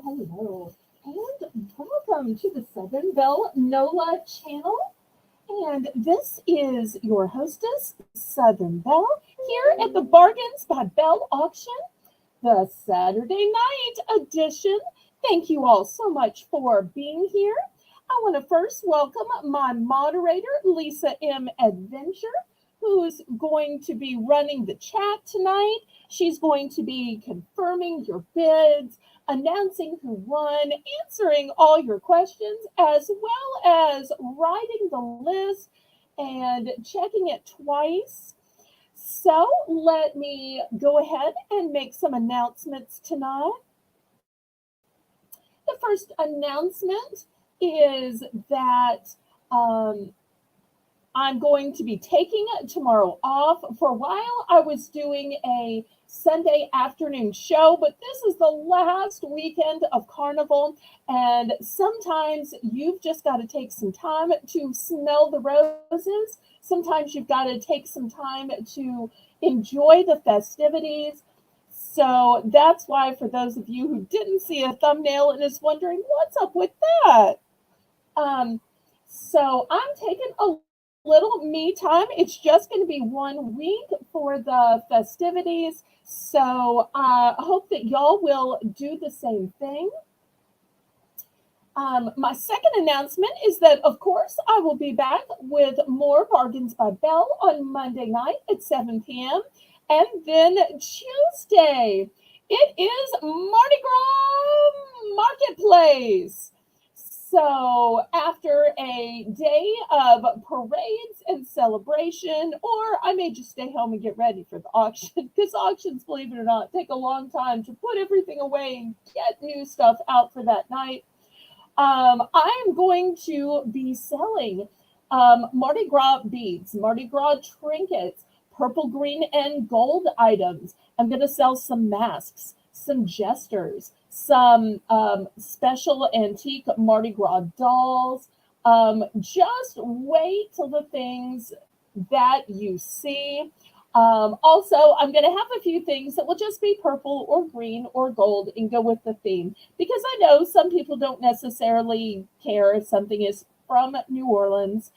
hello, and welcome to the Southern Belle NOLA channel. And this is your hostess, Southern Belle, here at the Bargains by Belle auction, the Saturday night edition. Thank you all so much for being here. I want to first welcome my moderator, Lisa M. Adventure, who's going to be running the chat tonight. She's going to be confirming your bids, announcing who won, answering all your questions, as well as writing the list and checking it twice. So let me go ahead and make some announcements tonight. The first announcement is that I'm going to be taking tomorrow off. For a while, I was doing a Sunday afternoon show, but this is the last weekend of Carnival, and sometimes you've just got to take some time to smell the roses. Sometimes you've got to take some time to enjoy the festivities. So that's why, for those of you who didn't see a thumbnail and is wondering what's up with that, so I'm taking a little me time. It's just going to be 1 week for the festivities. So I hope that y'all will do the same thing. My second announcement is that, of course, I will be back with more Bargains by Belle on Monday night at 7 p.m. And then Tuesday, it is Mardi Gras Marketplace. So after a day of parades and celebration, or I may just stay home and get ready for the auction, because auctions, believe it or not, take a long time to put everything away and get new stuff out for that night. I am going to be selling Mardi Gras beads, Mardi Gras trinkets, purple, green, and gold items. I'm going to sell some masks, some jesters, some special antique Mardi Gras dolls. Just wait till the things that you see. Also, I'm going to have a few things that will just be purple or green or gold and go with the theme, because I know some people don't necessarily care if something is from New Orleans.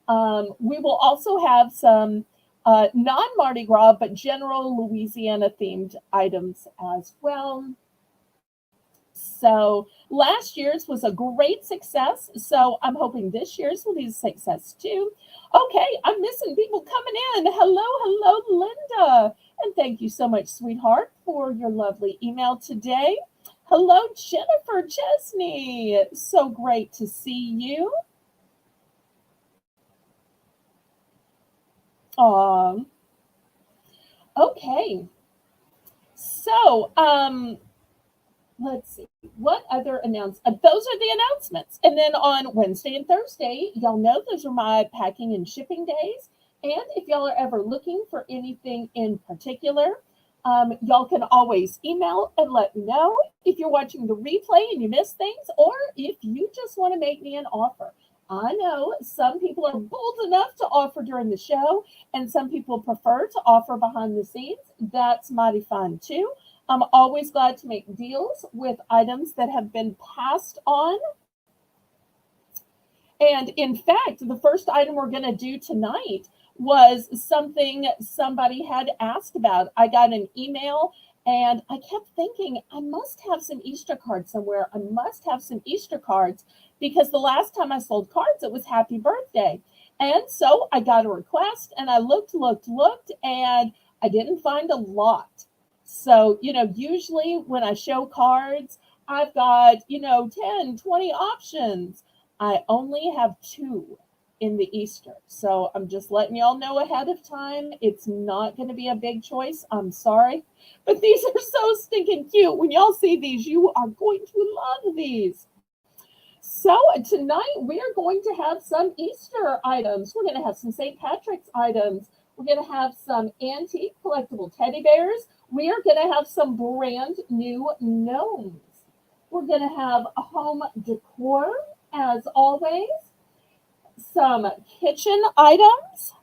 We will also have some non-Mardi Gras, but general Louisiana themed items as well. So last year's was a great success. So I'm hoping this year's will be a success too. Okay, I'm missing people coming in. Hello, Linda. And thank you so much, sweetheart, for your lovely email today. Hello, Jennifer Chesney. So great to see you. Okay. So, let's see, what other announcements? Those are the announcements. And then on Wednesday and Thursday, y'all know those are my packing and shipping days. And if y'all are ever looking for anything in particular, y'all can always email and let me know if you're watching the replay and you miss things, or if you just want to make me an offer. I know some people are bold enough to offer during the show, and some people prefer to offer behind the scenes. That's mighty fine too. I'm always glad to make deals with items that have been passed on. And in fact, the first item we're going to do tonight was something somebody had asked about. I got an email and I kept thinking, I must have some Easter cards somewhere. I must have some Easter cards, because the last time I sold cards, it was Happy Birthday. And so I got a request and I looked, and I didn't find a lot. So, usually when I show cards, I've got, 10, 20 options. I only have 2 in the Easter. So I'm just letting y'all know ahead of time. It's not going to be a big choice. I'm sorry. But these are so stinking cute. When y'all see these, you are going to love these. So tonight we are going to have some Easter items. We're going to have some St. Patrick's items. We're going to have some antique collectible teddy bears. We are going to have some brand new gnomes. We're going to have a home decor, as always. Some kitchen items.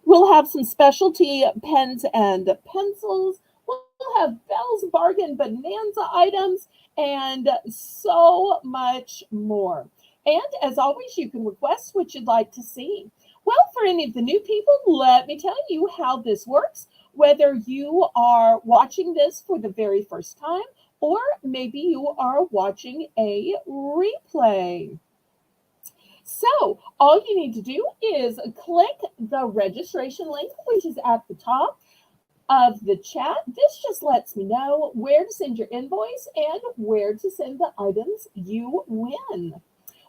We'll have some specialty pens and pencils. We'll have Belle's Bargain Bonanza items and so much more. And as always, you can request what you'd like to see. Well, for any of the new people, let me tell you how this works. Whether you are watching this for the very first time, or maybe you are watching a replay. So, all you need to do is click the registration link, which is at the top of the chat. This just lets me know where to send your invoice and where to send the items you win.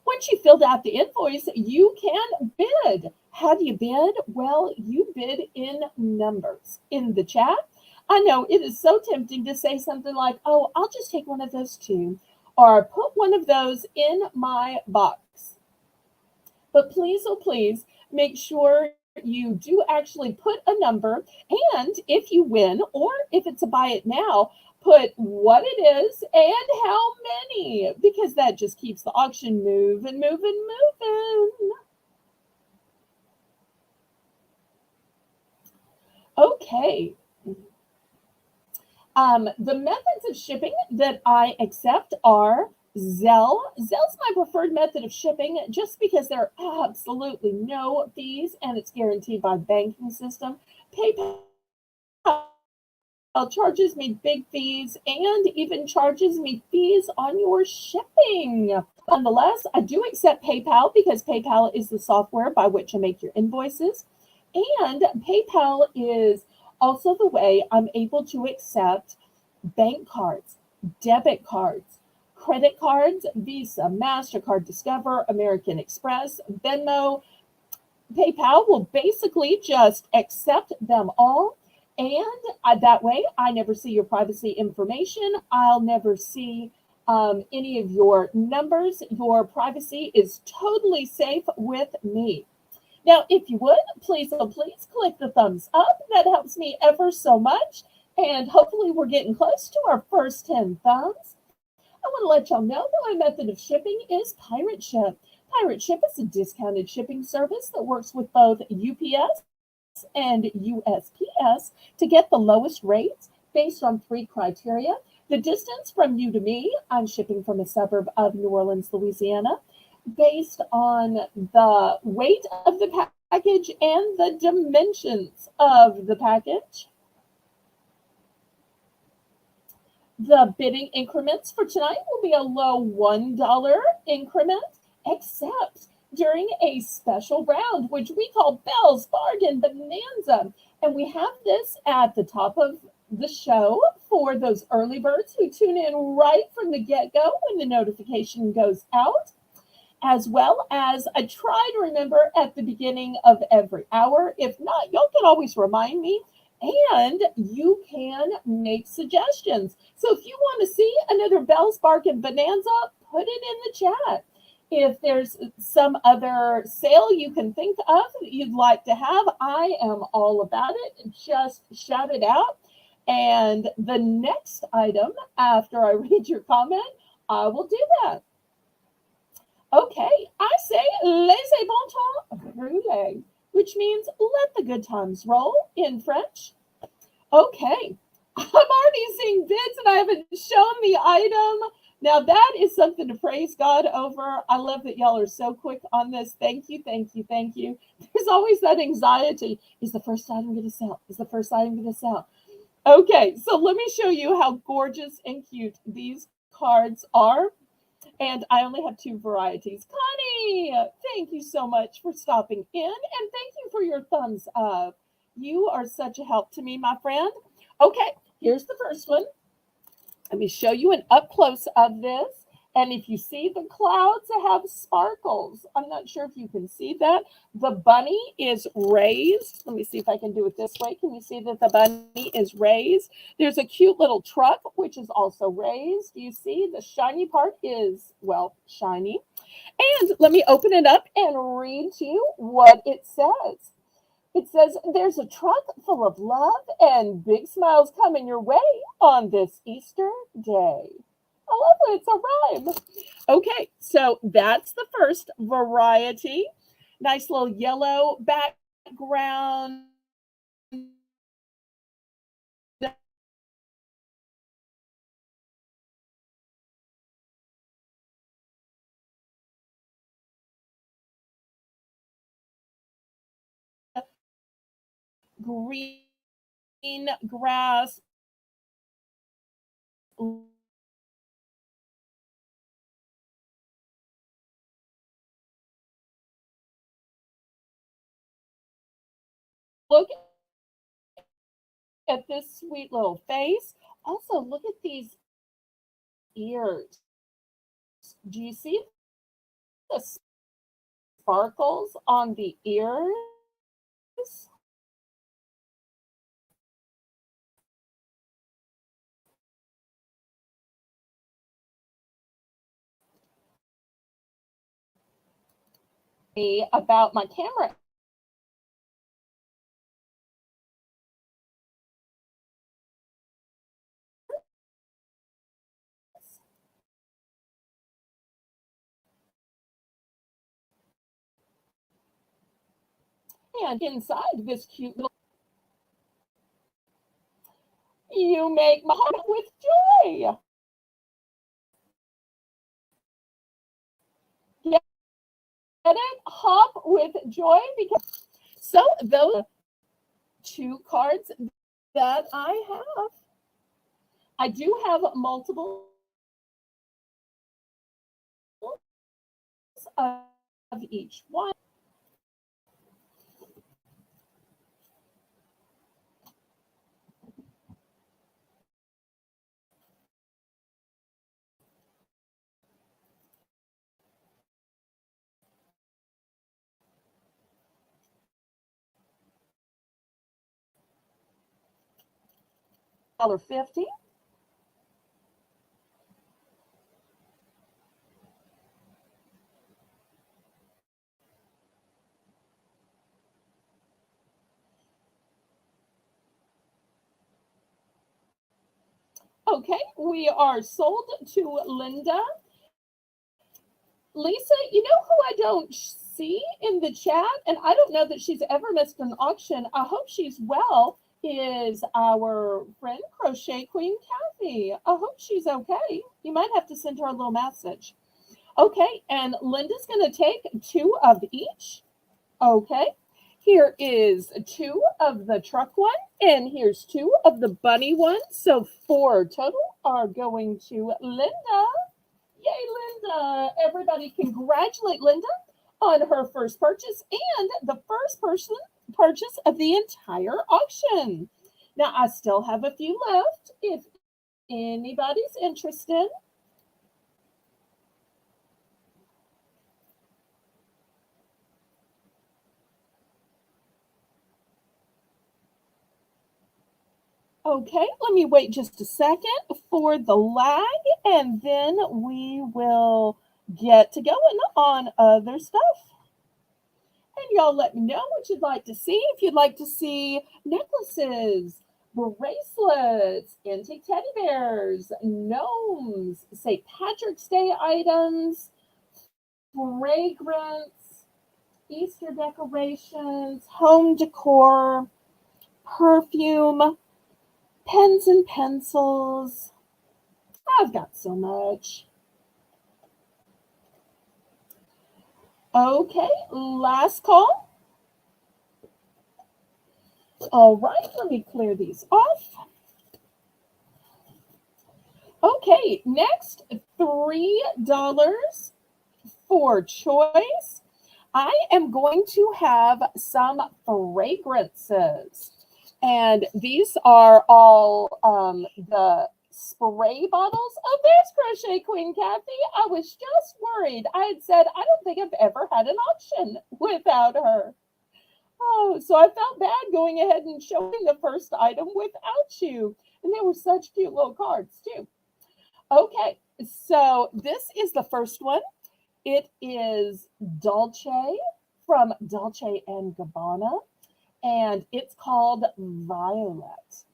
Once you filled out the invoice, you can bid. How do you bid? Well, you bid in numbers in the chat. I know it is so tempting to say something like, oh, I'll just take one of those two, or put one of those in my box. But please, oh, please make sure you do actually put a number. And if you win, or if it's a buy it now, put what it is and how many, because that just keeps the auction moving, moving, moving. Okay. The methods of shipping that I accept are Zelle. Zelle's my preferred method of shipping just because there are absolutely no fees and it's guaranteed by the banking system. PayPal charges me big fees and even charges me fees on your shipping. Nonetheless, I do accept PayPal because PayPal is the software by which I make your invoices. And PayPal is also the way I'm able to accept bank cards, debit cards, credit cards, Visa, MasterCard, Discover, American Express, Venmo. PayPal will basically just accept them all. And that way, I never see your privacy information. I'll never see any of your numbers. Your privacy is totally safe with me. Now, if you would, please, oh, please click the thumbs up. That helps me ever so much. And hopefully we're getting close to our first 10 thumbs. I want to let y'all know that my method of shipping is Pirate Ship. Pirate Ship is a discounted shipping service that works with both UPS and USPS to get the lowest rates based on 3 criteria. The distance from you to me, I'm shipping from a suburb of New Orleans, Louisiana, based on the weight of the package and the dimensions of the package. The bidding increments for tonight will be a low $1 increment, except during a special round, which we call Belle's Bargain Bonanza. And we have this at the top of the show for those early birds who tune in right from the get-go when the notification goes out, as well as I try to remember at the beginning of every hour. If not, y'all can always remind me. And you can make suggestions. So if you want to see another Belle's Bargain Bonanza, put it in the chat. If there's some other sale you can think of that you'd like to have, I am all about it. Just shout it out. And the next item, after I read your comment, I will do that. Okay, I say laissez bon temps rouler, which means let the good times roll in French. Okay, I'm already seeing bids and I haven't shown the item. Now that is something to praise God over. I love that y'all are so quick on this. Thank you, thank you, thank you. There's always that anxiety. Is the first item going to sell? Is the first item going to sell? Okay, so let me show you how gorgeous and cute these cards are. And I only have 2 varieties. Connie, thank you so much for stopping in. And thank you for your thumbs up. You are such a help to me, my friend. Okay, here's the first one. Let me show you an up close of this. And if you see the clouds that have sparkles, I'm not sure if you can see that. The bunny is raised. Let me see if I can do it this way. Can you see that the bunny is raised? There's a cute little truck, which is also raised. You see the shiny part is, well, shiny. And let me open it up and read to you what it says. It says, there's a truck full of love and big smiles coming your way on this Easter day. I love it. It's a rhyme. Okay, so that's the first variety. Nice little yellow background. green grass. Look at this sweet little face. Also, look at these ears. Do you see the sparkles on the ears? Me about my camera. And inside this cute little, you make my heart with joy. Get it? Hop with joy because so those two cards that I have. I do have multiple of each one. $1.50. Okay, we are sold to Linda. Lisa, you know who I don't see in the chat, and I don't know that she's ever missed an auction. I hope she's well. Is our friend Crochet Queen Kathy. I hope she's okay. You might have to send her a little message. Okay, and Linda's going to take two of each. Okay, here is two of the truck one, and here's two of the bunny one. So four total are going to Linda. Yay, Linda. Everybody congratulate Linda on her first purchase and the first person purchase of the entire auction. Now, I still have a few left if anybody's interested. Okay, let me wait just a second for the lag, and then we will get to going on other stuff. And y'all let me know what you'd like to see. If you'd like to see necklaces, bracelets, antique teddy bears, gnomes, St. Patrick's Day items, fragrance, Easter decorations, home decor, perfume, pens and pencils. I've got so much. Okay, last call. All right, let me clear these off. Okay, next, $3 for choice. I am going to have some fragrances. And these are all the spray bottles. Oh, there's Crochet Queen Kathy. I was just worried. I had said, I don't think I've ever had an auction without her. Oh, so I felt bad going ahead and showing the first item without you. And they were such cute little cards, too. Okay, so this is the first one. It is Dolce from Dolce & Gabbana, and it's called Violet.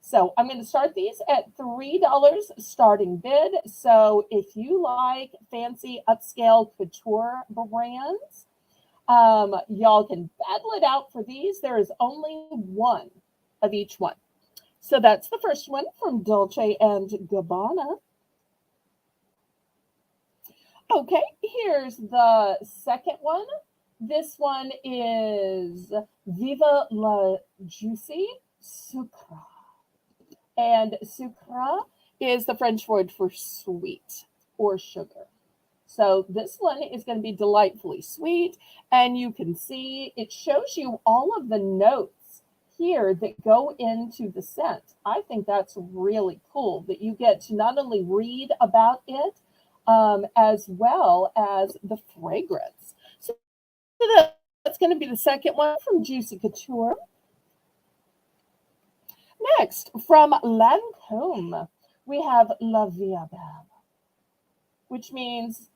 So I'm going to start these at $3 starting bid. So if you like fancy upscale couture brands, y'all can battle it out for these. There is only one of each one. So that's the first one from Dolce & Gabbana. Okay, here's the second one. This one is Viva la Juicy Sucre. And sucre is the French word for sweet or sugar. So this one is going to be delightfully sweet. And you can see it shows you all of the notes here that go into the scent. I think that's really cool that you get to not only read about it, as well as the fragrance. So that's going to be the second one from Juicy Couture. Next, from Lancome, we have La Vie Belle, which means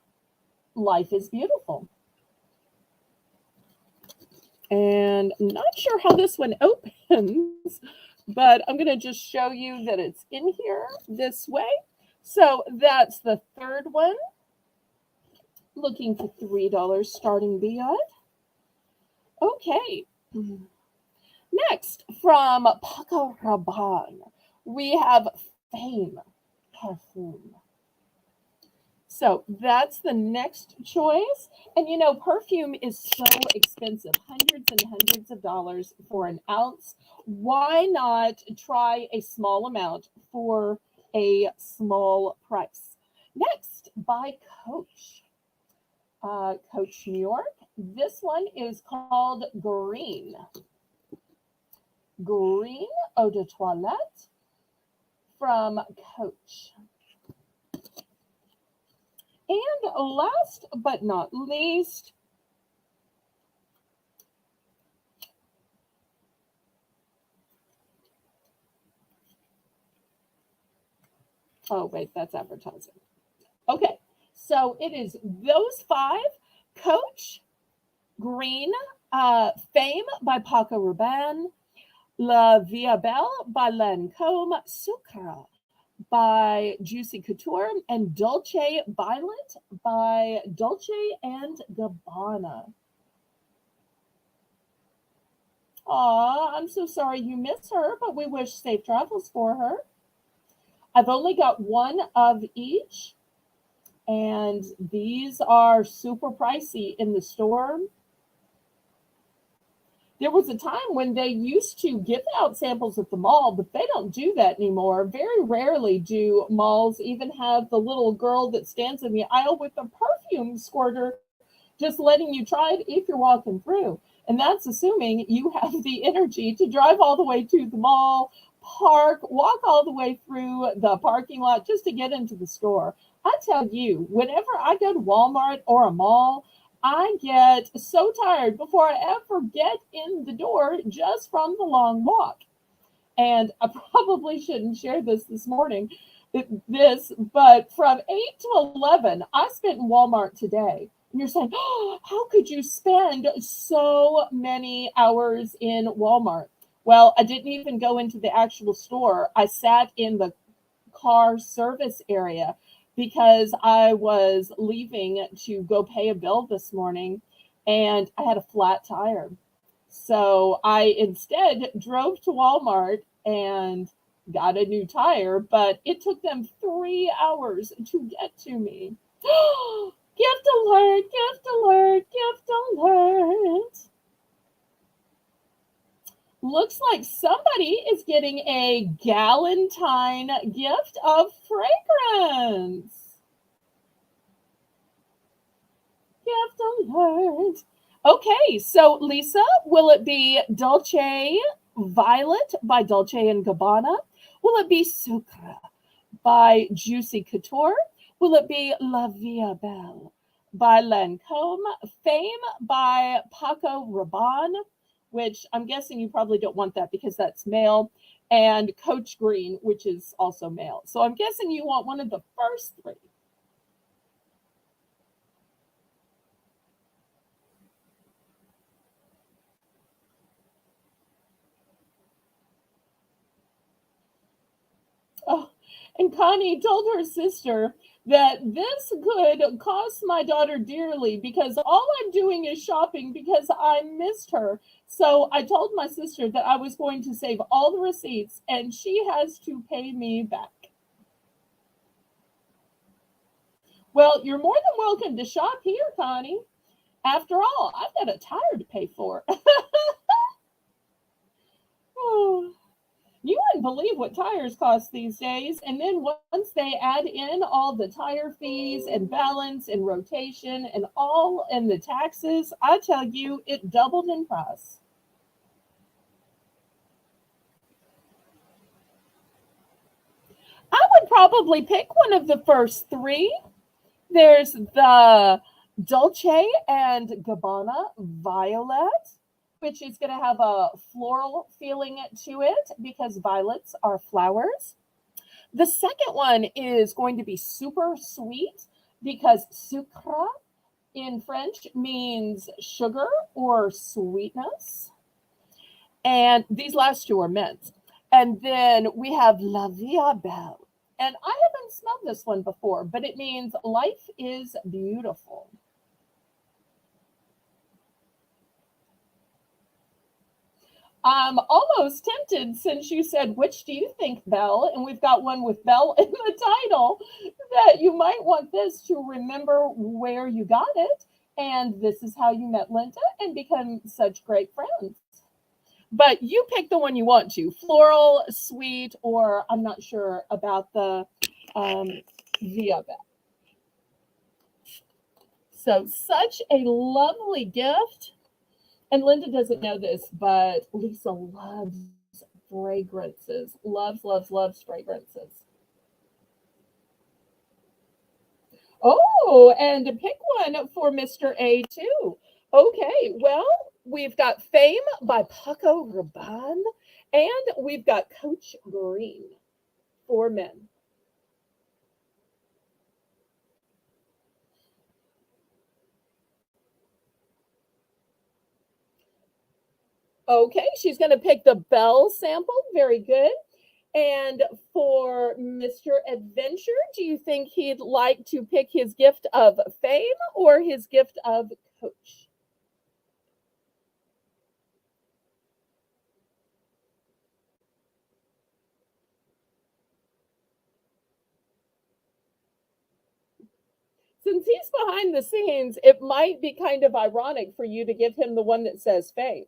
life is beautiful. And I'm not sure how this one opens, but I'm going to just show you that it's in here this way. So that's the third one. Looking for $3 starting beyond. Okay. Next, from Paco Rabanne, we have Fame Parfum. So that's the next choice. And you know, perfume is so expensive, hundreds and hundreds of dollars for an ounce. Why not try a small amount for a small price? Next, by Coach. Coach New York. This one is called Green. Green Eau de Toilette from Coach. And last but not least, oh wait, that's advertising. Okay, so it is those five: Coach, Green, Fame by Paco Rabanne, La Vie Belle by Lancome, Sucre by Juicy Couture, and Dolce Violet by Dolce and Gabbana. Aw, I'm so sorry you miss her, but we wish safe travels for her. I've only got one of each, and these are super pricey in the store. There was a time when they used to give out samples at the mall, but they don't do that anymore. Very rarely do malls even have the little girl that stands in the aisle with a perfume squirter, just letting you try it if you're walking through. And that's assuming you have the energy to drive all the way to the mall, park, walk all the way through the parking lot just to get into the store. I tell you, whenever I go to Walmart or a mall, I get so tired before I ever get in the door just from the long walk. And I probably shouldn't share this morning, but from 8 to 11, I spent in Walmart today. And you're saying, oh, how could you spend so many hours in Walmart? Well, I didn't even go into the actual store. I sat in the car service area because I was leaving to go pay a bill this morning and I had a flat tire. So I instead drove to Walmart and got a new tire, but it took them 3 hours to get to me. Gift alert, gift alert, gift alert. Looks like somebody is getting a Galentine gift of fragrance. Gift alert. Okay, so Lisa, will it be Dolce Violet by Dolce and Gabbana? Will it be Sucre by Juicy Couture? Will it be La Vie Belle by Lancome? Fame by Paco Rabanne, which I'm guessing you probably don't want that because that's male, and Coach Green, which is also male. So I'm guessing you want one of the first three. Oh, and Connie told her sister that this could cost my daughter dearly because all I'm doing is shopping because I missed her. So I told my sister that I was going to save all the receipts and she has to pay me back. Well, you're more than welcome to shop here, Connie. After all, I've got a tire to pay for. Oh, you wouldn't believe what tires cost these days. And then once they add in all the tire fees and balance and rotation and all and the taxes, I tell you, it doubled in price. I would probably pick one of the first three. There's the Dolce and Gabbana Violet, which is going to have a floral feeling to it because violets are flowers. The second one is going to be super sweet because sucre in French means sugar or sweetness. And these last two are mint. And then we have La Vie Belle. And I haven't smelled this one before, but it means life is beautiful. I'm almost tempted since you said, which do you think, Belle? And we've got one with Belle in the title, that you might want this to remember where you got it. And this is how you met Linda and become such great friends. But you pick the one you want to, floral, sweet, or I'm not sure about the Via Belle. So such a lovely gift. And Linda doesn't know this, but Lisa loves fragrances. Loves, loves, loves fragrances. Oh, and pick one for Mr. A too. Okay, well, we've got Fame by Paco Rabanne, and we've got Coach Green for men. Okay, she's going to pick the Belle sample. Very good. And for Mr. Adventure, do you think he'd like to pick his gift of fame or his gift of coach? Since he's behind the scenes, it might be kind of ironic for you to give him the one that says fame.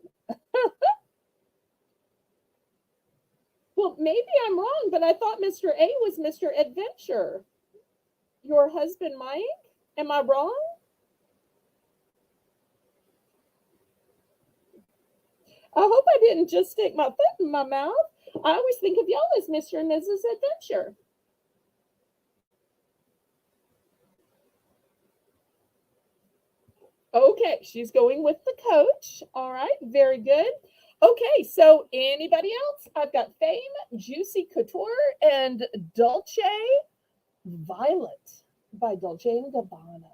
Well, maybe I'm wrong, but I thought Mr. A was Mr. Adventure. Your husband, Mike? Am I wrong? I hope I didn't just stick my foot in my mouth. I always think of y'all as Mr. and Mrs. Adventure. Okay, she's going with the coach. All right, very good. Okay, so anybody else? I've got Fame, Juicy Couture, and Dolce Violet by Dolce and Gabbana.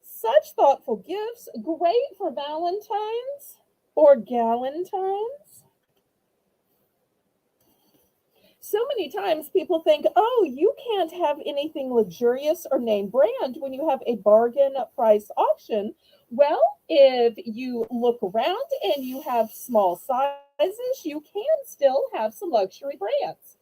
Such thoughtful gifts, great for Valentine's or Galentine's. So many times people think, oh, you can't have anything luxurious or name brand when you have a bargain price auction. Well, if you look around and you have small sizes, you can still have some luxury brands.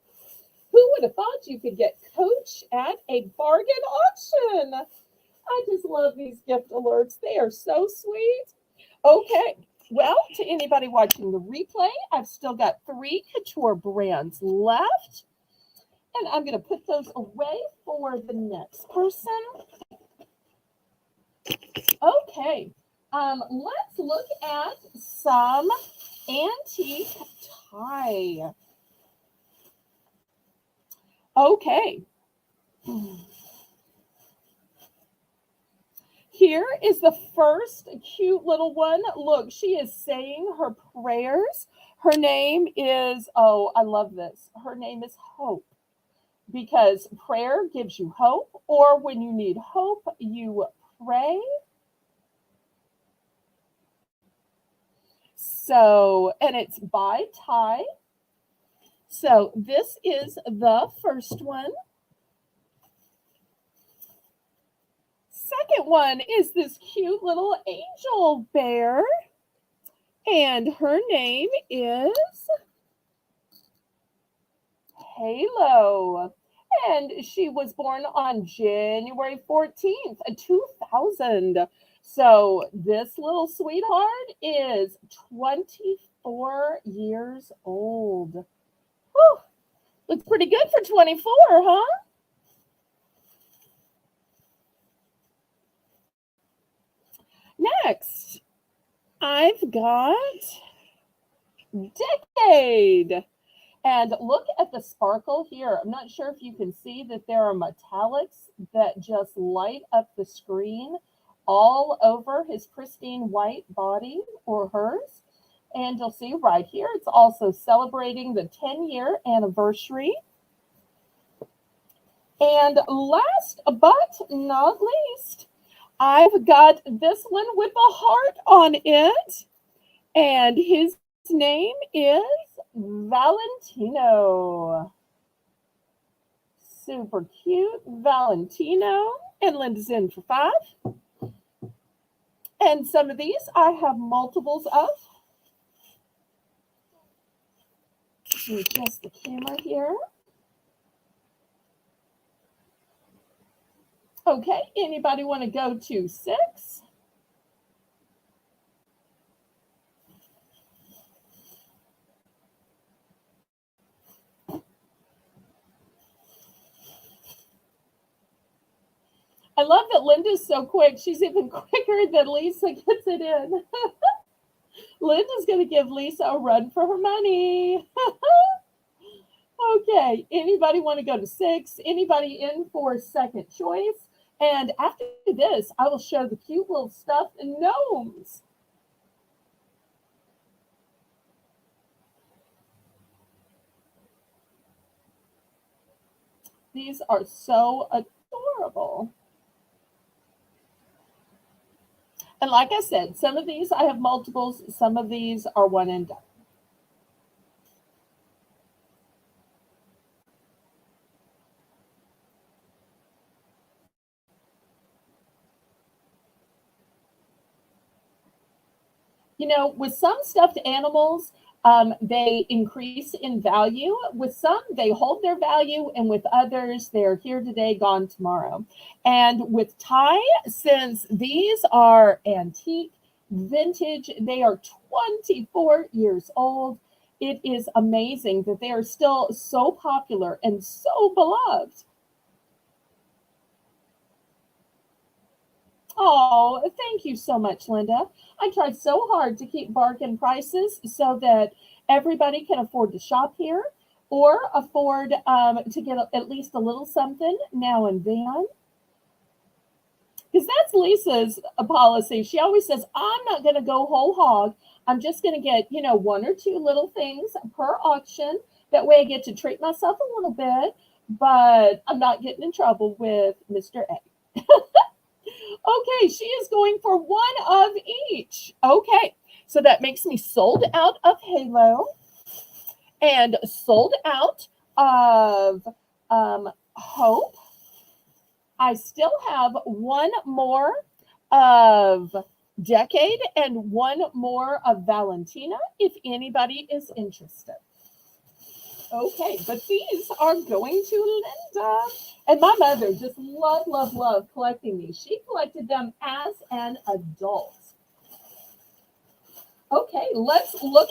Who would have thought you could get Coach at a bargain auction? I just love these gift alerts. They are so sweet. Okay. Well, to anybody watching the replay, I've still got 3 couture brands left. And I'm going to put those away for the next person. Okay. Let's look at some antique tie. Okay. Here is the first cute little one. Look, she is saying her prayers. Her name is, oh, I love this. Her name is Hope because prayer gives you hope, or when you need hope, you pray. So, and it's by Ty. So this is the first one. Second one is this cute little angel bear. And her name is Halo. And she was born on January 14th, 2000. So this little sweetheart is 24 years old. Whew, looks pretty good for 24, huh? Next, I've got decade. And look at the sparkle here. I'm not sure if you can see that there are metallics that just light up the screen all over his pristine white body or hers. And you'll see right here, it's also celebrating the 10-year anniversary. And last but not least, I've got this one with a heart on it. And his name is Valentino. Super cute, Valentino. And Linda's in for 5. And some of these I have multiples of. Adjust the camera here. Okay, anybody want to go to 6? I love that Linda's so quick. She's even quicker than Lisa gets it in. Linda's going to give Lisa a run for her money. Okay, anybody want to go to 6? Anybody in for second choice? And after this, I will show the cute little stuffed gnomes. These are so adorable. And like I said, some of these I have multiples, some of these are one and done. You know, with some stuffed animals, they increase in value. With some, they hold their value, and with others, they're here today, gone tomorrow. And with Ty, since these are antique, vintage, they are 24 years old. It is amazing that they are still so popular and so beloved. Oh, thank you so much, Linda. I tried so hard to keep bargain prices so that everybody can afford to shop here or afford to get at least a little something now and then. Because that's Lisa's policy. She always says, I'm not going to go whole hog. I'm just going to get, one or two little things per auction. That way I get to treat myself a little bit, but I'm not getting in trouble with Mr. A. Okay, she is going for one of each. Okay, so that makes me sold out of Halo and sold out of Hope. I still have one more of Decade and one more of Valentina if anybody is interested. Okay, but these are going to Linda. And my mother just loved collecting these. She collected them as an adult. Okay, let's look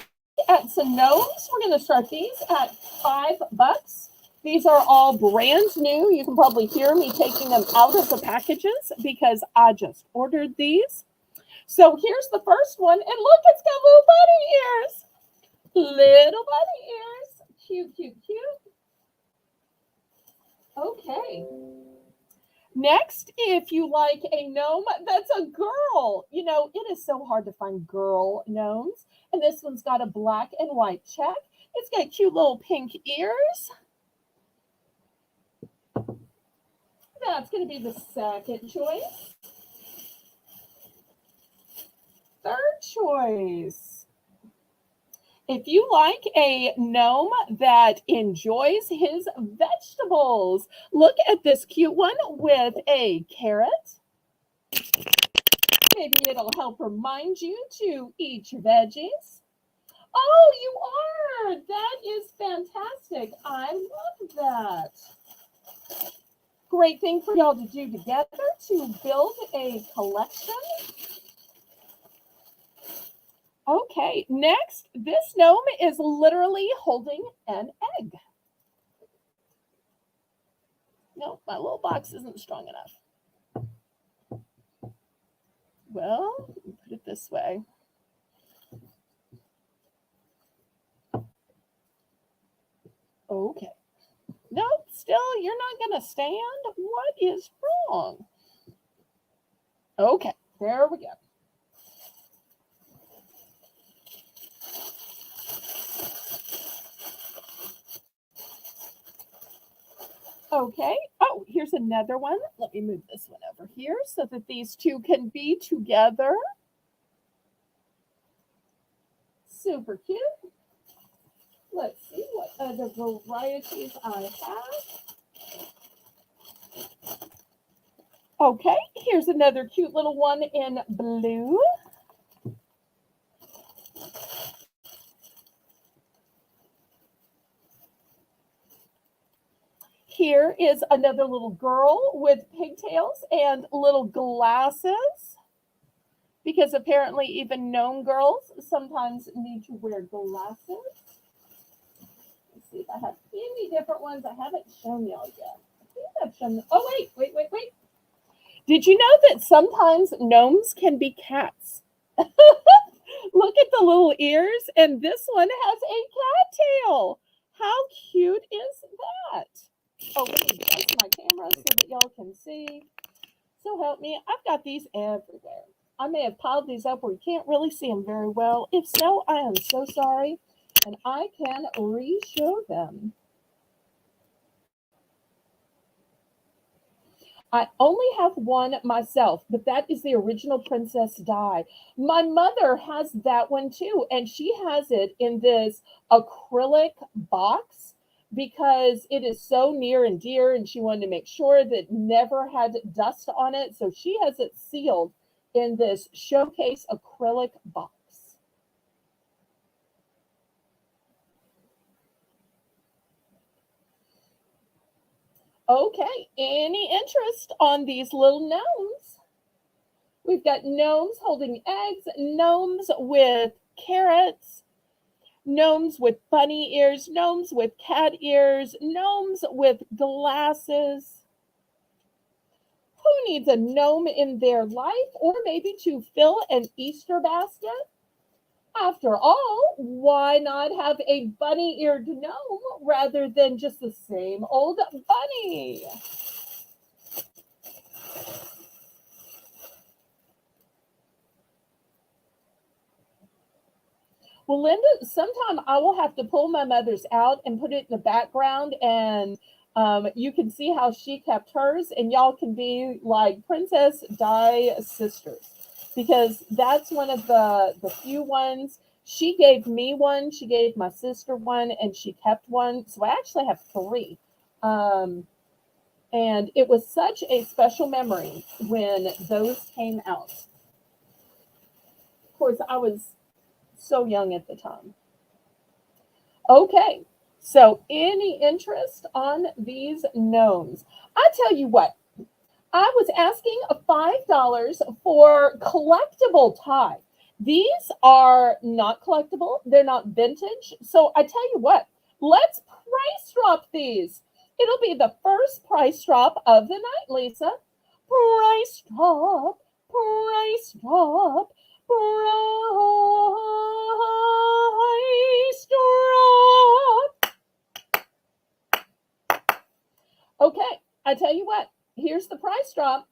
at some gnomes. We're going to start these at $5. These are all brand new. You can probably hear me taking them out of the packages because I just ordered these. So here's the first one. And look, it's got little bunny ears. Little bunny ears. Cute, cute, cute. Okay. Next, if you like a gnome that's a girl, it is so hard to find girl gnomes. And this one's got a black and white check. It's got cute little pink ears. That's going to be the second choice. Third choice. If you like a gnome that enjoys his vegetables, look at this cute one with a carrot. Maybe it'll help remind you to eat your veggies. Oh, you are! That is fantastic. I love that. Great thing for y'all to do together to build a collection. Okay, next, this gnome is literally holding an egg. No, my little box isn't strong enough. Well, put it this way. Okay. Nope, still, you're not going to stand? What is wrong? Okay, there we go. Okay. Oh, here's another one. Let me move this one over here so that these two can be together. Super cute. Let's see what other varieties I have. Okay, here's another cute little one in blue. Here is another little girl with pigtails and little glasses, because apparently even gnome girls sometimes need to wear glasses. Let's see if I have any different ones I haven't shown y'all yet. I think I've shown them. Oh, wait. Did you know that sometimes gnomes can be cats? Look at the little ears, and this one has a cat tail. How cute is that? Oh, let me adjust my camera so that y'all can see. So help me, I've got these everywhere. I may have piled these up where you can't really see them very well. If so, I am so sorry, and I can re-show them. I only have one myself, but that is the original Princess die. My mother has that one too, and she has it in this acrylic box because it is so near and dear, and she wanted to make sure that it never had dust on it. So she has it sealed in this showcase acrylic box. Okay, any interest on these little gnomes? We've got gnomes holding eggs, gnomes with carrots, gnomes with bunny ears, gnomes with cat ears, gnomes with glasses. Who needs a gnome in their life, or maybe to fill an Easter basket? After all, why not have a bunny-eared gnome rather than just the same old bunny? Well, Linda, sometime I will have to pull my mother's out and put it in the background, and you can see how she kept hers, and y'all can be like Princess Di sisters, because that's one of the few ones. She gave me one, she gave my sister one, and she kept one. So I actually have three. And it was such a special memory when those came out. Of course, I was so young at the time. Okay, so any interest on these gnomes? I tell you what, I was asking $5 for collectible tie. These are not collectible. They're not vintage. So I tell you what, let's price drop these. It'll be the first price drop of the night, Lisa. Price drop, price drop, price drop. Okay, I tell you what, here's the price drop.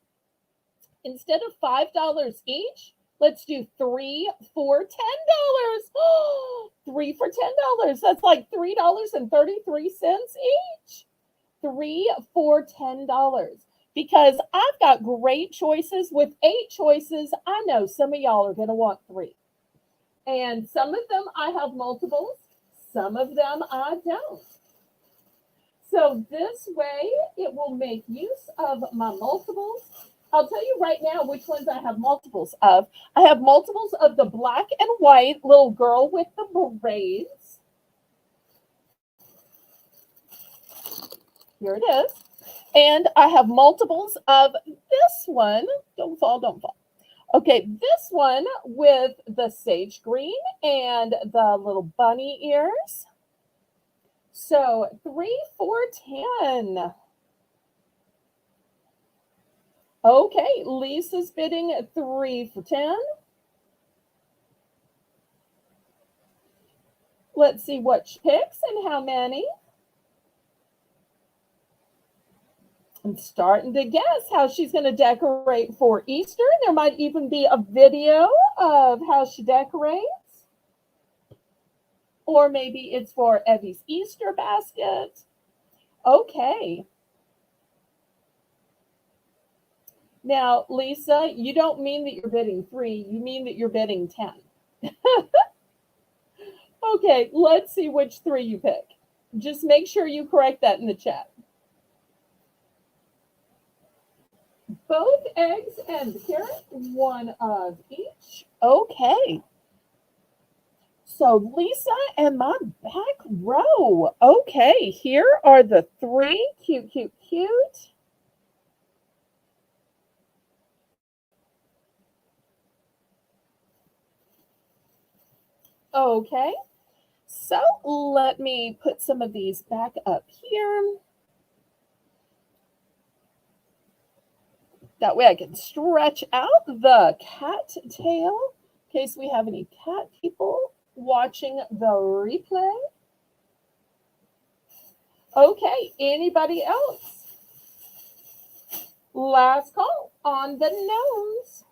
Instead of $5 each, let's do 3 for $10. Oh, 3 for $10. That's like $3.33 each. 3 for $10. Because I've got great choices. With 8 choices, I know some of y'all are going to want 3. And some of them I have multiples. Some of them I don't. So this way, it will make use of my multiples. I'll tell you right now which ones I have multiples of. I have multiples of the black and white little girl with the braids. Here it is. And I have multiples of this one. Don't fall, don't fall. Okay, this one with the sage green and the little bunny ears. So 3 for 10. Okay, Lisa's bidding 3 for 10. Let's see what she picks and how many. I'm starting to guess how she's going to decorate for Easter. There might even be a video of how she decorates. Or maybe it's for Evie's Easter basket. Okay. Now, Lisa, you don't mean that you're bidding 3. You mean that you're bidding 10. Okay, let's see which 3 you pick. Just make sure you correct that in the chat. Both eggs and carrot, 1 of each. Okay. So Lisa and my back row. Okay, here are the 3. Cute, cute, cute. Okay. So let me put some of these back up here. That way I can stretch out the cat tail in case we have any cat people watching the replay. Okay, anybody else? Last call on the nose.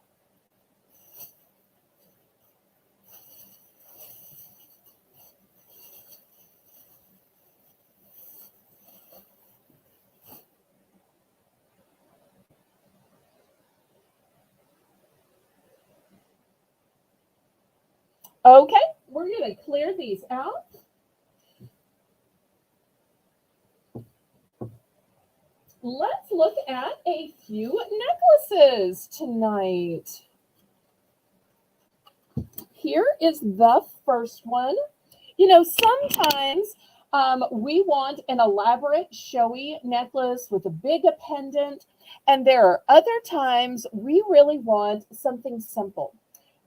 Okay, we're going to clear these out. Let's look at a few necklaces tonight. Here is the first one. You know, sometimes we want an elaborate, showy necklace with a big pendant, and there are other times we really want something simple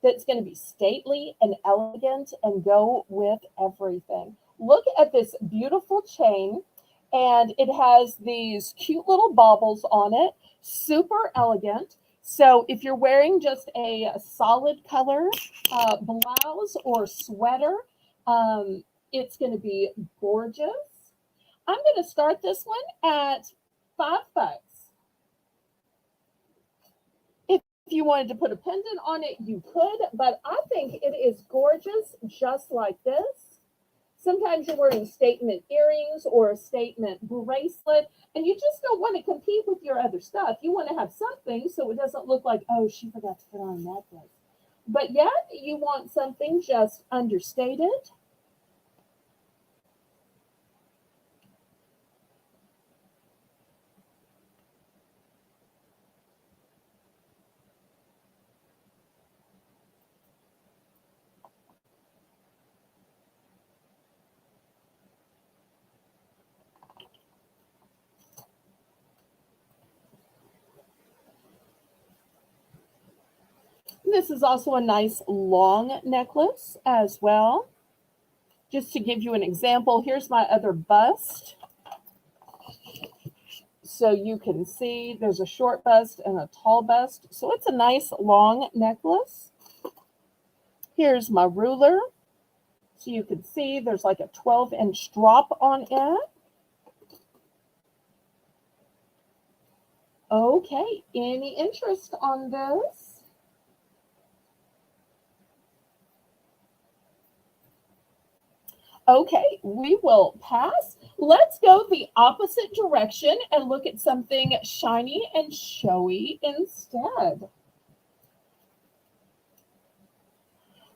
that's going to be stately and elegant and go with everything. Look at this beautiful chain, and it has these cute little baubles on it, super elegant. So if you're wearing just a solid color blouse or sweater, it's going to be gorgeous. I'm going to start this one at $5. If you wanted to put a pendant on it, you could, but I think it is gorgeous just like this. Sometimes you're wearing statement earrings or a statement bracelet, and you just don't want to compete with your other stuff. You want to have something so it doesn't look like, oh, she forgot to put on a necklace. But yet you want something just understated. This is also a nice long necklace as well. Just to give you an example, here's my other bust. So you can see there's a short bust and a tall bust. So it's a nice long necklace. Here's my ruler. So you can see there's like a 12-inch drop on it. Okay, any interest on this? Okay, we will pass. Let's go the opposite direction and look at something shiny and showy instead.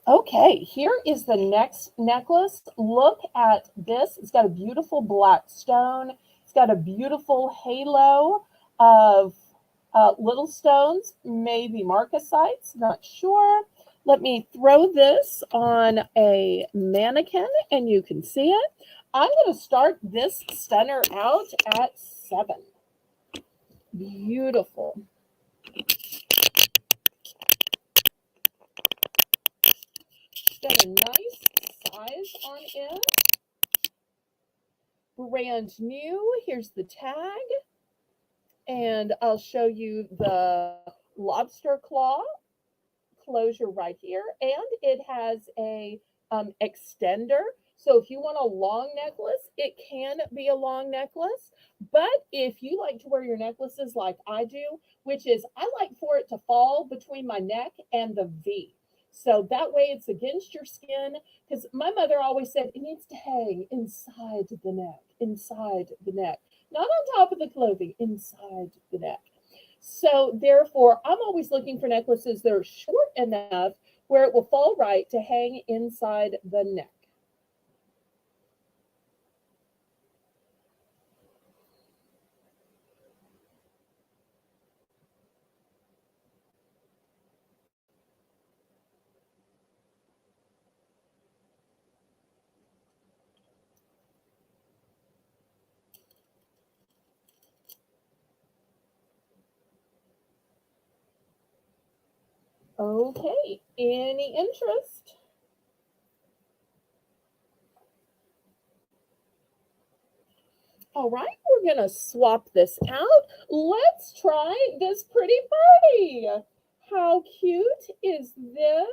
Okay, here is the next necklace. Look at this. It's got a beautiful black stone. It's got a beautiful halo of little stones, maybe marcasites, not sure. Let me throw this on a mannequin and you can see it. I'm going to start this stunner out at $7. Beautiful. Got a nice size on it. Brand new. Here's the tag. And I'll show you the lobster claw closure right here, and it has a extender. So if you want a long necklace, it can be a long necklace. But if you like to wear your necklaces like I do, which is I like for it to fall between my neck and the V. So that way it's against your skin. Because my mother always said it needs to hang inside the neck, not on top of the clothing, inside the neck. So therefore, I'm always looking for necklaces that are short enough where it will fall right to hang inside the neck. Okay, any interest? All right, we're going to swap this out. Let's try this pretty birdie. How cute is this?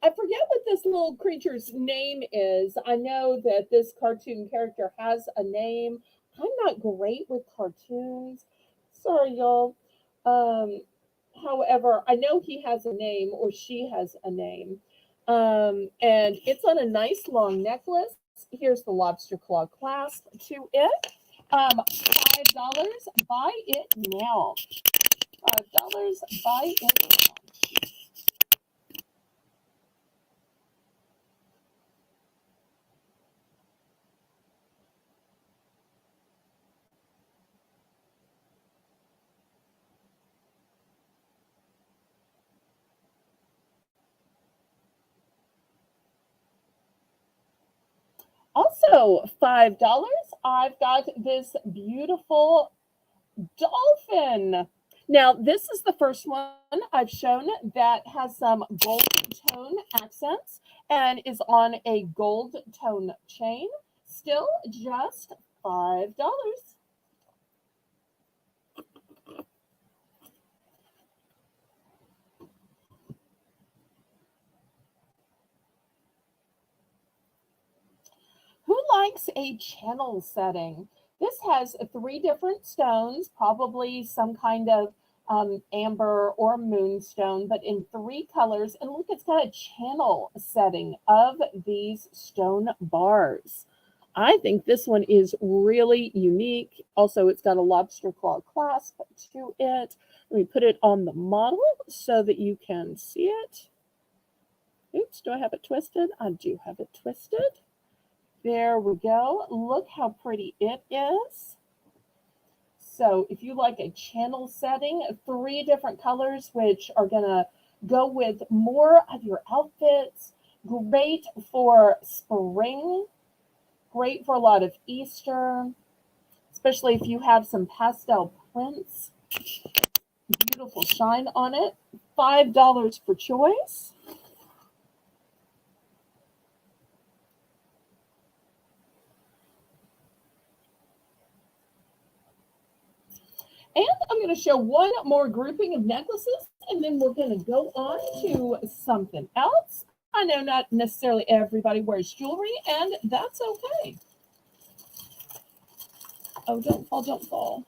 I forget what this little creature's name is. I know that this cartoon character has a name. I'm not great with cartoons. Sorry, y'all. Um, However, I know he has a name or she has a name. And it's on a nice long necklace. Here's the lobster claw clasp to it. $5. Buy it now. $5. Buy it now. Also, $5. I've got this beautiful dolphin. Now, this is the first one I've shown that has some gold tone accents and is on a gold tone chain. Still just $5. Who likes a channel setting? This has three different stones, probably some kind of amber or moonstone, but in three colors. And look, it's got a channel setting of these stone bars. I think this one is really unique. Also, it's got a lobster claw clasp to it. Let me put it on the model so that you can see it. Oops, do I have it twisted? I do have it twisted. There we go. Look how pretty it is. So if you like a channel setting, three different colors, which are going to go with more of your outfits. Great for spring. Great for a lot of Easter, especially if you have some pastel prints. Beautiful shine on it. $5 for choice. And I'm going to show one more grouping of necklaces, and then we're going to go on to something else. I know not necessarily everybody wears jewelry, and that's okay. Oh, don't fall, don't fall.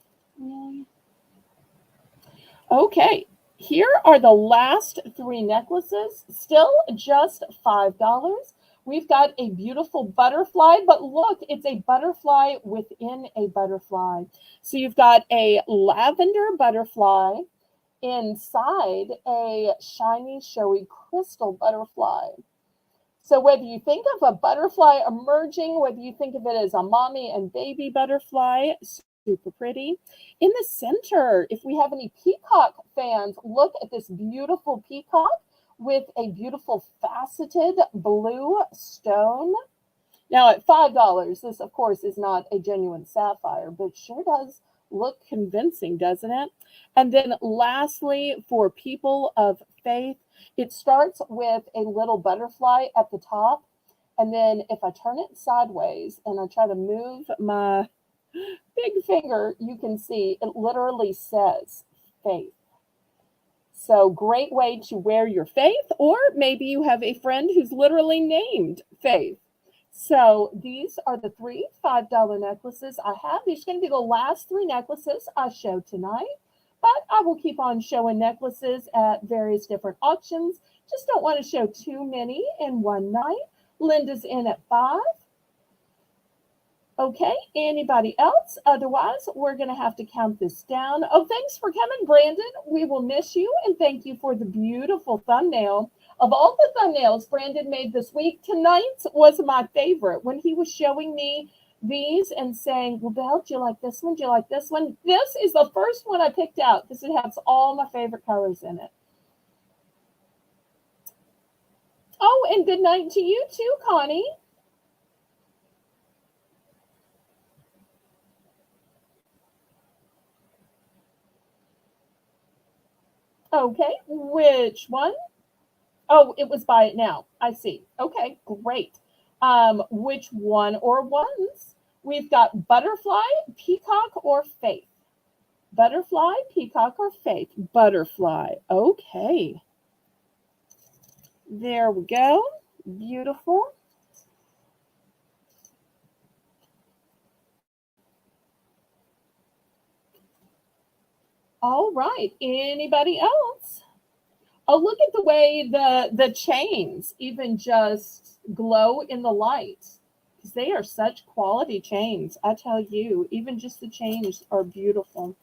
Okay, here are the last three necklaces, still just $5. We've got a beautiful butterfly, but look, it's a butterfly within a butterfly. So you've got a lavender butterfly inside a shiny, showy crystal butterfly. So whether you think of a butterfly emerging, whether you think of it as a mommy and baby butterfly, super pretty. In the center, if we have any peacock fans, look at this beautiful peacock with a beautiful faceted blue stone. Now at $5, this of course is not a genuine sapphire, but sure does look convincing, doesn't it? And then lastly, for people of faith, it starts with a little butterfly at the top. And then if I turn it sideways and I try to move my big finger, you can see it literally says faith. So, great way to wear your faith, or maybe you have a friend who's literally named Faith. So, these are the three $5 necklaces I have. These are going to be the last three necklaces I show tonight, but I will keep on showing necklaces at various different auctions. Just don't want to show too many in one night. Linda's in at 5. Okay, anybody else? Otherwise, we're going to have to count this down. Oh, thanks for coming, Brandon. We will miss you, and thank you for the beautiful thumbnail. Of all the thumbnails Brandon made this week, tonight's was my favorite. When he was showing me these and saying, well, Belle, do you like this one? Do you like this one? This is the first one I picked out because it has all my favorite colors in it. Oh, and good night to you too, Connie. Okay, which one? Oh, it was buy it now. I see. Okay, great. Which one or ones? We've got butterfly, peacock, or faith. Butterfly, peacock, or faith? Butterfly. Okay. There we go. Beautiful. All right. Anybody else? Oh, look at the way the chains even just glow in the light. Because they are such quality chains. I tell you, even just the chains are beautiful.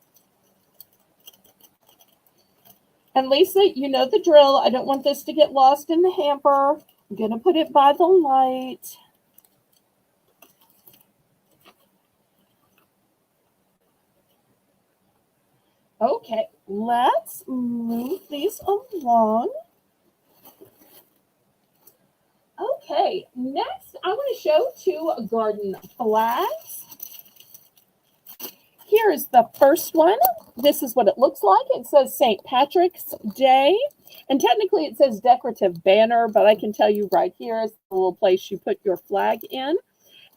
And Lisa, you know the drill. I don't want this to get lost in the hamper. I'm going to put it by the light. Okay, let's move these along. Okay, next I want to show 2 garden flags. Here is the first one. This is what it looks like. It says St. Patrick's Day. And technically it says decorative banner, but I can tell you right here is the little place you put your flag in.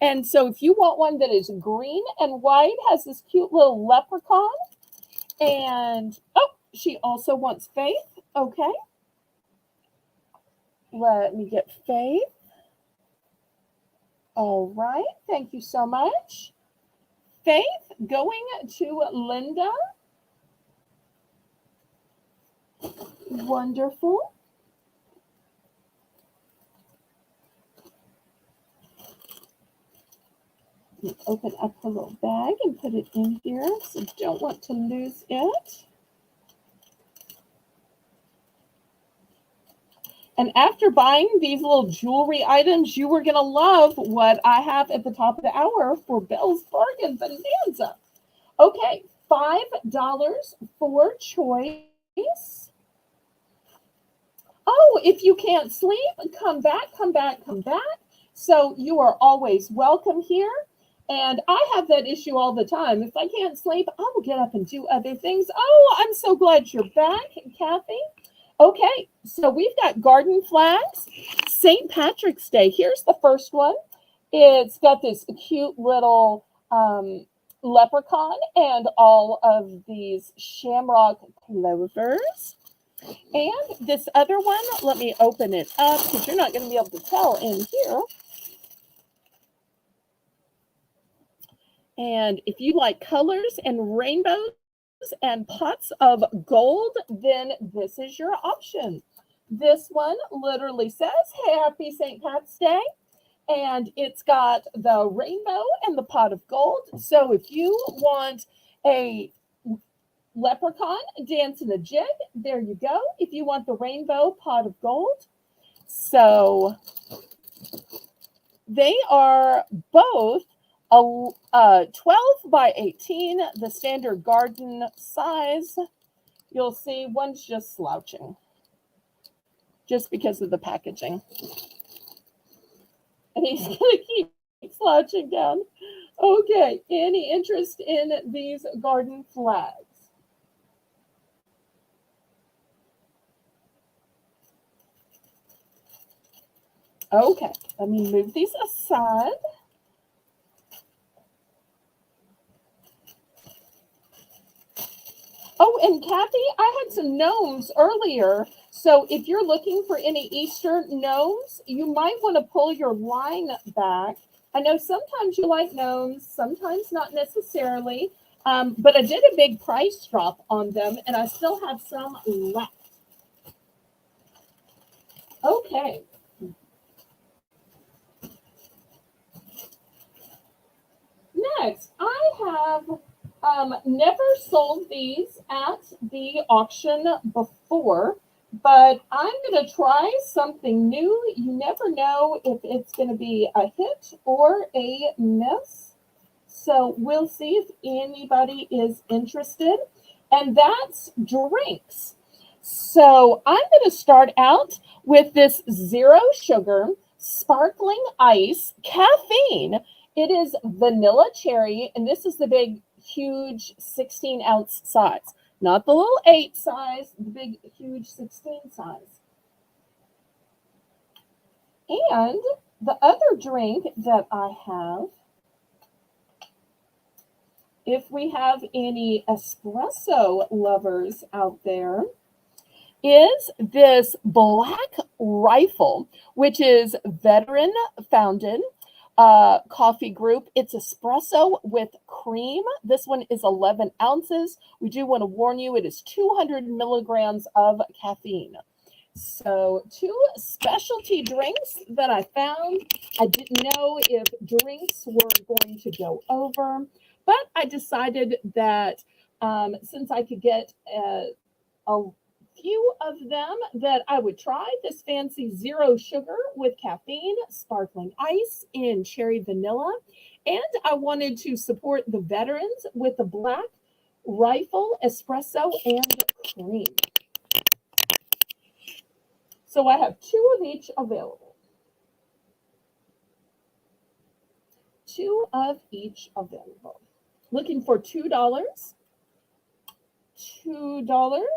And so if you want one that is green and white, has this cute little leprechaun. And, oh, she also wants Faith. Okay. Let me get Faith. All right. Thank you so much. Faith, going to Linda. Wonderful. Open up the little bag and put it in here, so don't want to lose it. And after buying these little jewelry items, you were going to love what I have at the top of the hour for Belle's Bargain Bonanza. Okay, $5 for choice. Oh, if you can't sleep, come back, come back, come back. So you are always welcome here. And I have that issue all the time. If I can't sleep, I will get up and do other things. Oh, I'm so glad you're back, Kathy. Okay, so we've got garden flags. St. Patrick's Day. Here's the first one. It's got this cute little leprechaun and all of these shamrock clovers. And this other one, let me open it up because you're not going to be able to tell in here. And if you like colors and rainbows and pots of gold, then this is your option. This one literally says Happy St. Pat's Day, and it's got the rainbow and the pot of gold. So if you want a leprechaun dancing a jig, there you go. If you want the rainbow pot of gold. So they are both a 12 by 18, the standard garden size. You'll see one's just slouching just because of the packaging. And he's going to keep slouching down. Okay, any interest in these garden flags? Okay, let me move these aside. Oh, and Kathy, I had some gnomes earlier. So if you're looking for any Easter gnomes, you might want to pull your line back. I know sometimes you like gnomes, sometimes not necessarily. But I did a big price drop on them, and I still have some left. Okay. Next, I have never sold these at the auction before, but I'm going to try something new. You never know if it's going to be a hit or a miss. So we'll see if anybody is interested. And that's drinks. So I'm going to start out with this zero sugar sparkling ice caffeine. It is vanilla cherry, and this is the big, huge 16-ounce size, not the little 8 size, the big, huge 16 size. And the other drink that I have, if we have any espresso lovers out there, is this Black Rifle, which is veteran founded coffee group. It's espresso with cream. This one is 11 ounces. We do want to warn you, it is 200 milligrams of caffeine. So, two specialty drinks that I found. I didn't know if drinks were going to go over, but I decided that since I could get a few of them, that I would try this fancy zero sugar with caffeine, sparkling ice in cherry vanilla. And I wanted to support the veterans with the Black Rifle espresso and cream. So I have two of each available. Two of each available. Looking for $2. $2.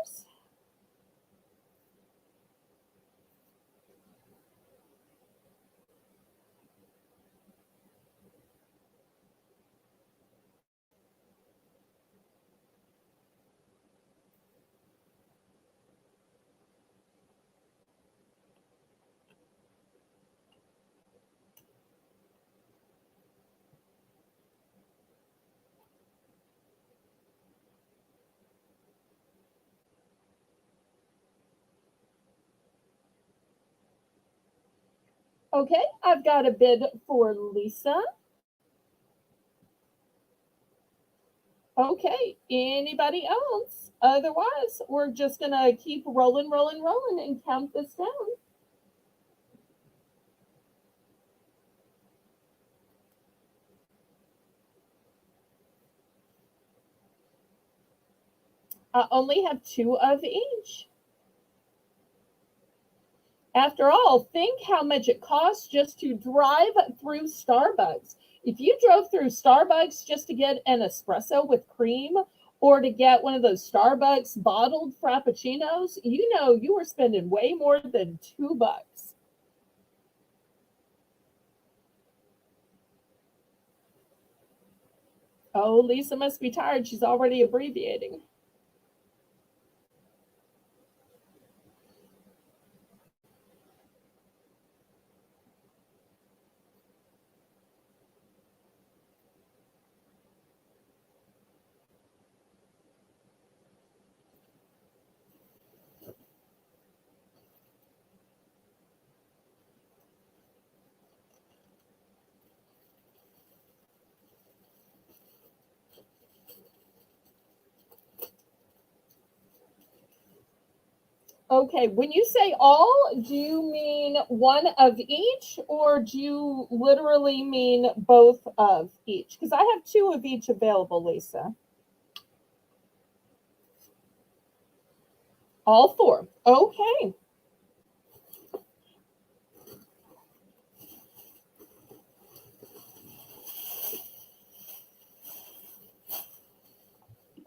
Okay, I've got a bid for Lisa. Okay, anybody else? Otherwise, we're just going to keep rolling, rolling, rolling and count this down. I only have two of each. After all, think how much it costs just to drive through Starbucks. If you drove through Starbucks just to get an espresso with cream or to get one of those Starbucks bottled frappuccinos, you know you were spending way more than $2. Oh, Lisa must be tired. She's already abbreviating. Okay, when you say all, do you mean one of each or do you literally mean both of each? Because I have two of each available, Lisa. All four. Okay.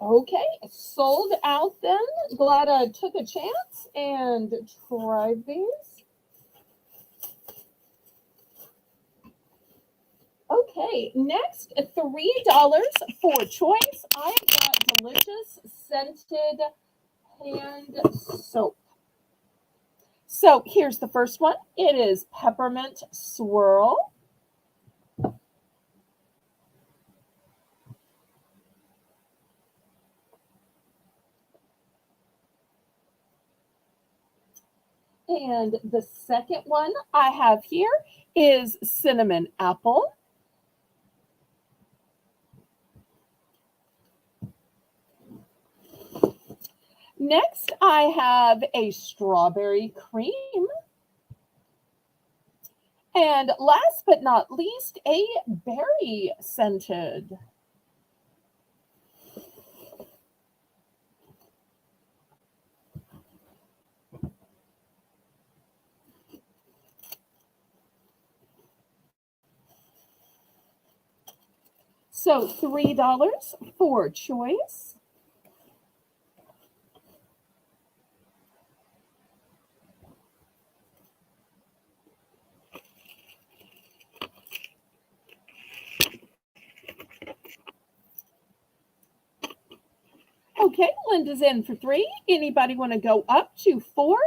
Okay, sold out then. Glad I took a chance and tried these. Okay, next, $3 for choice. I've got delicious scented hand soap. So here's the first one. It is Peppermint Swirl. And the second one I have here is Cinnamon Apple. Next, I have a Strawberry Cream. And last but not least, a berry scented. So $3 for choice. Okay, Linda's in for 3. Anybody want to go up to 4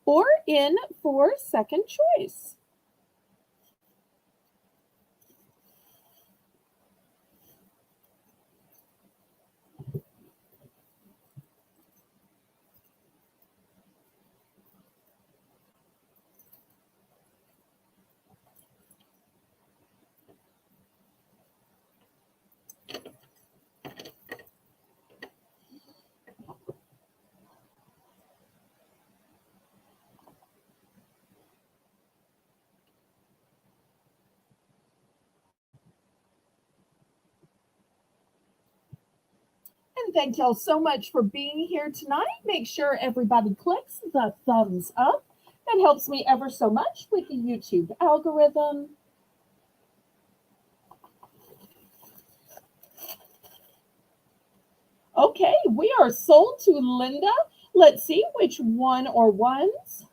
or in for second choice? And thank y'all so much for being here tonight. Make sure everybody clicks the thumbs up. That helps me ever so much with the YouTube algorithm. Okay, we are sold to Linda. Let's see which one or ones.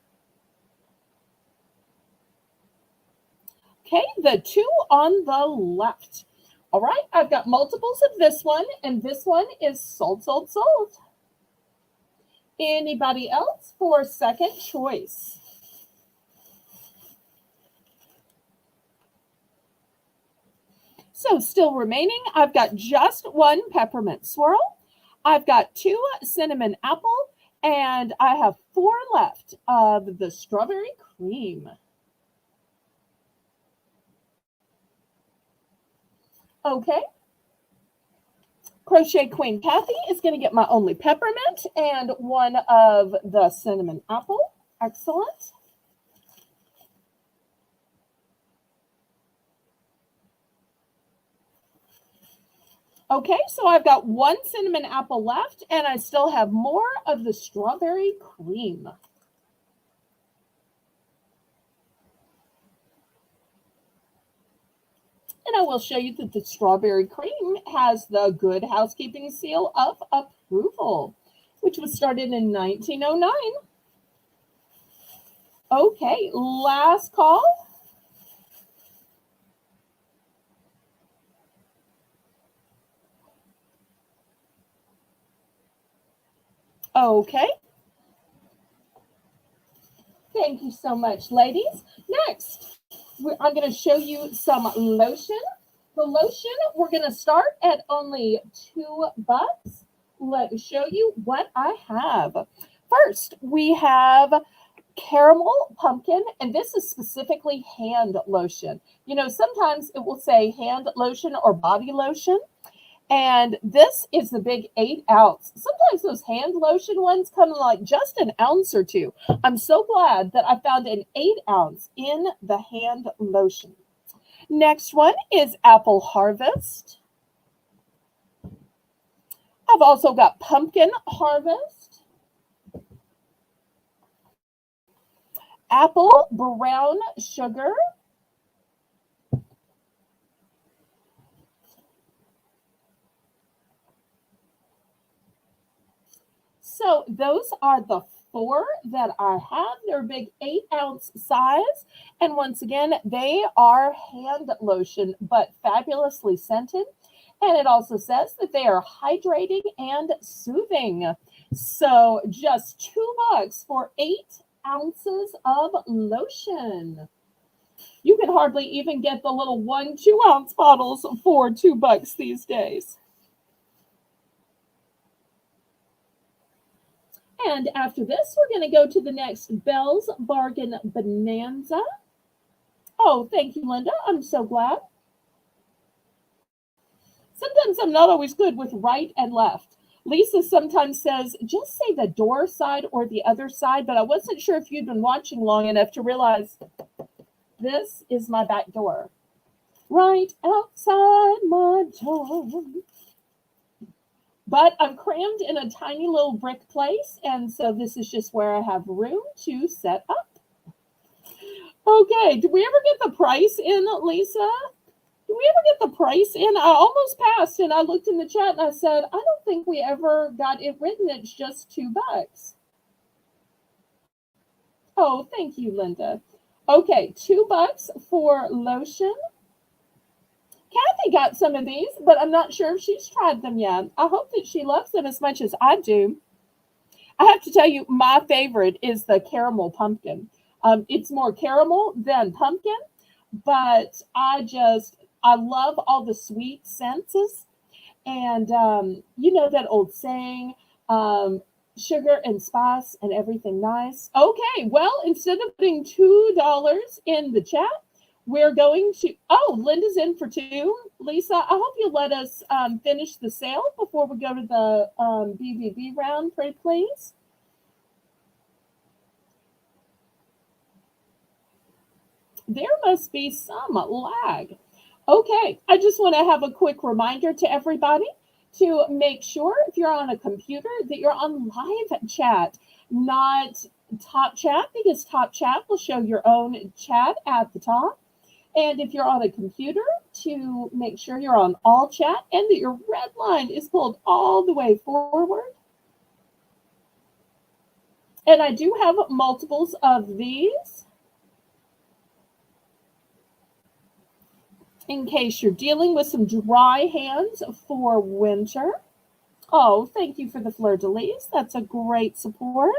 Okay, the 2 on the left. All right, I've got multiples of this one, and this one is sold, sold, sold. Anybody else for second choice? So still remaining, I've got just 1 peppermint swirl. I've got 2 cinnamon apple, and I have 4 left of the strawberry cream. Okay. Crochet Queen Kathy is going to get my only peppermint and 1 of the cinnamon apple. Excellent. Okay, so I've got 1 cinnamon apple left, and I still have more of the strawberry cream. And I will show you that the strawberry cream has the Good Housekeeping Seal of Approval, which was started in 1909. Okay, last call. Okay. Thank you so much, ladies. Next, I'm going to show you some lotion. The lotion, we're going to start at only $2. Let me show you what I have. First, we have caramel pumpkin, and this is specifically hand lotion. You know, sometimes it will say hand lotion or body lotion. And this is the big 8 ounce. Sometimes those hand lotion ones come in like just an ounce or 2. I'm so glad that I found an 8 ounce in the hand lotion. Next one is Apple Harvest. I've also got Pumpkin Harvest, Apple Brown Sugar, So those are the four that I have. They're a big 8-ounce size. And once again, they are hand lotion, but fabulously scented. And it also says that they are hydrating and soothing. So just $2 for 8 ounces of lotion. You can hardly even get the little 1 2-ounce bottles for $2 these days. And after this, we're going to go to the next Belle's Bargain Bonanza. Oh, thank you, Linda. I'm so glad. Sometimes I'm not always good with right and left. Lisa sometimes says, just say the door side or the other side, but I wasn't sure if you'd been watching long enough to realize this is my back door. Right outside my door. But I'm crammed in a tiny little brick place, and so this is just where I have room to set up. Okay, did we ever get the price in, Lisa? Did we ever get the price in? I almost passed, and I looked in the chat, and I said, I don't think we ever got it written. It's just $2. Oh, thank you, Linda. Okay, $2 for lotion. Kathy got some of these, but I'm not sure if she's tried them yet. I hope that she loves them as much as I do. I have to tell you, my favorite is the caramel pumpkin. It's more caramel than pumpkin, but I love all the sweet senses. And you know that old saying, sugar and spice and everything nice. Okay, well, instead of putting $2 in the chat, we're going to, oh, Linda's in for 2. Lisa, I hope you'll let us finish the sale before we go to the BBB round, pretty please. There must be some lag. Okay, I just want to have a quick reminder to everybody to make sure if you're on a computer that you're on live chat, not top chat, because top chat will show your own chat at the top. And if you're on a computer, to make sure you're on all chat and that your red line is pulled all the way forward. And I do have multiples of these in case you're dealing with some dry hands for winter. Oh, thank you for the fleur-de-lis. That's a great support.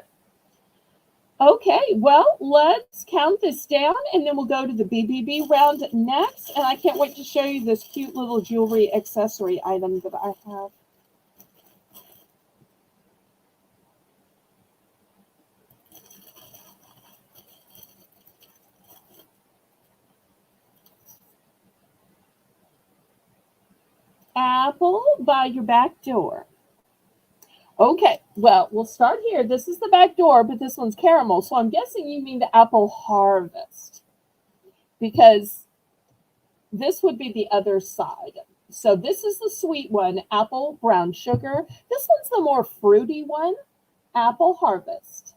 Okay, well, let's count this down, and then we'll go to the BBB round next. And I can't wait to show you this cute little jewelry accessory item that I have. Apple by your back door. Okay, well, we'll start here. This is the back door, but this one's caramel. So I'm guessing you mean the apple harvest, because this would be the other side. So this is the sweet one, apple brown sugar. This one's the more fruity one, apple harvest.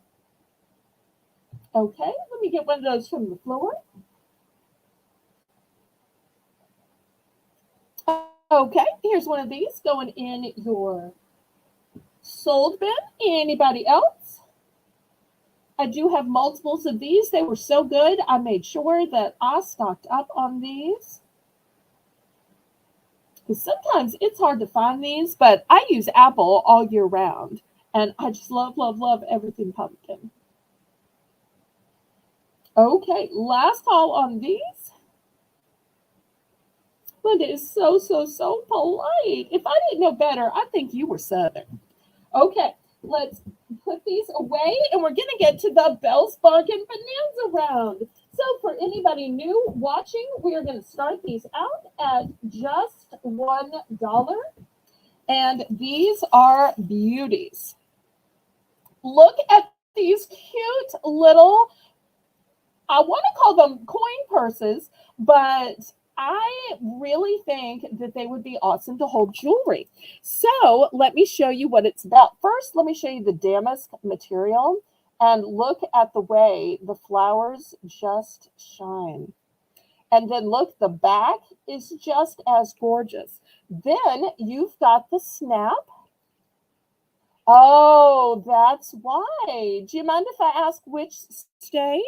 Okay, let me get one of those from the floor. Okay, here's one of these going in your sold bin. Anybody else? I do have multiples of these. They were so good, I made sure that I stocked up on these. Because sometimes it's hard to find these, but I use apple all year round. And I just love, love, love everything pumpkin. Okay, last call on these. Linda is so, so, so polite. If I didn't know better, I'd think you were Southern. Okay, let's put these away, and we're going to get to the Belle's Bargain Bonanza round. So for anybody new watching, we are going to start these out at just $1. And these are beauties. Look at these cute little, I want to call them coin purses, but I really think that they would be awesome to hold jewelry. So let me show you what it's about. First, let me show you the damask material, and look at the way the flowers just shine. And then look, the back is just as gorgeous. Then you've got the snap Oh, that's why. Do you mind if I ask which stay?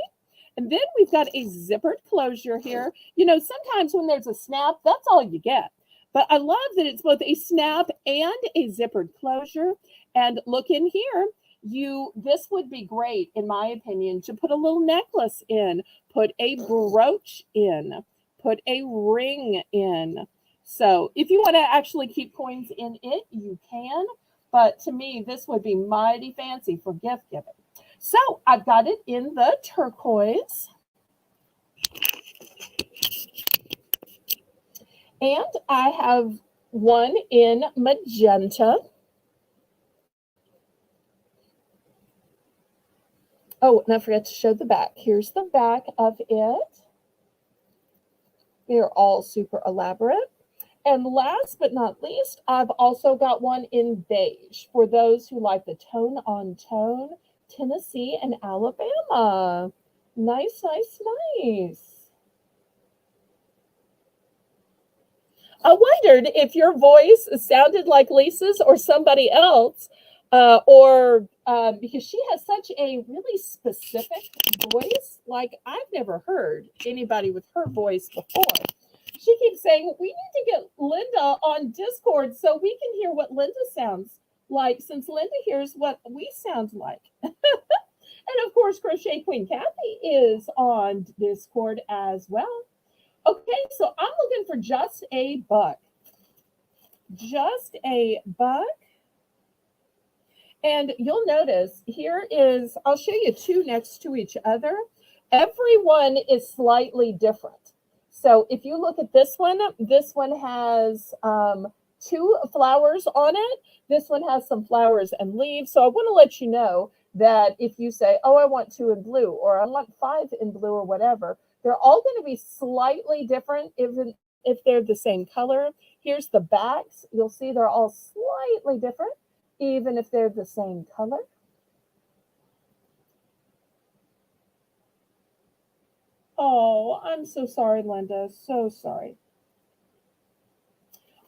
And then we've got a zippered closure here. You know, sometimes when there's a snap, that's all you get. But I love that it's both a snap and a zippered closure. And look in here. This would be great, in my opinion, to put a little necklace in, put a brooch in, put a ring in. So if you want to actually keep coins in it, you can. But to me, this would be mighty fancy for gift giving. So I've got it in the turquoise. And I have one in magenta. Oh, and I forgot to show the back. Here's the back of it. They're all super elaborate. And last but not least, I've also got one in beige for those who like the tone on tone, Tennessee and Alabama. Nice, nice, nice. I wondered if your voice sounded like Lisa's or somebody else, or because she has such a really specific voice. Like, I've never heard anybody with her voice before. She keeps saying, we need to get Linda on Discord so we can hear what Linda sounds like, since Linda hears what we sound like. And of course, Crochet Queen Kathy is on Discord as well. Okay, so I'm looking for just a buck. Just a buck. And you'll notice here is, I'll show you two next to each other. Every one is slightly different. So if you look at this one has two flowers on it. This one has some flowers and leaves. So I want to let you know that if you say, oh, I want two in blue, or I want five in blue, or whatever, they're all going to be slightly different, even if they're the same color. Here's the backs. You'll see they're all slightly different, even if they're the same color. Oh, I'm so sorry, Linda. So sorry.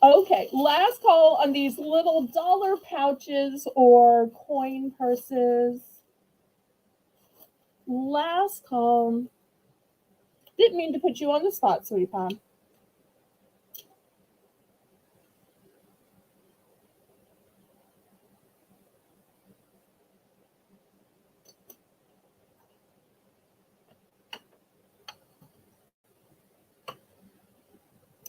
Okay, last call on these little dollar pouches or coin purses. Last call. Didn't mean to put you on the spot, sweetie pie.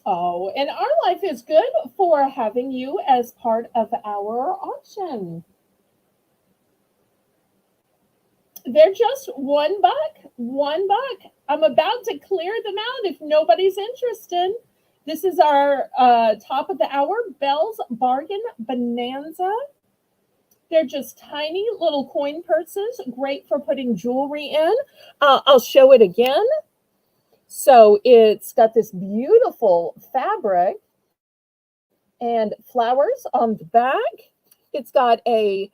Oh, and our life is good for having you as part of our auction. They're just $1. $1. I'm about to clear them out if nobody's interested. This is our top of the hour Belle's Bargain Bonanza. They're just tiny little coin purses, great for putting jewelry in. I'll show it again. So it's got this beautiful fabric and flowers on the back. It's got a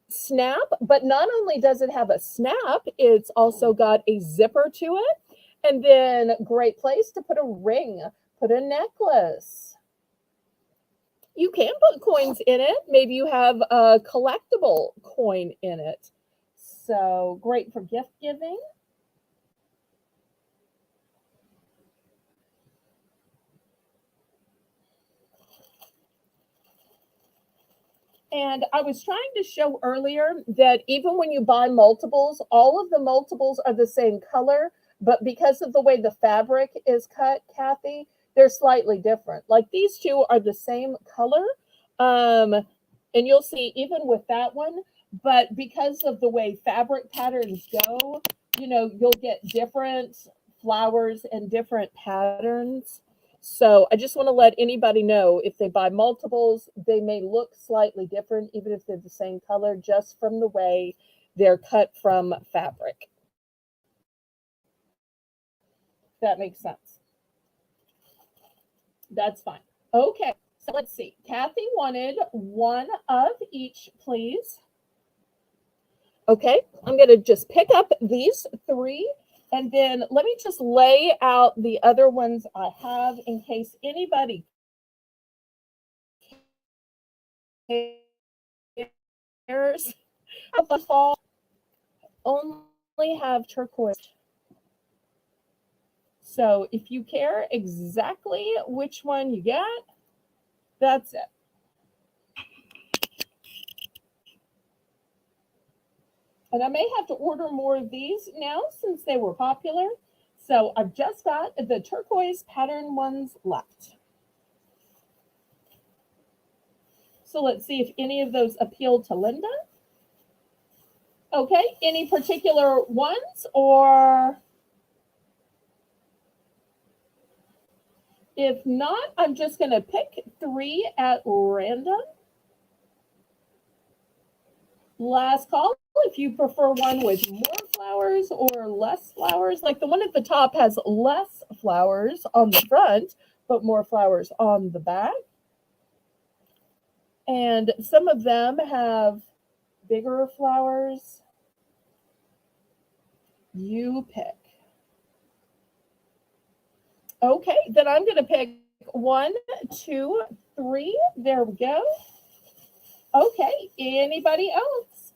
snap, but not only does it have a snap, it's also got a zipper to it. And then great place to put a ring, put a necklace. You can put coins in it. Maybe you have a collectible coin in it. So great for gift giving. And I was trying to show earlier that even when you buy multiples, all of the multiples are the same color, but because of the way the fabric is cut, Kathy, they're slightly different. Like these two are the same color. And you'll see even with that one, but because of the way fabric patterns go, you know, you'll get different flowers and different patterns. So I just want to let anybody know if they buy multiples, they may look slightly different, even if they're the same color, just from the way they're cut from fabric. That makes sense. That's fine. Okay, so let's see. Kathy wanted one of each, please. Okay, I'm going to just pick up these three. And then let me just lay out the other ones I have in case anybody theirs of the fall only have turquoise. So if you care exactly which one you get, that's it. And I may have to order more of these now since they were popular. So I've just got the turquoise pattern ones left. So let's see if any of those appeal to Linda. Okay, any particular ones, or if not, I'm just going to pick 3 at random. Last call, if you prefer one with more flowers or less flowers. Like the one at the top has less flowers on the front, but more flowers on the back. And some of them have bigger flowers. You pick. Okay, then I'm going to pick 1, 2, 3. There we go. Okay, anybody else?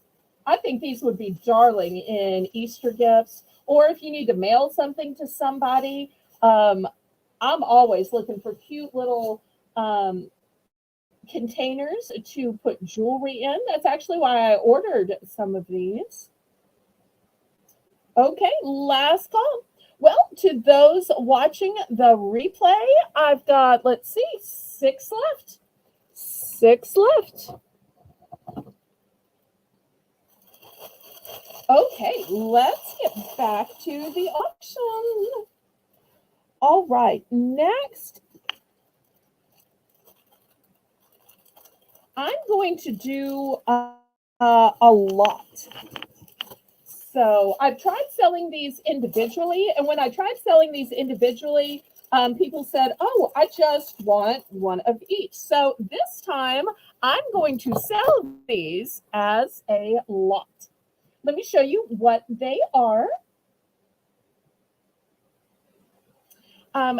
I think these would be darling in Easter gifts, or if you need to mail something to somebody. I'm always looking for cute little containers to put jewelry in. That's actually why I ordered some of these. Okay, last call. Well, to those watching the replay, I've got, let's see, 6 left. 6 left. Okay, let's get back to the auction. All right, next, I'm going to do a lot. So I've tried selling these individually, and when I tried selling these individually, people said, oh, I just want one of each. So this time, I'm going to sell these as a lot. Let me show you what they are.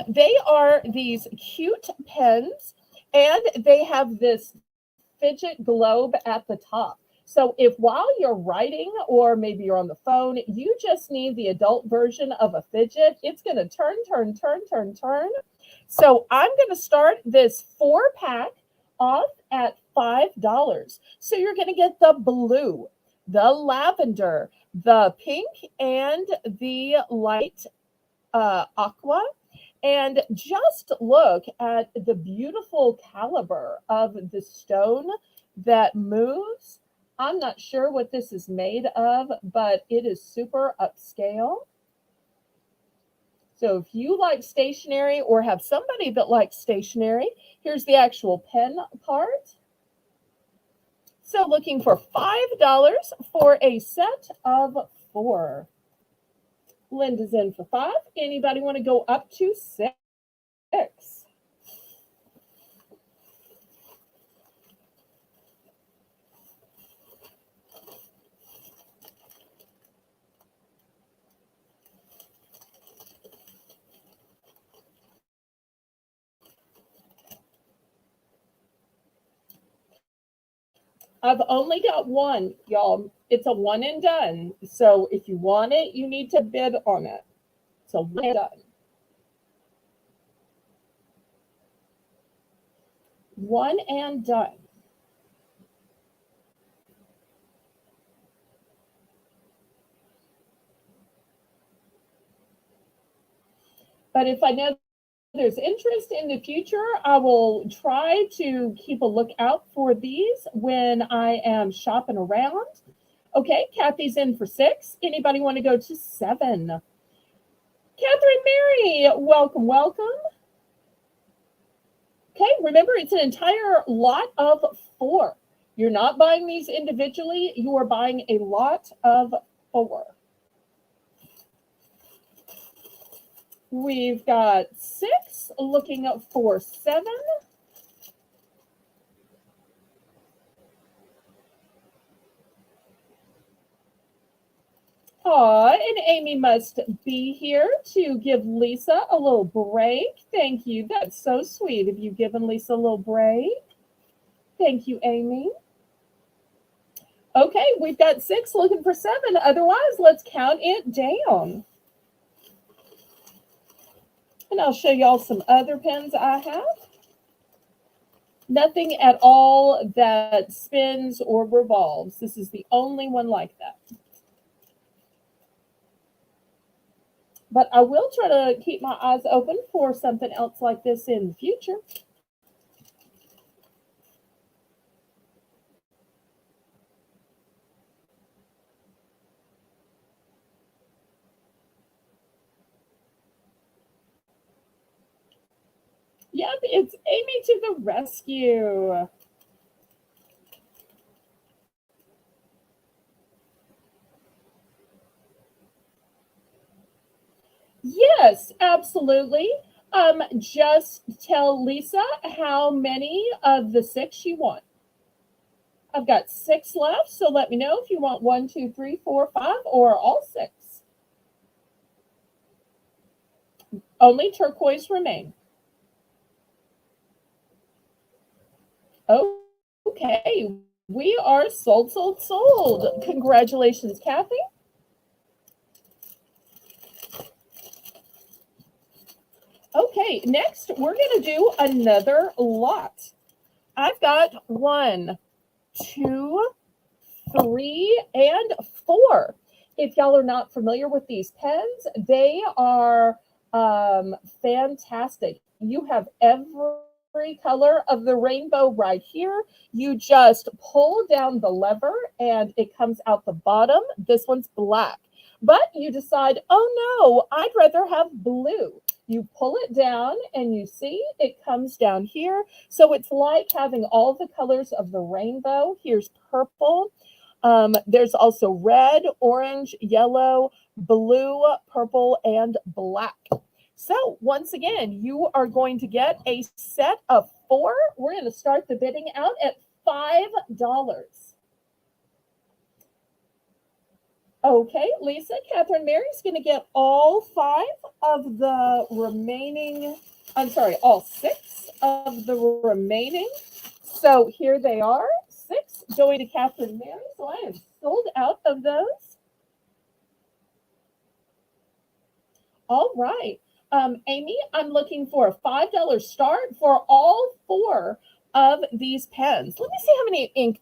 They are these cute pens, and they have this fidget globe at the top. So if while you're writing or maybe you're on the phone, you just need the adult version of a fidget, it's going to turn, turn, turn, turn, turn. So I'm going to start this 4-pack off at $5. So you're going to get the blue, the lavender, the pink, and the light aqua. And just look at the beautiful caliber of the stone that moves. I'm not sure what this is made of, but it is super upscale. So if you like stationery or have somebody that likes stationery, here's the actual pen part. So looking for $5 for a set of 4. Linda's in for 5. Anybody want to go up to 6? I've only got one, y'all. It's a one and done. So if you want it, you need to bid on it. So one and done. One and done. But if I know there's interest in the future, I will try to keep a lookout for these when I am shopping around. Okay, Kathy's in for 6. Anybody want to go to 7? Catherine Mary, welcome, welcome. Okay, remember it's an entire lot of 4. You're not buying these individually, you are buying a lot of 4. We've got 6, looking up for 7. Aw, and Amy must be here to give Lisa a little break. Thank you. That's so sweet of you giving Lisa a little break. Thank you, Amy. Okay, we've got 6 looking for 7. Otherwise, let's count it down. And I'll show y'all some other pens I have. Nothing at all that spins or revolves. This is the only one like that. But I will try to keep my eyes open for something else like this in the future. Yep, it's Amy to the rescue. Yes, absolutely. Just tell Lisa how many of the 6 you want. I've got 6 left, so let me know if you want one, 2, 3, 4, 5, or all 6. Only turquoise remain. Oh, okay. We are sold, sold, sold. Congratulations, Kathy. Okay, next we're going to do another lot. I've got 1, 2, 3, and 4. If y'all are not familiar with these pens, they are fantastic. You have every color of the rainbow right here. You just pull down the lever and it comes out the bottom. This one's black. But you decide, oh no, I'd rather have blue. You pull it down and you see it comes down here. So it's like having all the colors of the rainbow. Here's purple. There's also red, orange, yellow, blue, purple, and black. So once again, you are going to get a set of 4. We're going to start the bidding out at $5. Okay, Lisa, Catherine Mary's going to get all 5 of the remaining, I'm sorry, all 6 of the remaining. So here they are, 6 going to Catherine Mary. So I am sold out of those. All right. Amy, I'm looking for a $5 start for all 4 of these pens. Let me see how many ink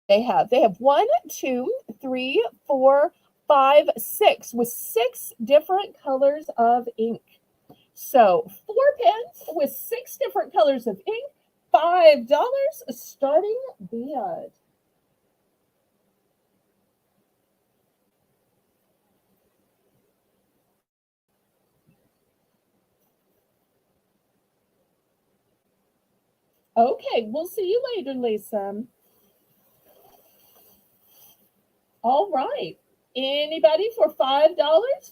they have. They have 1, 2, 3, 4, 5, 6 with 6 different colors of ink. So 4 pens with 6 different colors of ink, $5 starting bid. Okay, we'll see you later, Lisa. All right. Anybody for $5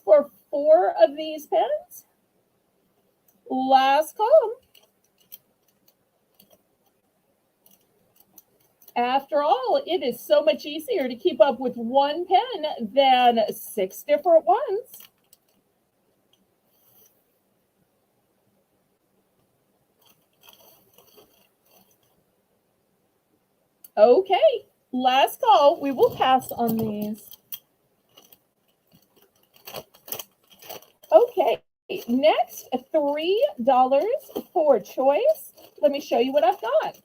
for 4 of these pens? Last call. After all, it is so much easier to keep up with one pen than 6 different ones. Okay, last call. We will pass on these. Okay, next, $3 for choice. Let me show you what I've got.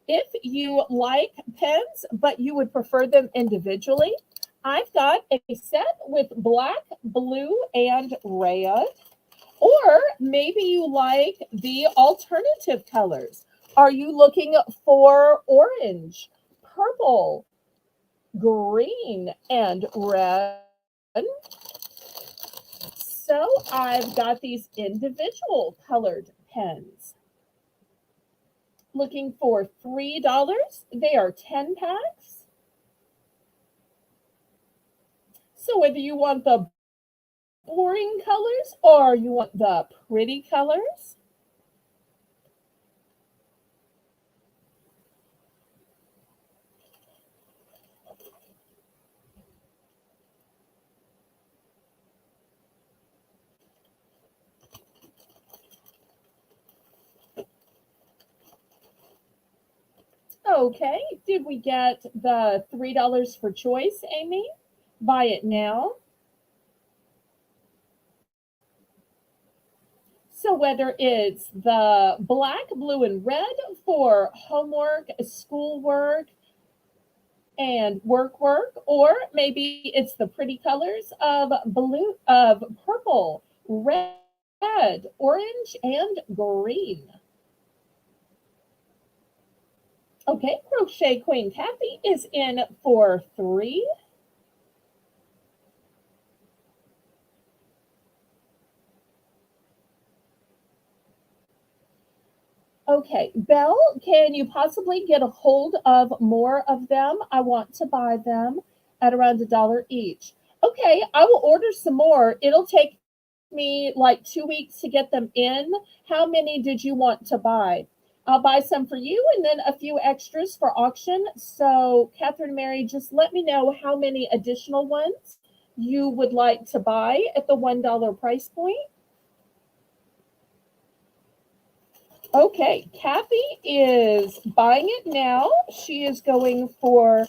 If you like pens, but you would prefer them individually, I've got a set with black, blue, and red. Or maybe you like the alternative colors. Are you looking for orange, purple, green, and red? So I've got these individual colored pens. Looking for $3. They are 10 packs. So whether you want the boring colors or you want the pretty colors, Okay, did we get the $3 for choice, Amy? Buy it now. So whether it's the black, blue, and red for homework, schoolwork, and work, or maybe it's the pretty colors of blue, of purple, red, orange, and green. Okay, Crochet Queen Kathy is in for 3. Okay, Belle, can you possibly get a hold of more of them? I want to buy them at around $1 each. Okay, I will order some more. It'll take me like 2 weeks to get them in. How many did you want to buy? I'll buy some for you and then a few extras for auction. So, Catherine Mary, just let me know how many additional ones you would like to buy at the $1 price point. Okay, Kathy is buying it now. She is going for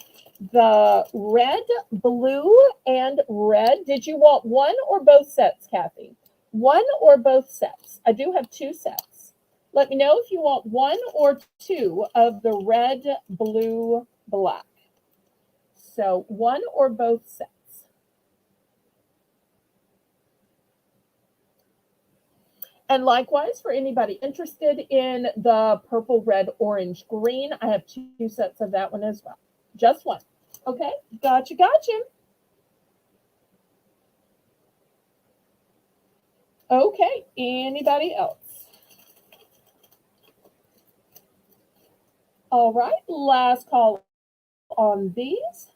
the red, blue, and red. Did you want one or both sets, Kathy? One or both sets? I do have 2 sets. Let me know if you want one or 2 of the red, blue, black. So one or both sets. And likewise, for anybody interested in the purple, red, orange, green, I have 2 sets of that one as well. Just one. Okay, gotcha. Okay, anybody else? All right, last call on these.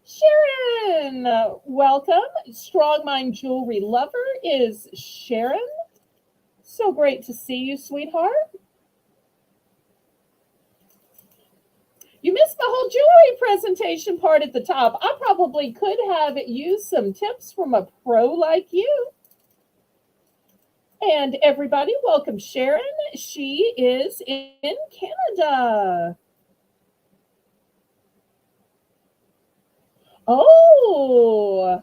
Sharon, welcome. Strong Mind Jewelry Lover is Sharon. So great to see you, sweetheart. You missed the whole jewelry presentation part at the top. I probably could have used some tips from a pro like you. And everybody, welcome Sharon. She is in Canada. Oh,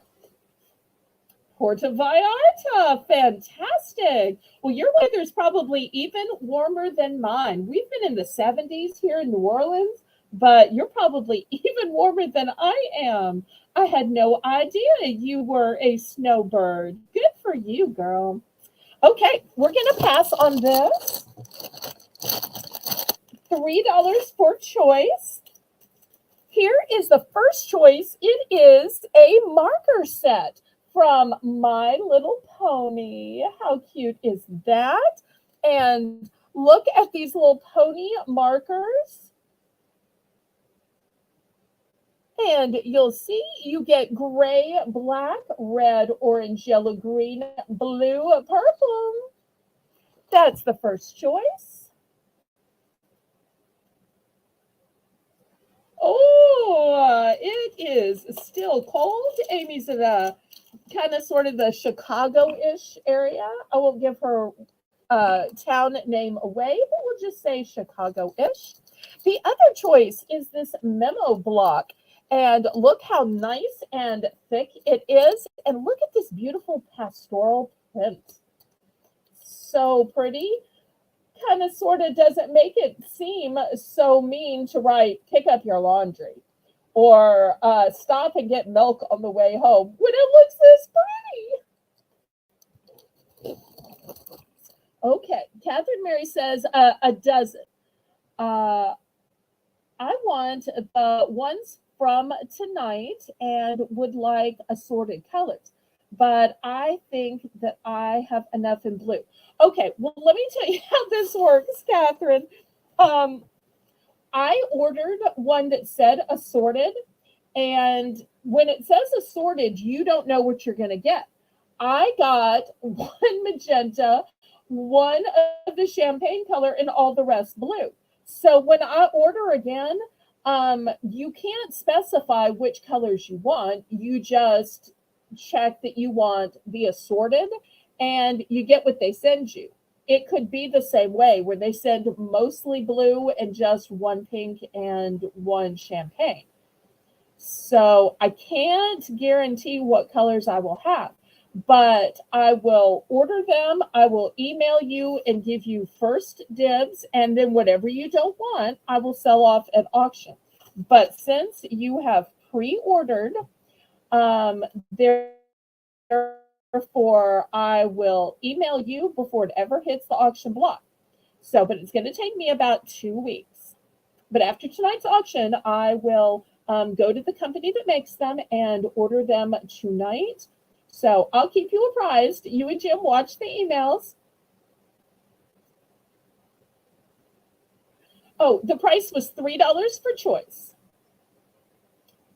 Puerto Vallarta, fantastic. Well, your weather is probably even warmer than mine. We've been in the 70s here in New Orleans, but you're probably even warmer than I am. I had no idea you were a snowbird. Good for you, girl. Okay, we're going to pass on this. $3 for choice. Here is the first choice. It is a marker set from My Little Pony. How cute is that? And look at these little pony markers. And you'll see you get gray, black, red, orange, yellow, green, blue, purple. That's the first choice. Oh, it is still cold. Amy's in a kind of sort of the Chicago-ish area. I won't give her town name away, but we'll just say Chicago-ish. The other choice is this memo block. And look how nice and thick it is. And look at this beautiful pastoral print. So pretty. Kind of sort of doesn't make it seem so mean to write pick up your laundry or stop and get milk on the way home when it looks this pretty. Okay, Catherine Mary says a dozen. I want the ones from tonight and would like assorted colors, but I think that I have enough in blue. Okay, well, let me tell you how this works, Catherine. I ordered one that said assorted, and when it says assorted, you don't know what you're going to get. I got one magenta, one of the champagne color, and all the rest blue. So when I order again, you can't specify which colors you want. You just check that you want the assorted, and you get what they send you. it could be the same way where they send mostly blue and just one pink and one champagne. So I can't guarantee what colors I will have, but I will order them. I will email you and give you first dibs, and then whatever you don't want, I will sell off at auction. But since you have pre-ordered, therefore I will email you before it ever hits the auction block. So, but it's going to take me about 2 weeks. But after tonight's auction, I will go to the company that makes them and order them tonight. So I'll keep you apprised. You and Jim watch the emails. Oh, the price was $3 for choice.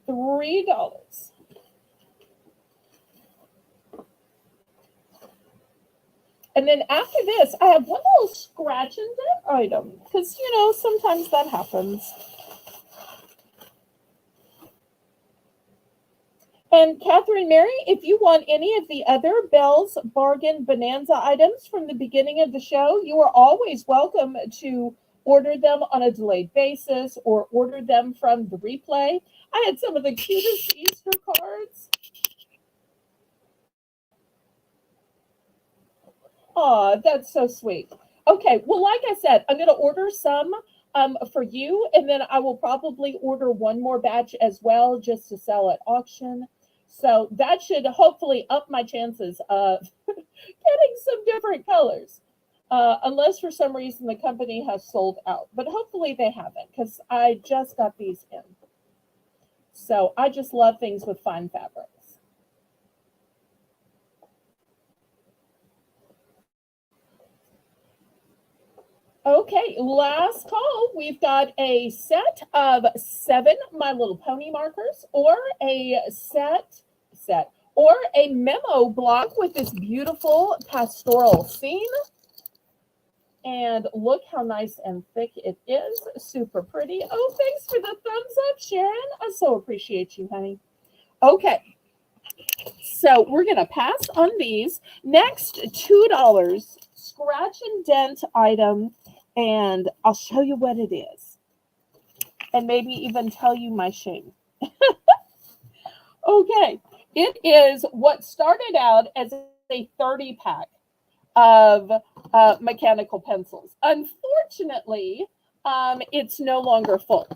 $3. And then after this, I have one little scratch and dent item because, you know, sometimes that happens. And Catherine Mary, if you want any of the other Belle's Bargain Bonanza items from the beginning of the show, you are always welcome to order them on a delayed basis or order them from the replay. I had some of the cutest Easter cards. Oh, that's so sweet. Okay, well, like I said, I'm going to order some for you, and then I will probably order one more batch as well just to sell at auction. So that should hopefully up my chances of getting some different colors. Unless for some reason the company has sold out. But hopefully they haven't because I just got these in. So I just love things with fine fabrics. Okay, last call. We've got a set of 7 My Little Pony markers or a set or a memo block with this beautiful pastoral scene. And look how nice and thick it is. Super pretty. Oh, thanks for the thumbs up, Sharon. I so appreciate you, honey. Okay, so we're going to pass on these. Next, $2 scratch and dent item. And I'll show you what it is. And maybe even tell you my shame. Okay, it is what started out as a 30 pack of mechanical pencils. Unfortunately, it's no longer full.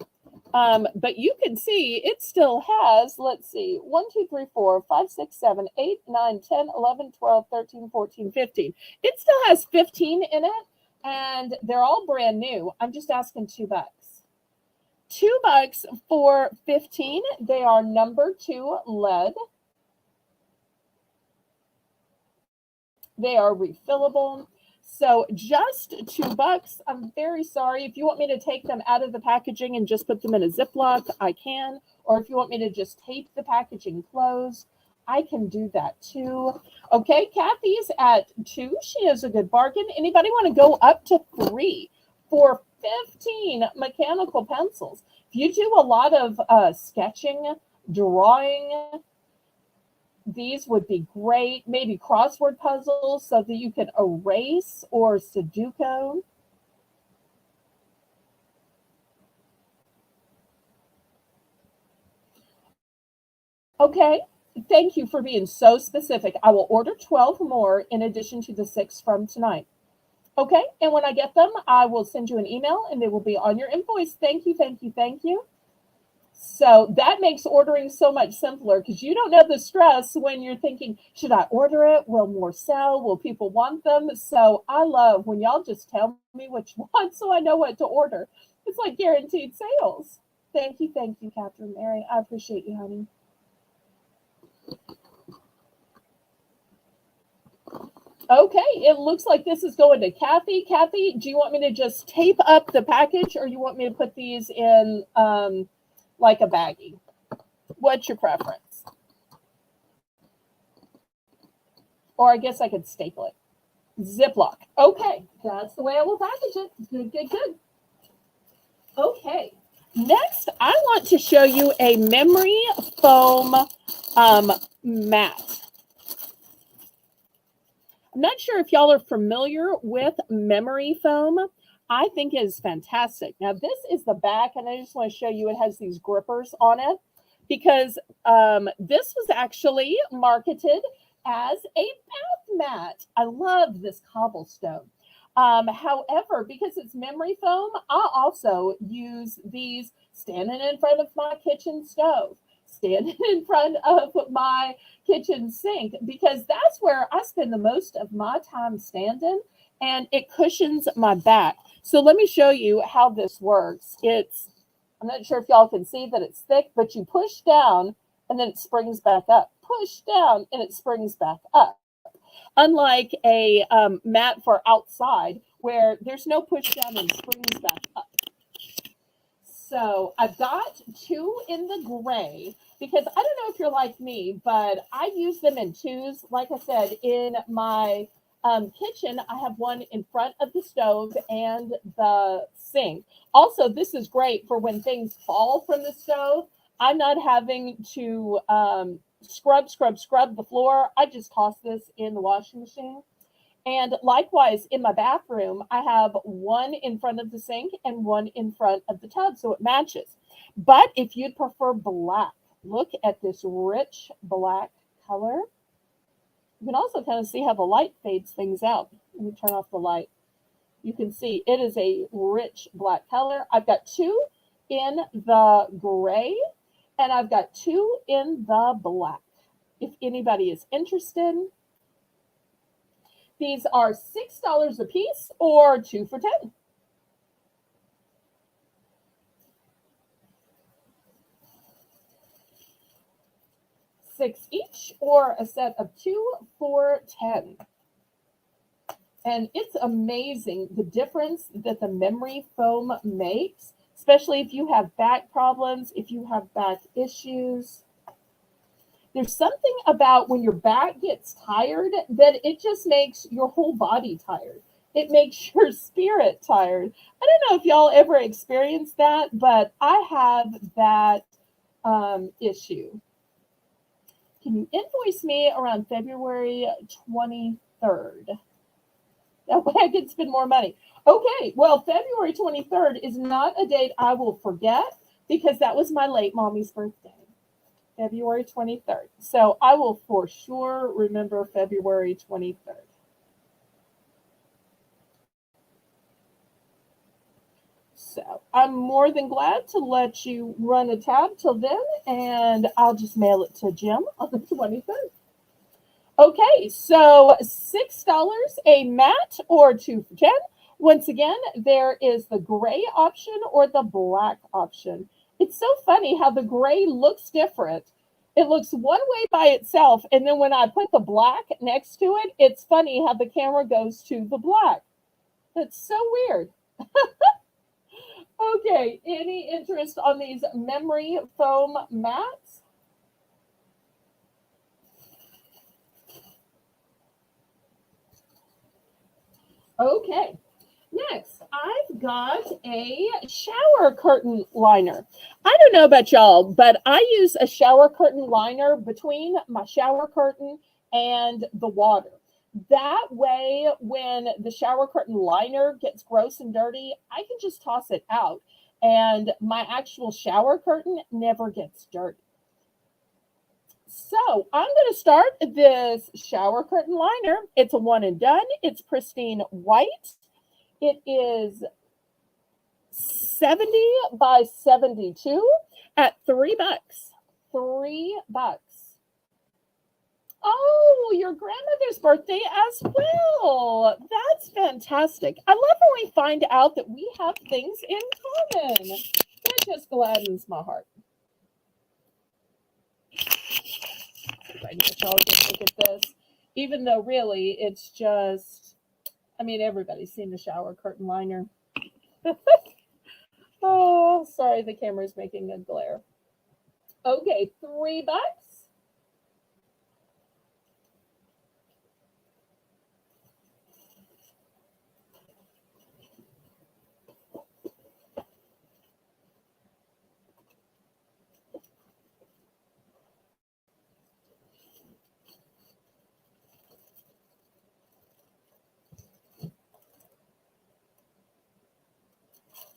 But you can see it still has, let's see, 1, 2, 3, 4, 5, 6, 7, 8, 9, 10, 11, 12, 13, 14, 15. It still has 15 in it. And they're all brand new. I'm just asking $2. $2 for 15. They are number 2 lead. They are refillable. So just $2. I'm very sorry. If you want me to take them out of the packaging and just put them in a Ziploc, I can. Or if you want me to just tape the packaging closed, I can do that too. Okay, Kathy's at 2. She is a good bargain. Anybody want to go up to 3 for 15 mechanical pencils? If you do a lot of sketching, drawing, these would be great. Maybe crossword puzzles so that you can erase or Sudoku. Okay. Thank you for being so specific. I will order 12 more in addition to the 6 from tonight. Okay, and when I get them, I will send you an email and they will be on your invoice. Thank you, thank you, thank you. So that makes ordering so much simpler because you don't know the stress when you're thinking, should I order it? Will more sell? Will people want them? So I love when y'all just tell me what you want so I know what to order. It's like guaranteed sales. Thank you, Catherine Mary. I appreciate you, honey. Okay, it looks like this is going to Kathy. Kathy, do you want me to just tape up the package or you want me to put these in like a baggie? What's your preference? Or I guess I could staple it. Ziploc. Okay, that's the way I will package it. Good, good, good. Okay, next I want to show you a memory foam mat. I'm not sure if y'all are familiar with memory foam. I think it is fantastic. Now, this is the back, and I just want to show you it has these grippers on it because this was actually marketed as a bath mat. I love this cobblestone. However, because it's memory foam, I also use these standing in front of my kitchen stove, standing in front of my kitchen sink, because that's where I spend the most of my time standing and it cushions my back. So let me show you how this works. I'm not sure if y'all can see that it's thick, but you push down and then it springs back up. Push down and it springs back up. Unlike a mat for outside where there's no push down and springs back up. So I've got two in the gray because I don't know if you're like me, but I use them in twos. Like I said, in my kitchen, I have one in front of the stove and the sink. Also, this is great for when things fall from the stove. I'm not having to scrub the floor. I just toss this in the washing machine. And likewise, in my bathroom, I have one in front of the sink and one in front of the tub, so it matches. But if you'd prefer black, look at this rich black color. You can also kind of see how the light fades things out. Let me turn off the light. You can see it is a rich black color. I've got two in the gray, and I've got two in the black. If anybody is interested, these are $6 a piece or 2 for 10. $6 each or a set of 2 for 10. And it's amazing the difference that the memory foam makes, especially if you have back problems, if you have back issues. There's something about when your back gets tired that it just makes your whole body tired. It makes your spirit tired. I don't know if y'all ever experienced that, but I have that issue. Can you invoice me around February 23rd? That way I can spend more money. Okay, well, February 23rd is not a date I will forget because that was my late mommy's birthday. February 23rd. So I will for sure remember February 23rd. So I'm more than glad to let you run a tab till then, and I'll just mail it to Jim on the 23rd. Okay, so $6 a mat or 2 for 10. Once again, there is the gray option or the black option. It's so funny how the gray looks different. It looks one way by itself, and then when I put the black next to it, it's funny how the camera goes to the black. That's so weird. Okay, any interest on these memory foam mats? Okay, next, I've got a shower curtain liner. I don't know about y'all, but I use a shower curtain liner between my shower curtain and the water. That way, when the shower curtain liner gets gross and dirty, I can just toss it out, and my actual shower curtain never gets dirty. So I'm going to start this shower curtain liner. It's a one and done. It's pristine white. It is 70 by 72 at $3. $3. Oh, your grandmother's birthday as well. That's fantastic. I love when we find out that we have things in common. That just gladdens my heart. I get y'all to look at this. Even though really it's just, I mean, everybody's seen the shower curtain liner. Oh, sorry, the camera's making a glare. Okay, $3.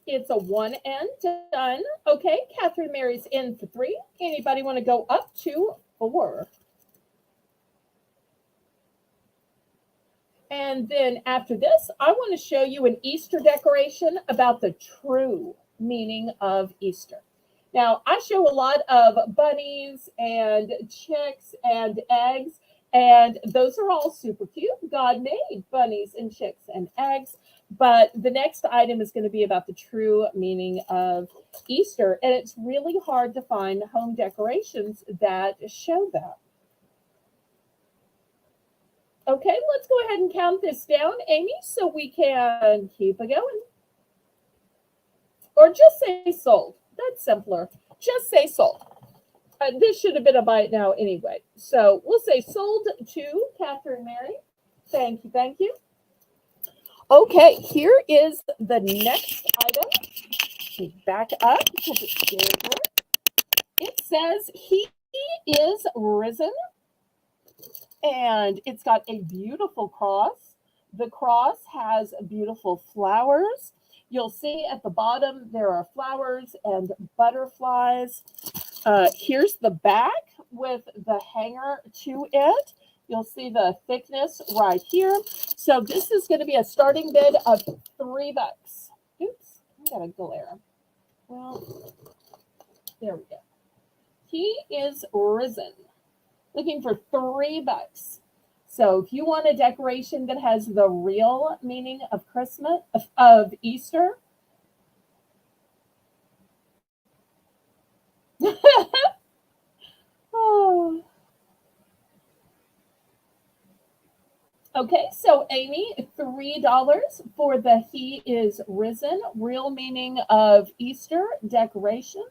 It's a one and done. Okay, Catherine Mary's in for three. Anybody want to go up to four? And then after this, I want to show you an Easter decoration about the true meaning of Easter. Now, I show a lot of bunnies and chicks and eggs, and those are all super cute. God made bunnies and chicks and eggs. But the next item is going to be about the true meaning of Easter. And it's really hard to find home decorations that show that. Okay, let's go ahead and count this down, Amy, so we can keep it going. Or just say sold. That's simpler. Just say sold. This should have been a buy it now anyway. So we'll say sold to Catherine Mary. Thank you, thank you. Okay, here is the next item. Back up because it's scared. It says he is risen. And it's got a beautiful cross. The cross has beautiful flowers. You'll see at the bottom there are flowers and butterflies. Here's the back with the hanger to it. You'll see the thickness right here. So this is going to be a starting bid of $3. Oops, I got a glare. Well, there we go. He is risen. Looking for $3. So if you want a decoration that has the real meaning of Christmas, of Easter. Oh. Okay, so Amy, $3 for the He is Risen, real meaning of Easter decoration.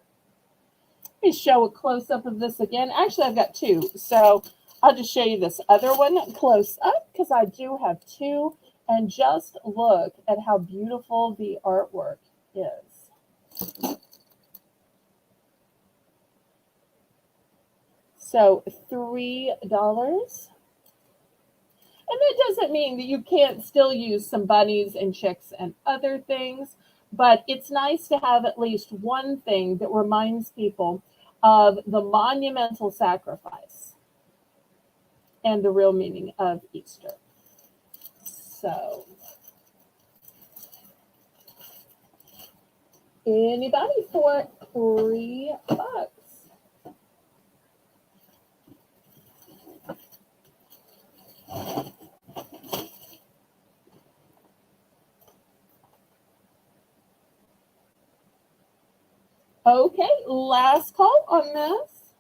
Let me show a close-up of this again. Actually, I've got two, so I'll just show you this other one close up because I do have two. And just look at how beautiful the artwork is. So $3. And that doesn't mean that you can't still use some bunnies and chicks and other things, but it's nice to have at least one thing that reminds people of the monumental sacrifice and the real meaning of Easter. So, anybody for $3? Okay, last call on this.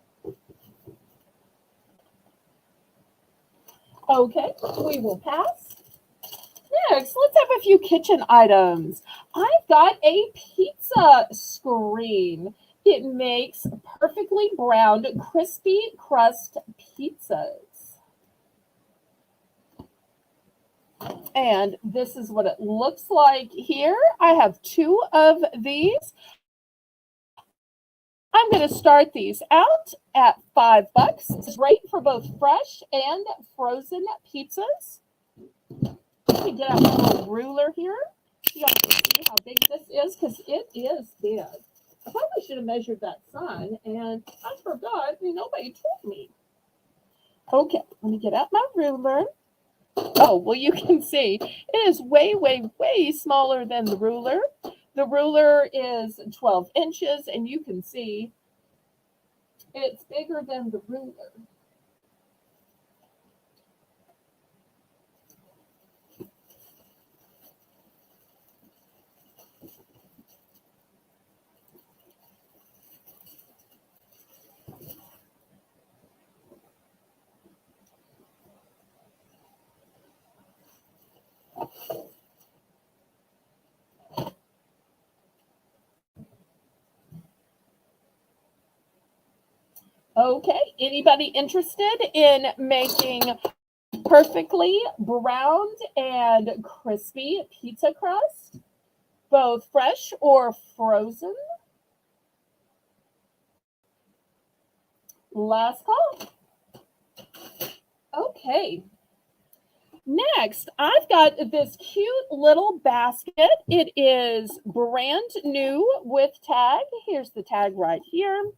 Okay, we will pass. Next, let's have a few kitchen items. I've got a pizza screen. It makes perfectly browned, crispy crust pizzas. And this is what it looks like here. I have two of these. I'm going to start these out at $5. It's great for both fresh and frozen pizzas. Let me get out my little ruler here so y'all can see how big this is because it is big. I probably should have measured that sign and I forgot and nobody told me. Okay, let me get out my ruler. Oh, well, you can see it is way, way, way smaller than the ruler. The ruler is 12 inches, and you can see it's bigger than the ruler. Okay, anybody interested in making perfectly browned and crispy pizza crust, both fresh or frozen? Last call. Okay. Next, I've got this cute little basket. It is brand new with tag. Here's the tag right here.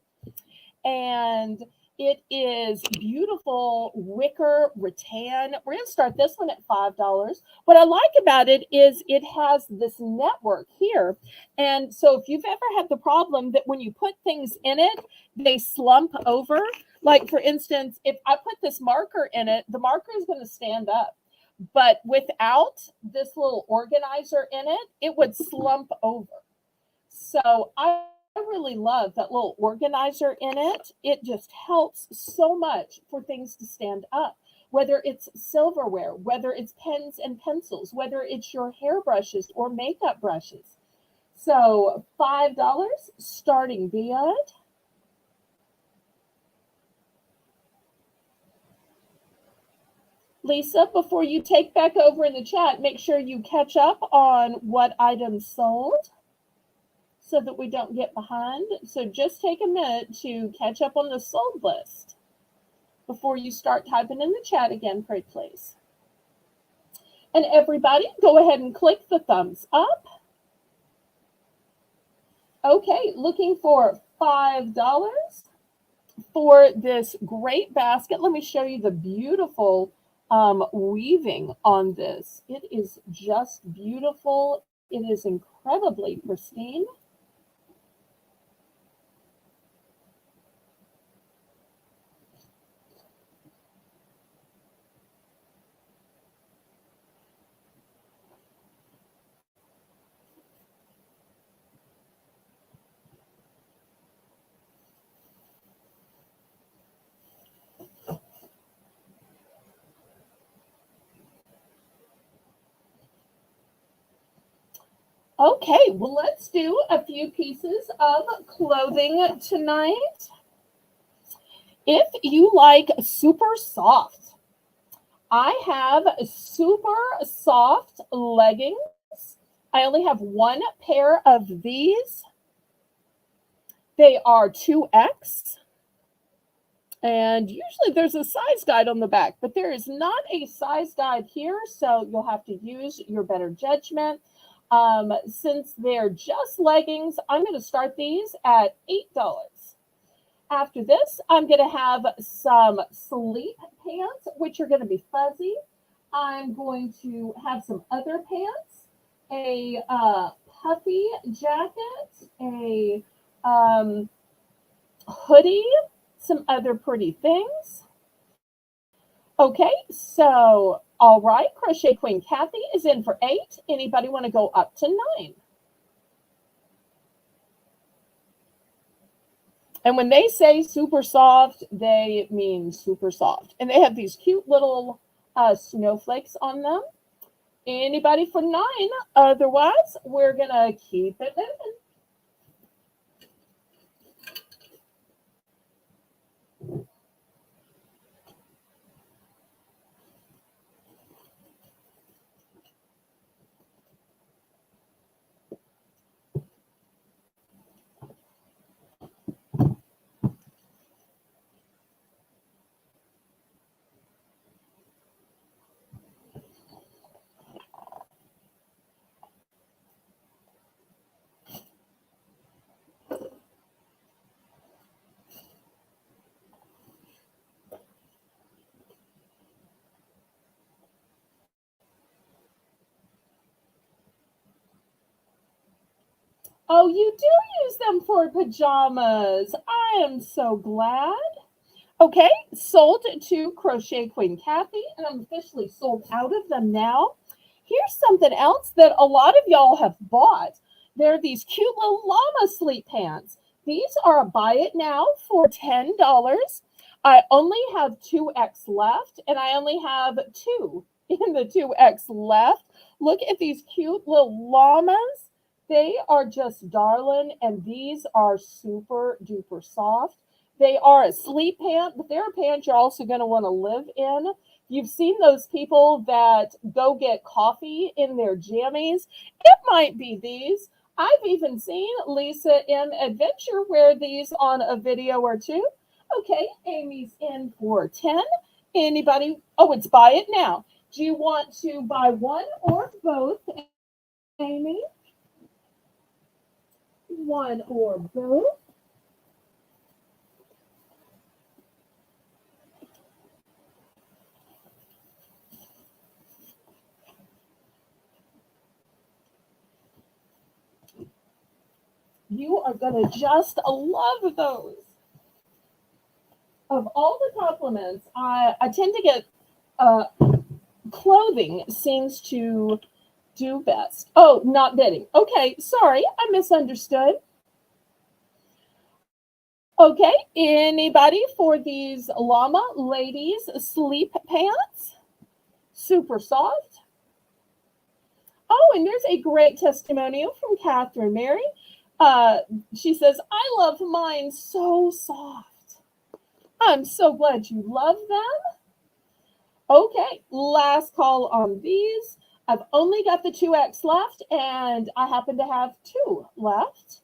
And it is beautiful wicker rattan. We're going to start this one at $5. What I like about it is it has this network here. And so if you've ever had the problem that when you put things in it, they slump over, like for instance, if I put this marker in it, the marker is going to stand up. But without this little organizer in it, it would slump over. So I really love that little organizer in it. It just helps so much for things to stand up, whether it's silverware, whether it's pens and pencils, whether it's your hairbrushes or makeup brushes. So $5 starting bid. Lisa, before you take back over in the chat, make sure you catch up on what items sold so that we don't get behind. So just take a minute to catch up on the sold list before you start typing in the chat again, pretty please. And everybody, go ahead and click the thumbs up. Okay, looking for $5 for this great basket. Let me show you the beautiful weaving on this. It is just beautiful. It is incredibly pristine. Okay, well, let's do a few pieces of clothing tonight. If you like super soft, I have super soft leggings. I only have one pair of these. They are 2X. And usually there's a size guide on the back, but there is not a size guide here, so you'll have to use your better judgment. Since they're just leggings, I'm going to start these at $8. After this, I'm going to have some sleep pants, which are going to be fuzzy. I'm going to have some other pants, a puffy jacket, a hoodie, some other pretty things. Okay, so all right, Crochet Queen Kathy is in for 8. Anybody want to go up to 9? And when they say super soft, they mean super soft. And they have these cute little snowflakes on them. Anybody for 9? Otherwise, we're going to keep it moving. Oh, you do use them for pajamas. I am so glad. Okay, sold to Crochet Queen Kathy, and I'm officially sold out of them now. Here's something else that a lot of y'all have bought. They're these cute little llama sleep pants. These are a buy it now for $10. I only have 2X left, and I only have 2 in the 2X left. Look at these cute little llamas. They are just darling, and these are super duper soft. They are a sleep pant, but they're a pant you're also going to want to live in. You've seen those people that go get coffee in their jammies. It might be these. I've even seen Lisa in Adventure wear these on a video or two. Okay, Amy's in for 10. Anybody? Oh, it's buy it now. Do you want to buy one or both, Amy? One or both? You are going to just love those. Of all the compliments, I tend to get uh, clothing seems to do best. Oh, not bedding. Okay, sorry, I misunderstood. Okay, anybody for these llama ladies sleep pants? Super soft. Oh, and there's a great testimonial from Catherine Mary. Uh, she says, I love mine so soft. I'm so glad you love them. Okay, last call on these. I've only got the 2X left, and I happen to have 2 left.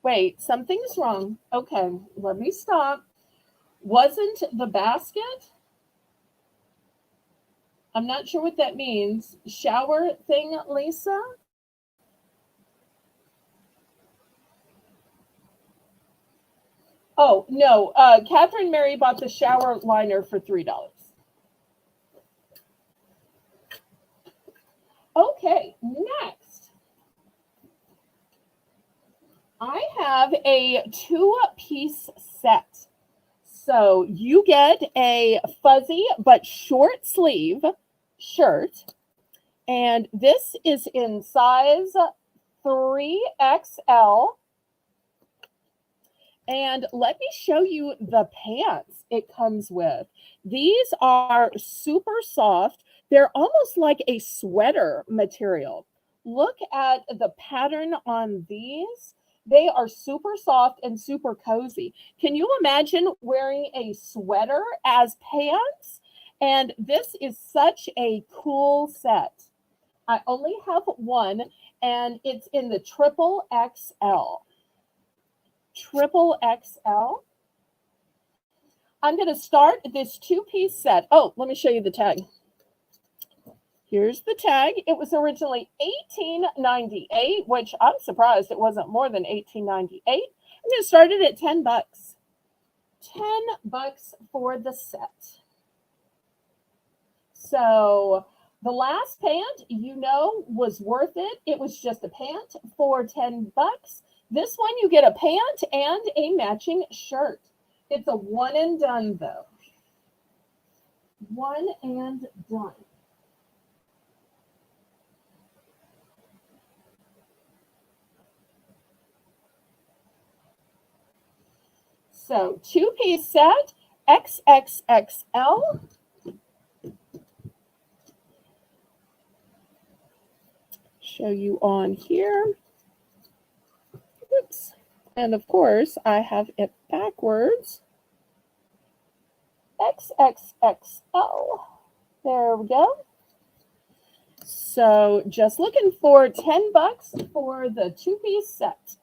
Wait, something's wrong. Okay, let me stop. Wasn't the basket? I'm not sure what that means. Shower thing, Lisa? Oh, no. Catherine Mary bought the shower liner for $3. Okay, next. I have a 2-piece set. So you get a fuzzy but short sleeve shirt. And this is in size 3XL. And let me show you the pants it comes with. These are super soft. They're almost like a sweater material. Look at the pattern on these. They are super soft and super cozy. Can you imagine wearing a sweater as pants? And this is such a cool set. I only have one, and it's in the triple XL. Triple XL. I'm going to start this 2-piece set. Oh, let me show you the tag. Here's the tag. It was originally $18.98, which I'm surprised it wasn't more than $18.98. I'm going to start it at $10. $10 for the set. So the last pant, was worth it. It was just a pant for $10. This one, you get a pant and a matching shirt. It's a one and done, though. One and done. So 2-piece set, XXXL. Show you on here. Oops. And of course, I have it backwards. XXXL. There we go. So just looking for $10 for the 2-piece set.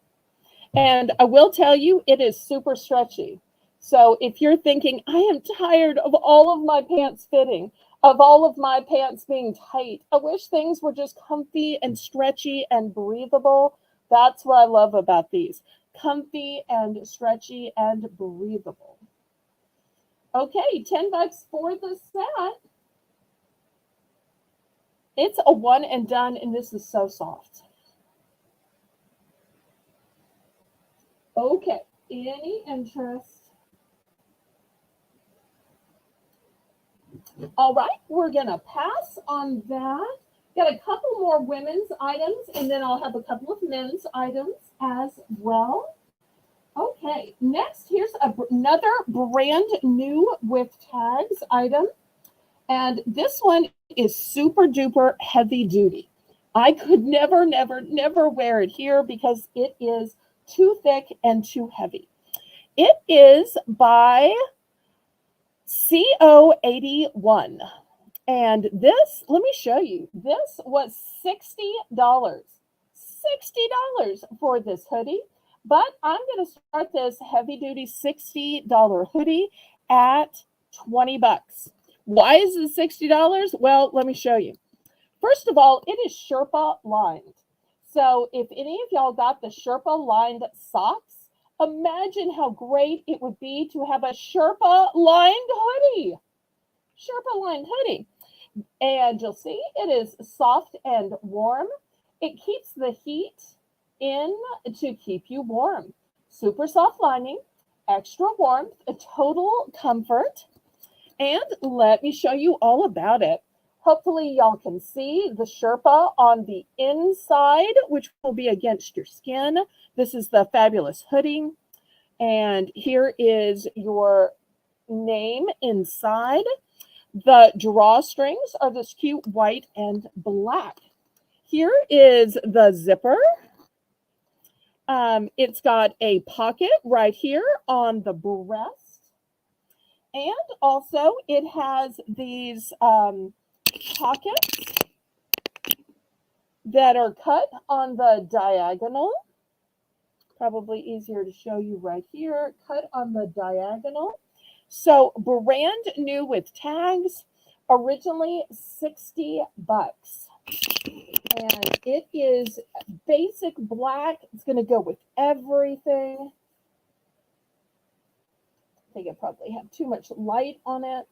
And I will tell you, it is super stretchy. So if you're thinking, I am tired of all of my pants fitting, of all of my pants being tight, I wish things were just comfy and stretchy and breathable. That's what I love about these. Comfy and stretchy and breathable. Okay, $10 for the set. It's a one and done, and this is so soft. Okay, any interest? All right, we're going to pass on that. Got a couple more women's items, and then I'll have a couple of men's items as well. Okay, next, here's another brand new with tags item. And this one is super duper heavy duty. I could never wear it here because it is too thick and too heavy. It is by CO81. And this, let me show you. This was $60. $60 for this hoodie. But I'm going to start this heavy duty $60 hoodie at 20 bucks. Why is it $60? Well, let me show you. First of all, it is Sherpa lined. So if any of y'all got the Sherpa lined socks, imagine how great it would be to have a Sherpa lined hoodie. Sherpa lined hoodie. And you'll see it is soft and warm. It keeps the heat in to keep you warm. Super soft lining, extra warmth, a total comfort. And let me show you all about it. Hopefully y'all can see the Sherpa on the inside, which will be against your skin. This is the fabulous hoodie. And here is your name inside. The drawstrings are this cute white and black. Here is the zipper. It's got a pocket right here on the breast. And also it has these pockets that are cut on the diagonal. Probably easier to show you right here, cut on the diagonal. So brand new with tags, originally 60 bucks. And it is basic black. It's going to go with everything. I think I probably have too much light on it.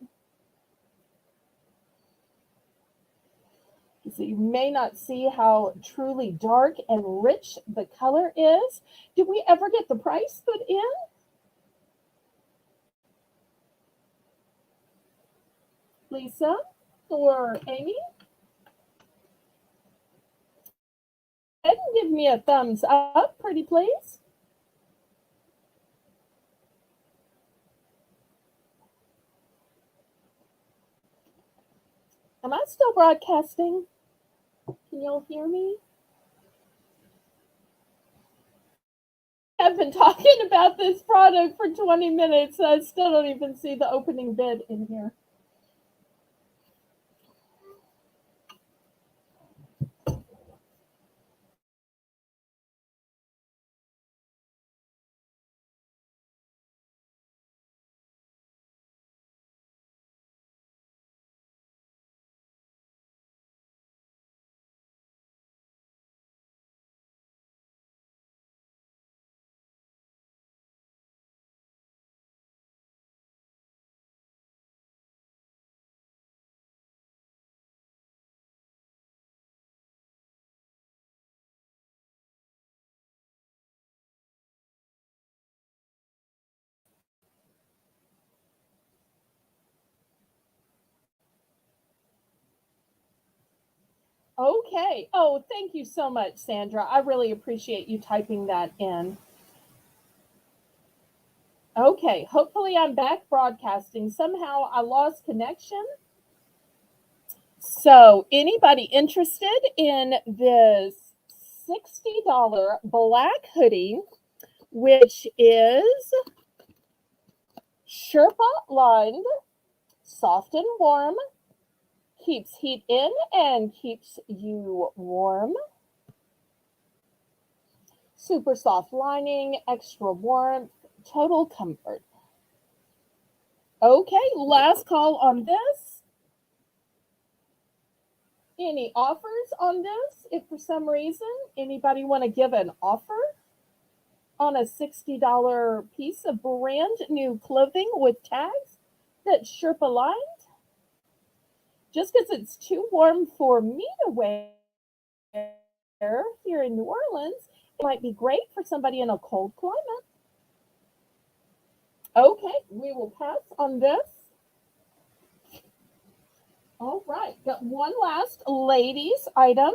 So you may not see how truly dark and rich the color is. Did we ever get the price put in? Lisa or Amy? Go ahead and give me a thumbs up, pretty please. Am I still broadcasting? Can y'all hear me? I've been talking about this product for 20 minutes. I still don't even see the opening bid in here. Okay. Oh, thank you so much, Sandra. I really appreciate you typing that in. Okay, hopefully I'm back broadcasting. Somehow I lost connection. So anybody interested in this $60 black hoodie, which is Sherpa lined, soft and warm, keeps heat in and keeps you warm. Super soft lining, extra warmth, total comfort. Okay, last call on this. Any offers on this? If for some reason anybody want to give an offer on a $60 piece of brand new clothing with tags that's Sherpa lined, just because it's too warm for me to wear here in New Orleans, it might be great for somebody in a cold climate. Okay, we will pass on this. All right, got one last ladies item.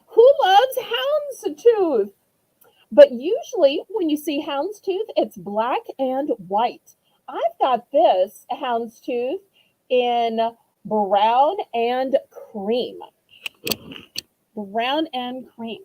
Who loves houndstooth? But usually when you see houndstooth, it's black and white. I've got this houndstooth in brown and cream. Brown and cream.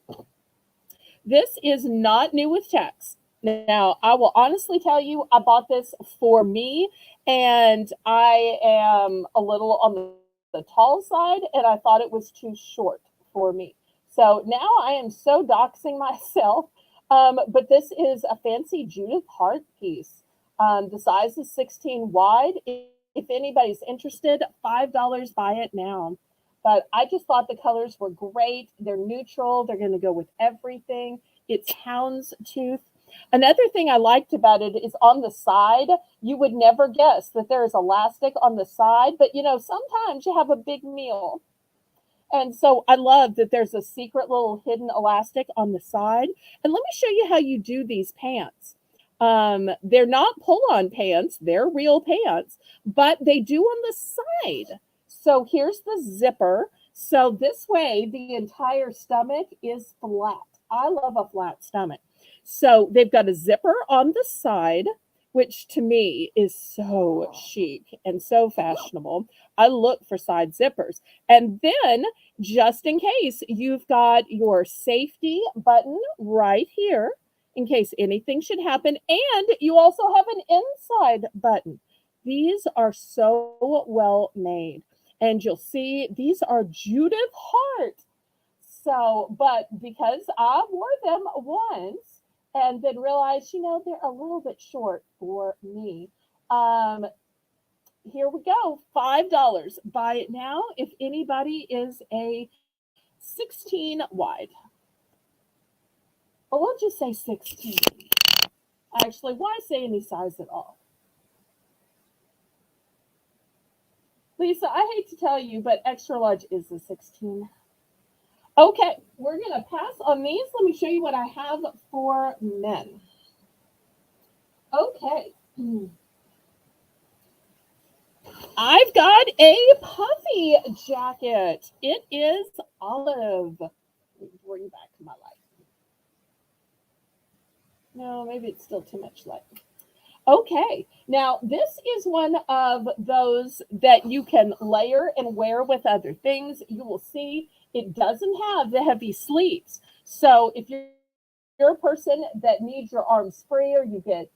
This is not new with tags. Now, I will honestly tell you, I bought this for me, and I am a little on the the tall side, and I thought it was too short for me. So now I am so doxing myself. But this is a fancy Judith Hart piece. The size is 16 wide. If anybody's interested, $5, buy it now. But I just thought the colors were great. They're neutral. They're going to go with everything. It's houndstooth. Another thing I liked about it is on the side, you would never guess that there is elastic on the side, but sometimes you have a big meal. And so I love that there's a secret little hidden elastic on the side. And let me show you how you do these pants. They're not pull-on pants, they're real pants, but they do on the side. So here's the zipper. So this way, the entire stomach is flat. I love a flat stomach. So they've got a zipper on the side, which to me is so chic and so fashionable. I look for side zippers. And then, just in case, you've got your safety button right here in case anything should happen. And you also have an inside button. These are so well made. And you'll see these are Judith Hart. So, but because I wore them once and then realized, they're a little bit short for me. Here we go, $5. Buy it now if anybody is a 16 wide. Or we'll just say 16. Actually, why say any size at all? Lisa, I hate to tell you, but extra large is a 16. Okay, we're going to pass on these. Let me show you what I have for men. Okay. I've got a puffy jacket. It is olive. Let me bring back my light. No, maybe it's still too much light. Okay, now this is one of those that you can layer and wear with other things. You will see it doesn't have the heavy sleeves. So if you're a person that needs your arms free, or you get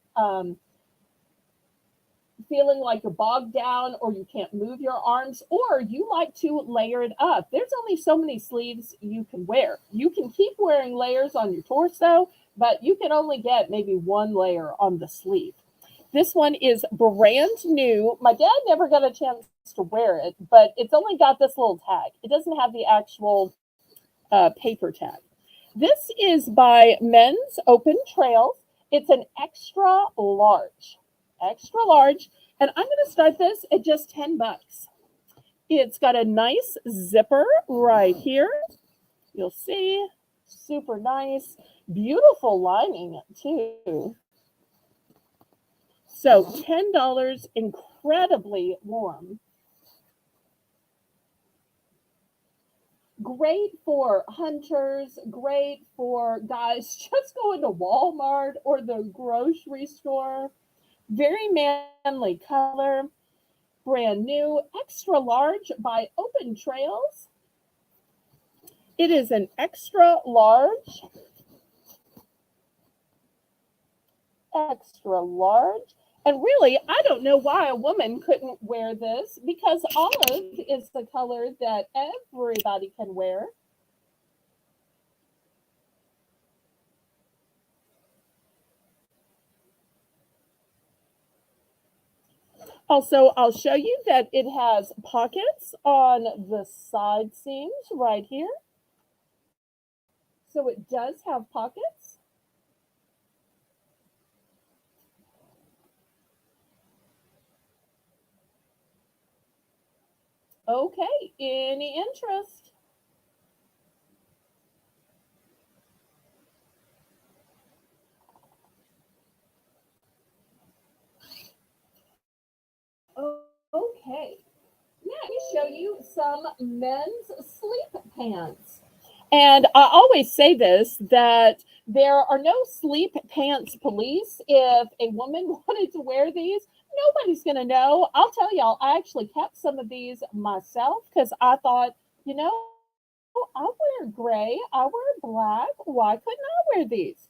feeling like you're bogged down, or you can't move your arms, or you like to layer it up, there's only so many sleeves you can wear. You can keep wearing layers on your torso, but you can only get maybe one layer on the sleeve. This one is brand new. My dad never got a chance to wear it, but it's only got this little tag. It doesn't have the actual paper tag. This is by Men's Open Trails. It's an extra large. Extra large. And I'm going to start this at just 10 bucks. It's got a nice zipper right here. You'll see. Super nice. Beautiful lining, too. So $10, incredibly warm. Great for hunters, great for guys just going to Walmart or the grocery store. Very manly color, brand new, extra large by Open Trails. It is an extra large. Extra large. And really, I don't know why a woman couldn't wear this, because olive is the color that everybody can wear. Also, I'll show you that it has pockets on the side seams right here. So it does have pockets. Okay, any interest? Okay, now let me show you some men's sleep pants. And I always say this, that there are no sleep pants police. If a woman wanted to wear these, nobody's going to know. I'll tell y'all, I actually kept some of these myself because I thought, I wear gray, I wear black. Why couldn't I wear these?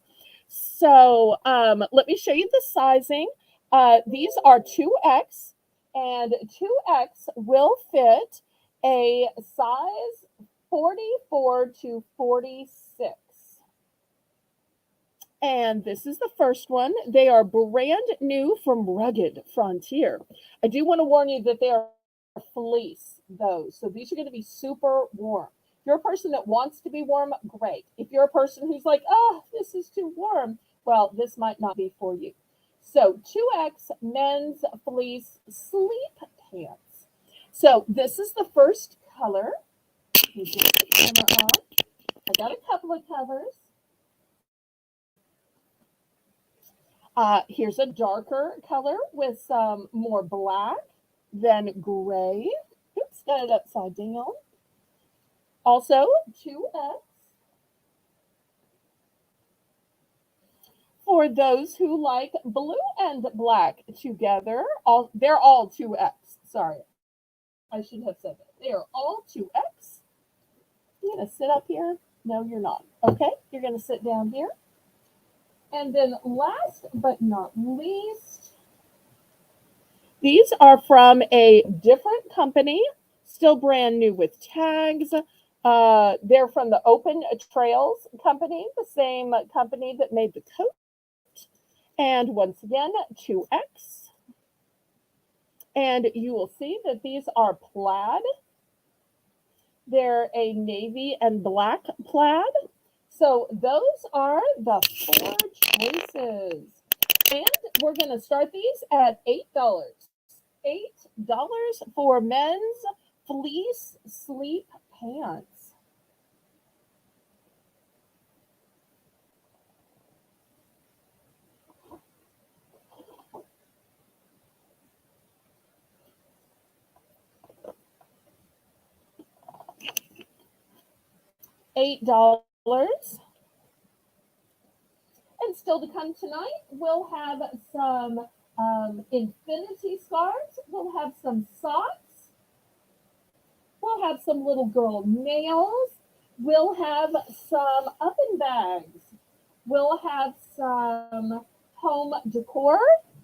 So let me show you the sizing. These are 2X, and 2X will fit a size 44 to 46. And this is the first one. They are brand new from Rugged Frontier. I do want to warn you that they are fleece, though. So these are going to be super warm. If you're a person that wants to be warm, great. If you're a person who's like, oh, this is too warm, well, this might not be for you. So 2X men's fleece sleep pants. So this is the first color. Let me get the camera on. I got a couple of colors. Here's a darker color with some more black than gray. Oops, got it upside down. Also, 2X. For those who like blue and black together, they're all 2X. Sorry, I should have said that. They are all 2X. You're going to sit up here? No, you're not. Okay, you're going to sit down here. And then last but not least, these are from a different company, still brand new with tags. They're from the Open Trails company, the same company that made the coat. And once again, 2X. And you will see that these are plaid. They're a navy and black plaid. So those are the 4 choices. And we're going to start these at $8. $8 for men's fleece sleep pants. $8. And still to come tonight, we'll have some infinity scarves. We'll have some socks. We'll have some little girl nails. We'll have some oven bags. We'll have some home decor,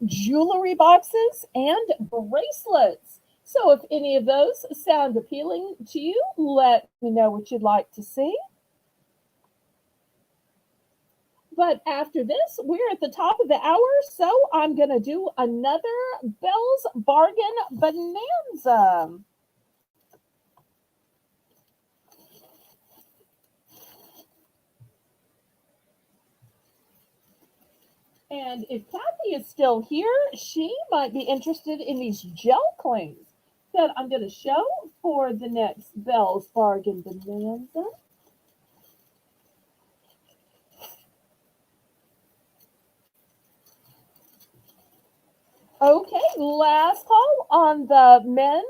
jewelry boxes, and bracelets. So if any of those sound appealing to you, let me know what you'd like to see. But after this, we're at the top of the hour, so I'm going to do another Belle's Bargain Bonanza. And if Kathy is still here, she might be interested in these gel clings that I'm going to show for the next Belle's Bargain Bonanza. Okay, last call on the men's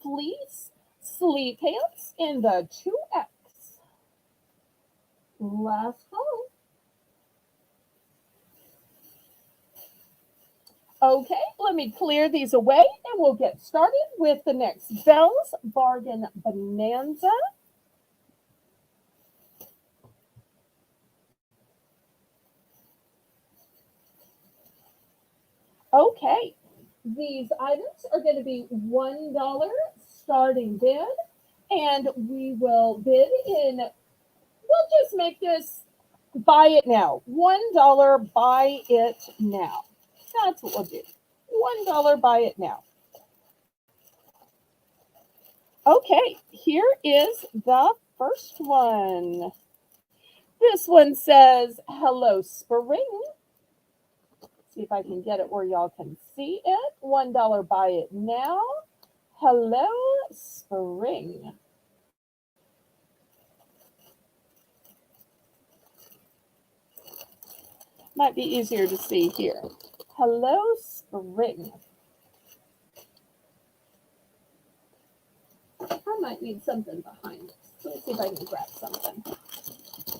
fleece sleep pants in the 2X. Last call. Okay, let me clear these away and we'll get started with the next Belle's Bargain Bonanza. Okay, these items are going to be $1 starting bid, and we will bid in, we'll just make this buy it now. $1 buy it now. That's what we'll do. $1 buy it now. Okay, here is the first one. This one says, hello, spring. See if I can get it where y'all can see it. $1 buy it now. Hello, spring. Might be easier to see here. Hello, spring. I might need something behind this. Let me see if I can grab something.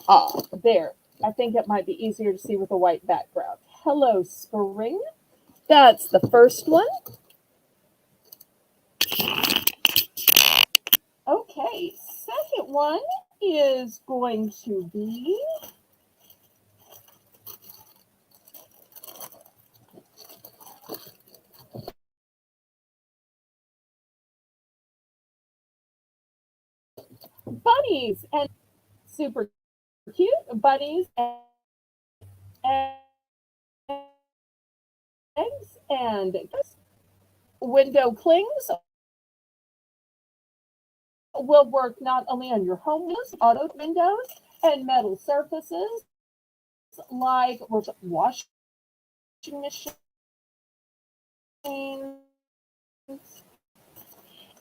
Ah, there. I think it might be easier to see with a white background. Hello, spring. That's the first one. Okay, second one is going to be bunnies and super cute bunnies and eggs and window clings will work not only on your home windows, auto windows, and metal surfaces like washing machines.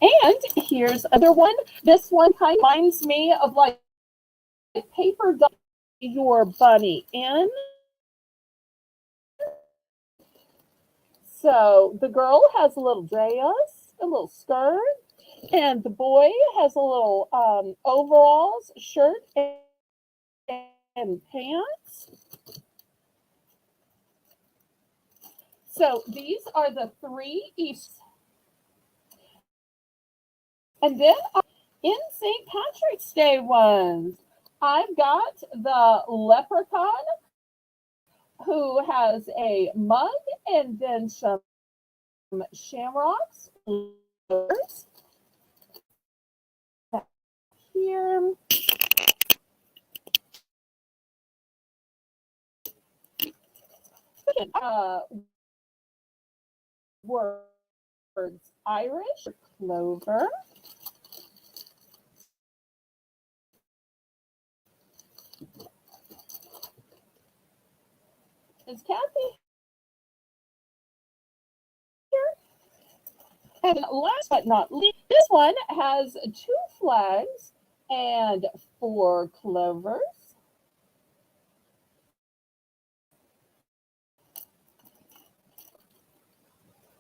And here's another one. This one kind of reminds me of like paper doll your bunny in. So the girl has a little dress, a little skirt, and the boy has a little overalls, shirt, and pants. So these are the three East. And then in St. Patrick's Day ones, I've got the leprechaun who has a mug and then some shamrocks here. Words Irish clover. Is Kathy here? And last but not least, this one has 2 flags and 4 clovers.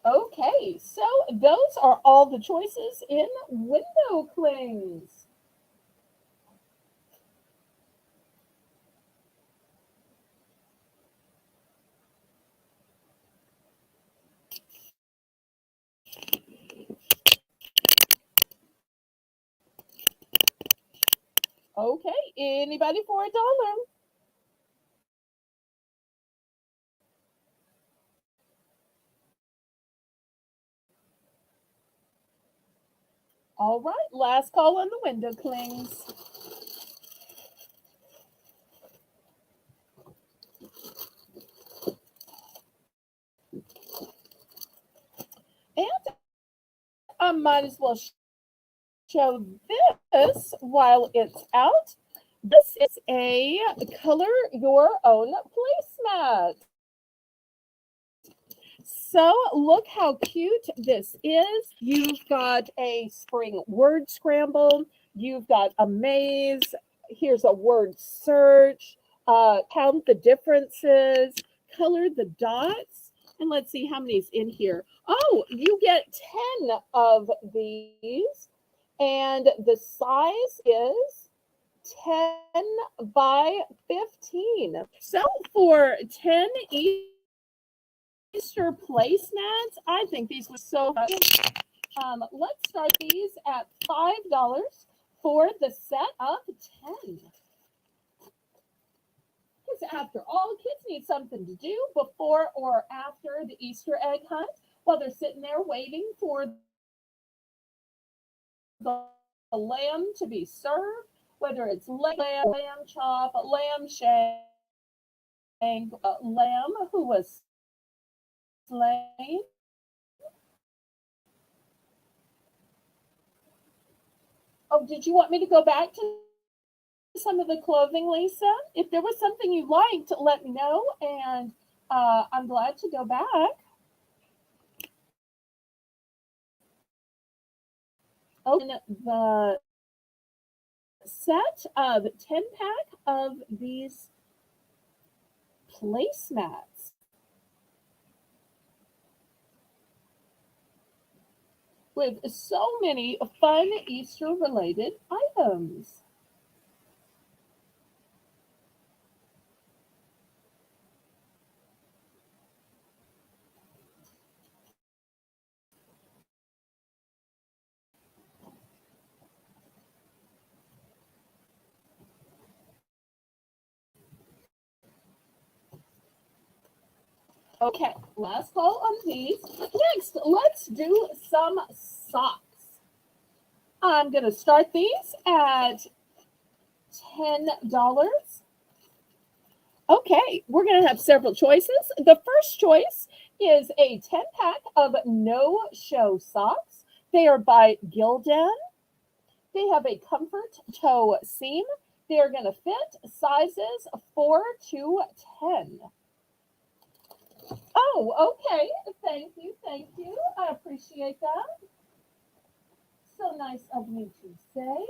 Okay, so those are all the choices in window clings. Okay, anybody for $1? All right, last call on the window clings. And I might as well show this while it's out. This is a color your own placemat. So look how cute this is. You've got a spring word scramble. You've got a maze. Here's a word search. Count the differences. Color the dots. And let's see how many's in here. Oh, you get 10 of these. And the size is 10 by 15. So for 10 Easter placemats, I think these were so good. Let's start these at $5 for the set of 10. Because after all, kids need something to do before or after the Easter egg hunt while they're sitting there waiting for the lamb to be served, whether it's lamb chop, lamb shank, lamb who was slain. Oh, did you want me to go back to some of the clothing, Lisa? If there was something you liked, let me know, and I'm glad to go back. Open the set of 10-pack of these placemats with so many fun Easter related items. Okay, last call on these. Next, let's do some socks. I'm going to start these at $10. Okay, we're going to have several choices. The first choice is a 10-pack of no-show socks. They are by Gildan. They have a comfort toe seam. They are going to fit sizes 4 to 10. Oh, okay. Thank you. Thank you. I appreciate that. So nice of me to say.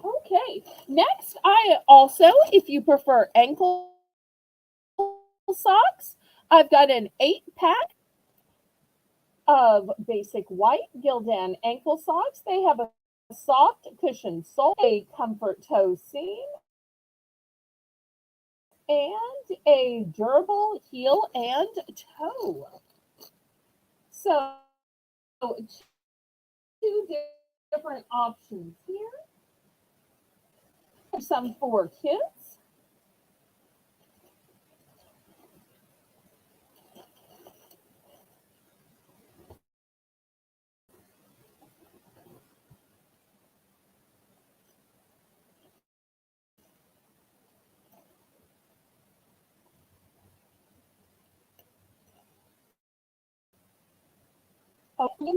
Okay. Next, I also, if you prefer ankle socks, I've got an 8-pack of basic white Gildan ankle socks. They have a soft cushioned sole, a comfort toe seam, and a durable heel and toe. So, two different options here. Some for kids.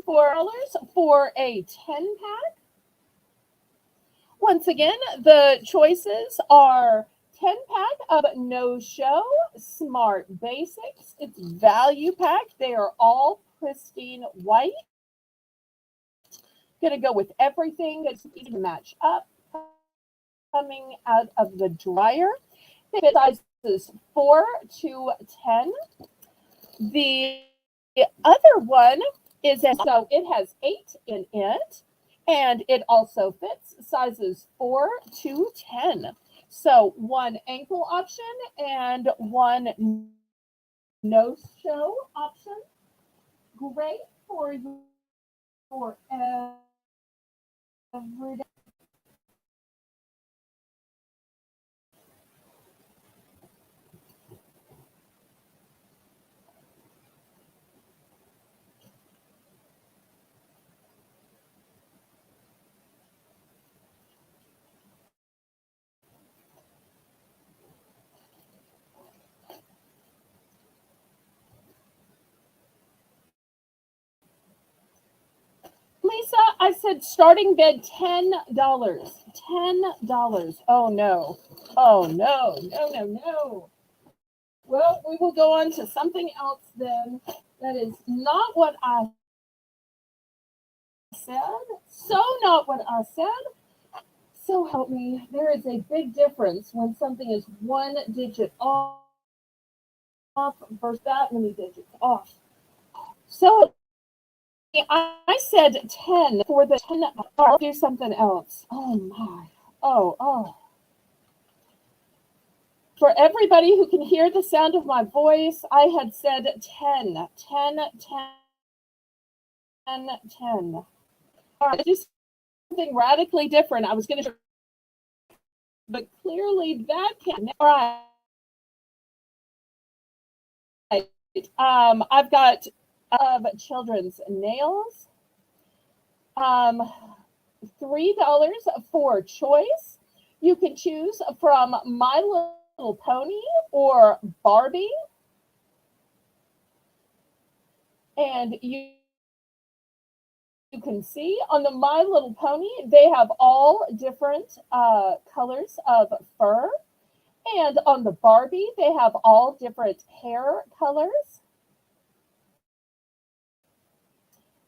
$4 for a 10-pack. Once again, the choices are 10-pack of no show smart basics. It's value pack. They are all pristine white. Going to go with everything. It's easy to match up. Coming out of the dryer. They fit sizes 4 to 10. The other one is so it has 8 in it, and it also fits sizes 4 to 10. So one ankle option and one no show option. Great for every day. Lisa, I said starting bid $10. $10. Oh no. Oh no. No, no, no. Well, we will go on to something else then. That is not what I said. So not what I said. So help me. There is a big difference when something is one digit off versus that many digits off. So I said 10 for the 10. I'll do something else. Oh my. Oh. For everybody who can hear the sound of my voice, I had said 10, 10, 10, 10. All right, do something radically different. I was going to, but clearly that can't. All right. I've got children's nails. $3 for choice. You can choose from My Little Pony or Barbie. And you can see on the My Little Pony, they have all different colors of fur. And on the Barbie, they have all different hair colors.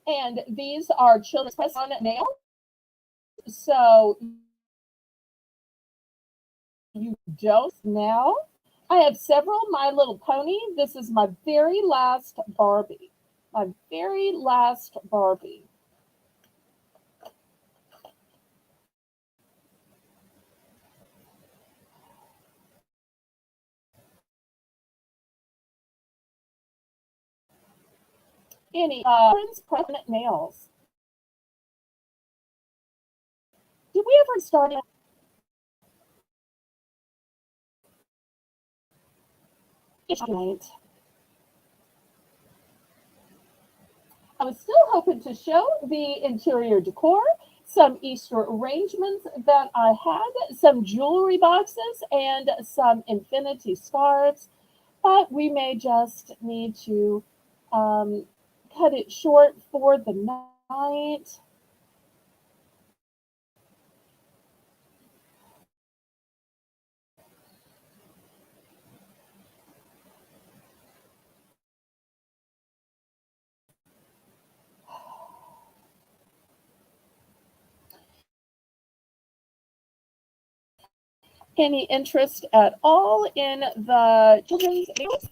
And these are children's press-on nails. So you don't now. I have several My Little Pony. This is my very last Barbie. My very last Barbie. Any present nails. Did we ever start it? I was still hoping to show the interior decor, some Easter arrangements that I had, some jewelry boxes, and some infinity scarves. But we may just need to um, cut it short for the night. Any interest at all in the children's meals?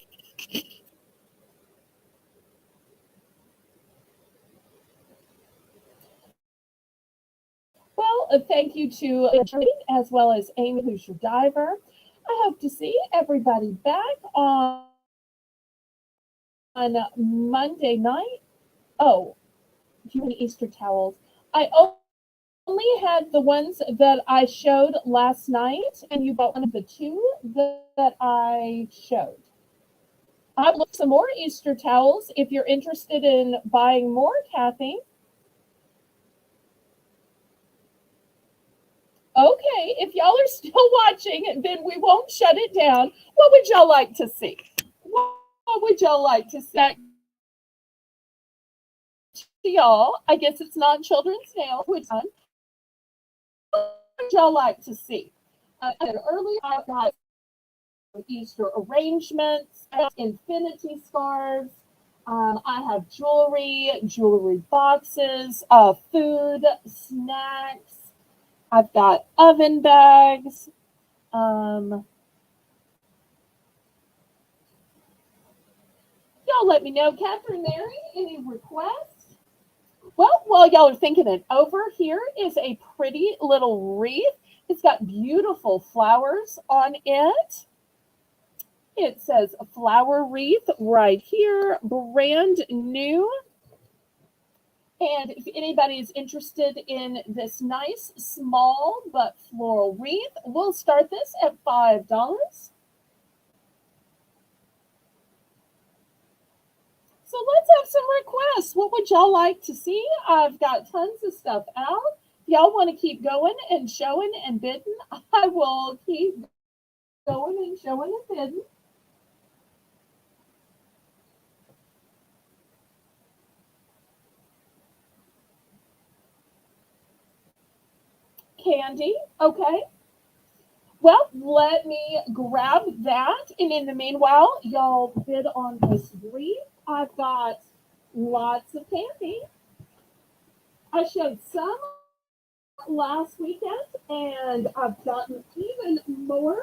Well, thank you to Judy as well as Amy, who's your diver. I hope to see everybody back on Monday night. Oh, do you have any Easter towels? I only had the ones that I showed last night, and you bought one of the two that I showed. I've looked some more Easter towels if you're interested in buying more, Kathy. Okay, if y'all are still watching, then we won't shut it down. What would y'all like to see? What would y'all like to see? Y'all, I guess it's not children's nails. Which one would y'all like to see? Earlier, I got Easter arrangements, infinity scarves. I have jewelry boxes, food, snacks. I've got oven bags. Um, y'all let me know, Catherine Mary, any requests? Well, while y'all are thinking it over, here is a pretty little wreath. It's got beautiful flowers on it. It says flower wreath right here, brand new. And if anybody is interested in this nice, small but floral wreath, we'll start this at $5. So let's have some requests. What would y'all like to see? I've got tons of stuff out. If y'all want to keep going and showing and bidding, I will keep going and showing and bidding. Candy, okay. Well, let me grab that. And in the meanwhile, y'all bid on this wreath. I've got lots of candy. I showed some last weekend, and I've gotten even more.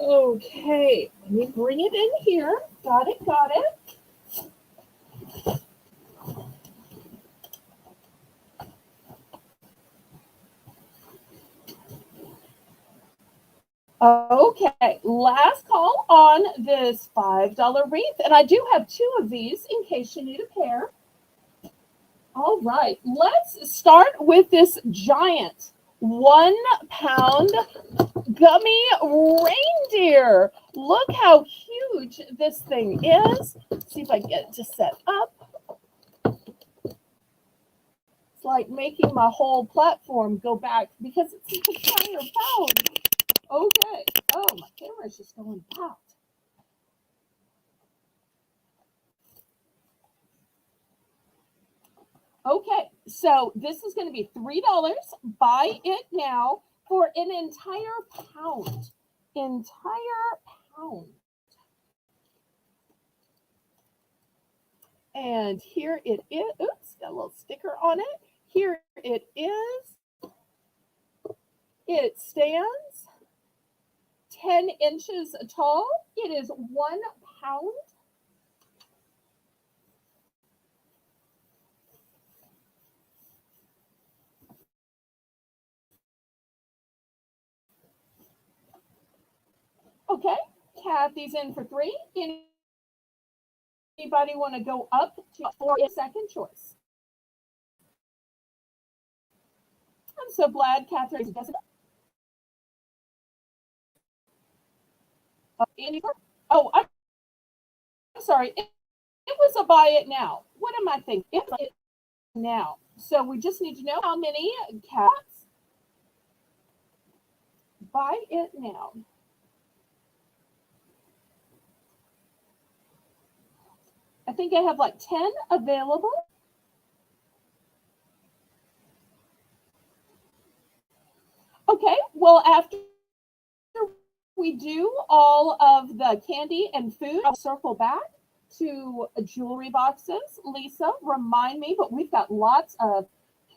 Okay, let me bring it in here. Got it, got it. Okay, last call on this $5 wreath. And I do have two of these in case you need a pair. All right, let's start with this giant 1 pound gummy reindeer. Look how huge this thing is. Let's see if I can get it to set up. It's like making my whole platform go back because it's an entire pound. Okay. Oh, my camera is just going out. Okay, so this is going to be $3. Buy it now for an entire pound. Entire pound. And here it is. Oops, got a little sticker on it. Here it is. It stands 10 inches tall. It is 1 pound. Okay, Kathy's in for 3. Anybody want to go up to for a second choice? I'm so glad Catherine doesn't. Any, oh, I'm sorry. It was a buy it now. What am I thinking? It's it now. So we just need to know how many cats. Buy it now. I think I have like 10 available. Okay, well, after we do all of the candy and food, I'll circle back to jewelry boxes. Lisa, remind me, but we've got lots of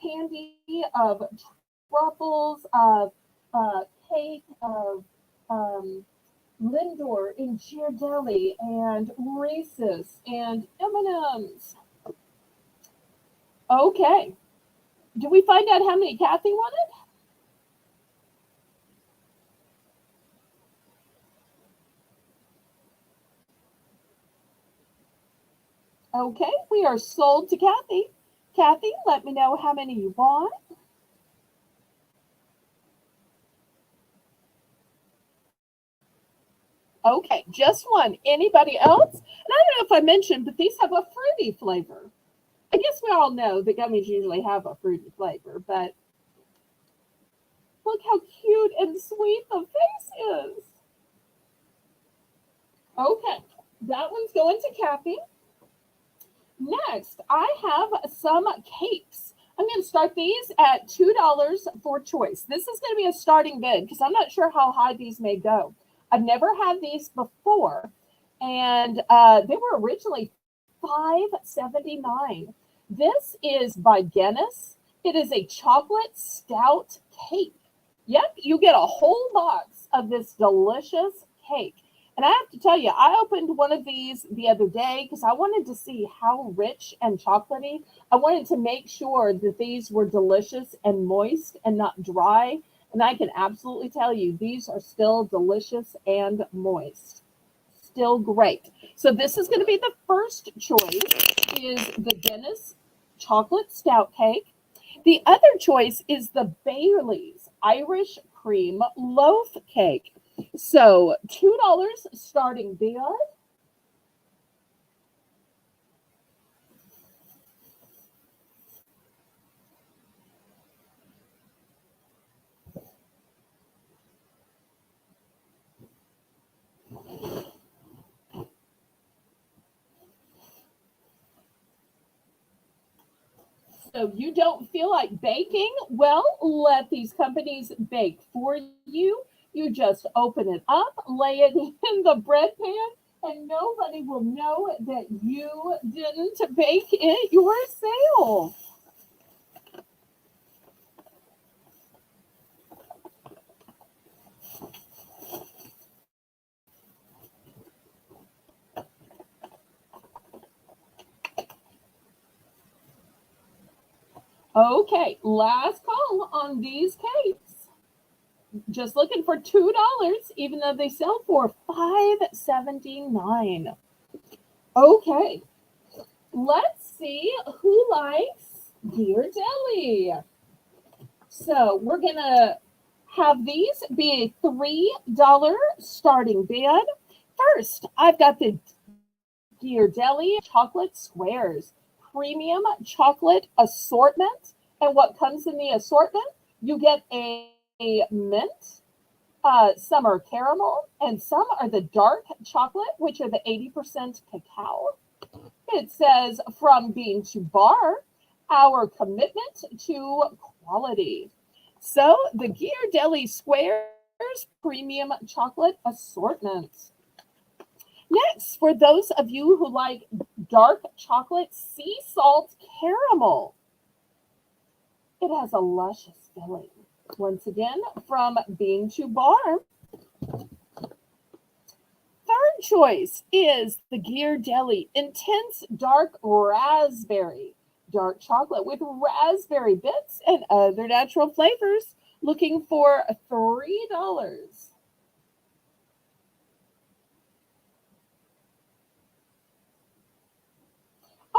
candy, of truffles, of cake, of um, Lindor and Ghirardelli and Reese's and M&M's. Okay. Do we find out how many Kathy wanted? Okay, we are sold to Kathy. Kathy, let me know how many you want. Okay, just one. Anybody else? And I don't know if I mentioned, but these have a fruity flavor. I guess we all know that gummies usually have a fruity flavor, but look how cute and sweet the face is. Okay, that one's going to Kathy. Next, I have some cakes. I'm going to start these at $2 for choice. This is going to be a starting bid because I'm not sure how high these may go. I've never had these before, and they were originally $5.79. This is by Guinness. It is a chocolate stout cake. Yep, you get a whole box of this delicious cake. And I have to tell you, I opened one of these the other day because I wanted to see how rich and chocolatey. I wanted to make sure that these were delicious and moist and not dry. And I can absolutely tell you, these are still delicious and moist. Still great. So this is going to be the first choice is the Guinness chocolate stout cake. The other choice is the Bailey's Irish cream loaf cake. So $2 starting bid. So you don't feel like baking? Well, let these companies bake for you. You just open it up, lay it in the bread pan, and nobody will know that you didn't bake it yourself. Okay, last call on these cakes. Just looking for $2, even though they sell for $5.79. Okay, let's see who likes Ghirardelli. So we're gonna have these be a $3 starting bid. First, I've got the Ghirardelli chocolate squares, premium chocolate assortment. And what comes in the assortment? You get a mint, some are caramel, and some are the dark chocolate, which are the 80% cacao. It says from bean to bar, our commitment to quality. So the Ghirardelli Squares Premium Chocolate Assortment. Next, for those of you who like dark chocolate sea salt caramel, it has a luscious filling. Once again, from bean to bar. Third choice is the Ghirardelli Intense Dark Raspberry. Dark chocolate with raspberry bits and other natural flavors. Looking for $3.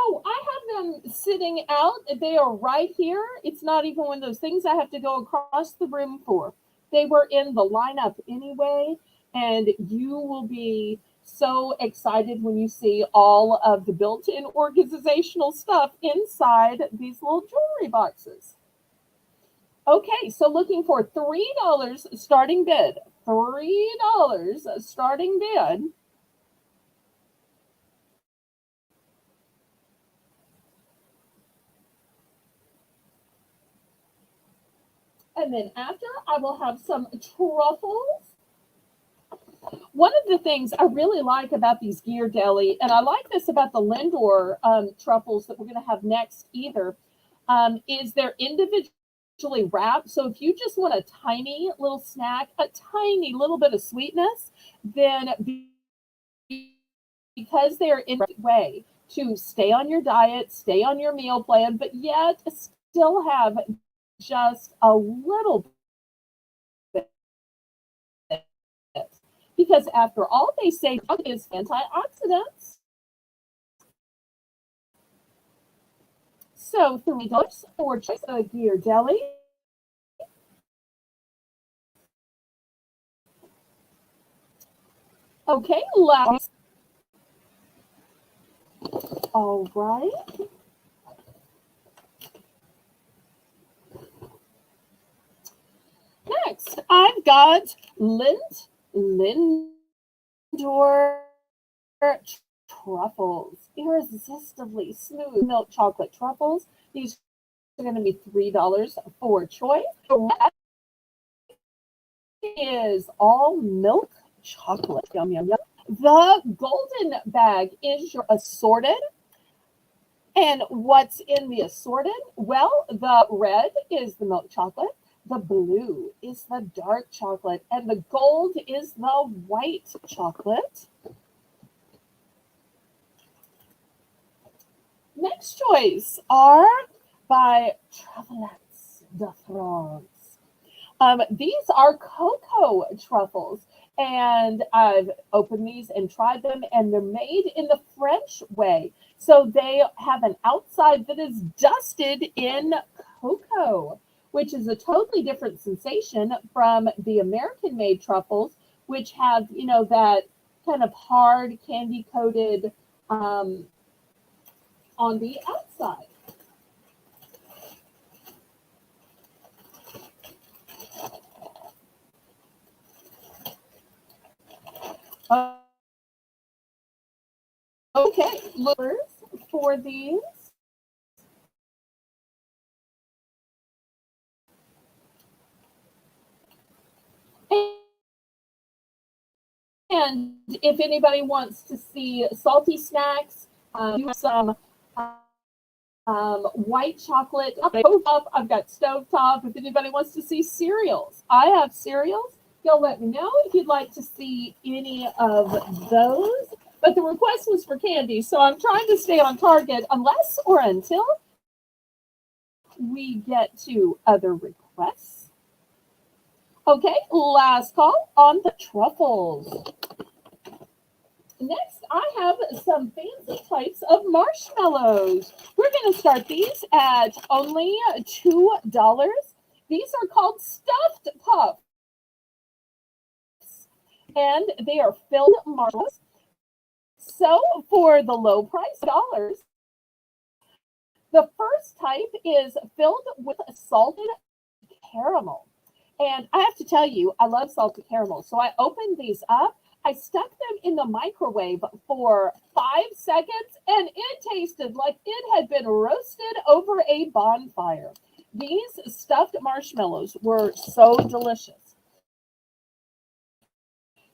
Oh, I have them sitting out. They are right here. It's not even one of those things I have to go across the room for. They were in the lineup anyway, and you will be so excited when you see all of the built-in organizational stuff inside these little jewelry boxes. Okay, so looking for $3 starting bid. $3 starting bid. And then after, I will have some truffles. One of the things I really like about these Gear Deli, and I like this about the Lindor truffles that we're going to have next either, is they're individually wrapped. So if you just want a tiny little snack, a tiny little bit of sweetness, then because they're in the way to stay on your diet, stay on your meal plan, but yet still have just a little bit. Because after all, they say is antioxidants. So $3 for choice of Gear Deli. Okay, last. All right. Next, I've got Lindor truffles. Irresistibly smooth milk chocolate truffles. These are going to be $3 for choice. That is all milk chocolate. Yum, yum, yum. The golden bag is your assorted. And what's in the assorted? Well, the red is the milk chocolate. The blue is the dark chocolate. And the gold is the white chocolate. Next choice are by Adventurez de France. These are cocoa truffles, and I've opened these and tried them, and they're made in the French way. So they have an outside that is dusted in cocoa, which is a totally different sensation from the American-made truffles, which have, that kind of hard candy coated on the outside. Okay, lookers for these. And if anybody wants to see salty snacks, some white chocolate. I've got stovetop. If anybody wants to see cereals, I have cereals. You'll let me know if you'd like to see any of those. But the request was for candy, so I'm trying to stay on target unless or until we get to other requests. Okay, last call on the truffles. Next, I have some fancy types of marshmallows. We're going to start these at only $2. These are called stuffed puffs, and they are filled marshmallows. So for the low price dollars, the first type is filled with salted caramel. And I have to tell you, I love salted caramel. So I opened these up. I stuck them in the microwave for 5 seconds, and it tasted like it had been roasted over a bonfire. These stuffed marshmallows were so delicious.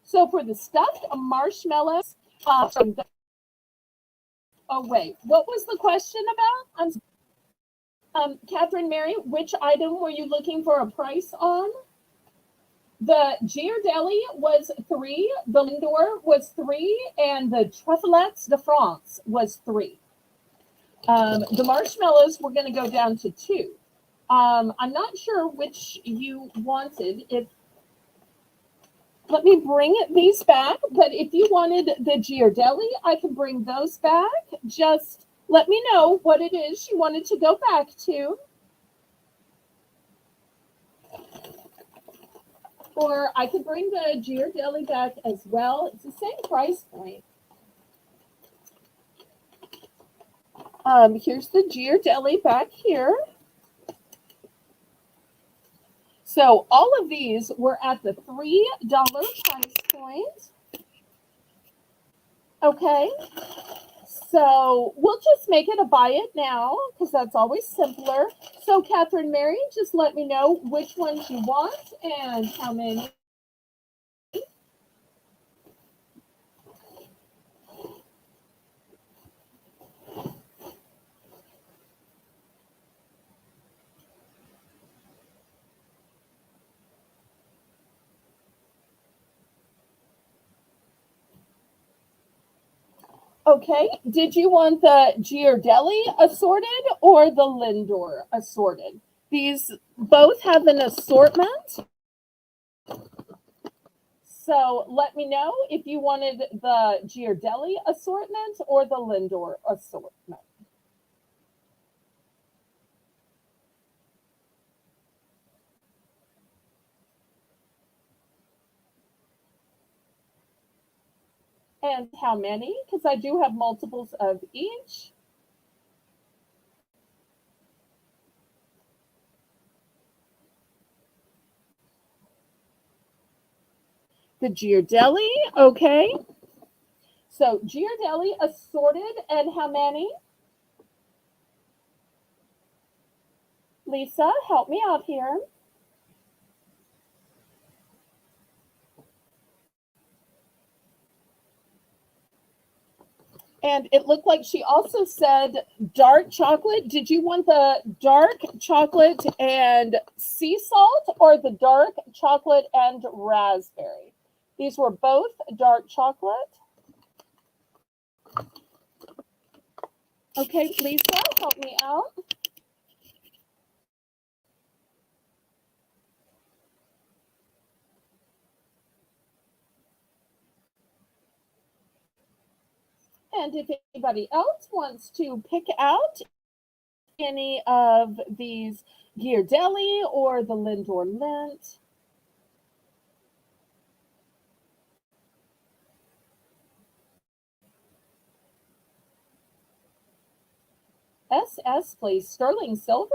So for the stuffed marshmallows, oh wait, what was the question about? Catherine Mary, which item were you looking for a price on? The Ghirardelli was $3, the Lindor was $3, and the Truffles de France was $3. The marshmallows were going to go down to $2. I'm not sure which you wanted. Let me bring these back, but if you wanted the Ghirardelli, I can bring those back. Just Let me know what it is you wanted to go back to. Or I could bring the Ghirardelli back as well. It's the same price point. Here's the Ghirardelli back here. So all of these were at the $3 price point. Okay. So we'll just make it a buy it now because that's always simpler. So Catherine Mary, just let me know which ones you want and how many. Okay, did you want the Ghirardelli assorted or the Lindor assorted? These both have an assortment. So let me know if you wanted the Ghirardelli assortment or the Lindor assortment. And how many? Because I do have multiples of each. The Ghirardelli, okay. So Ghirardelli assorted, and how many? Lisa, help me out here. And it looked like she also said dark chocolate. Did you want the dark chocolate and sea salt or the dark chocolate and raspberry? These were both dark chocolate. Okay, Lisa, help me out. And if anybody else wants to pick out any of these Ghirardelli or the Lindor Lint, SS, please. Sterling Silver?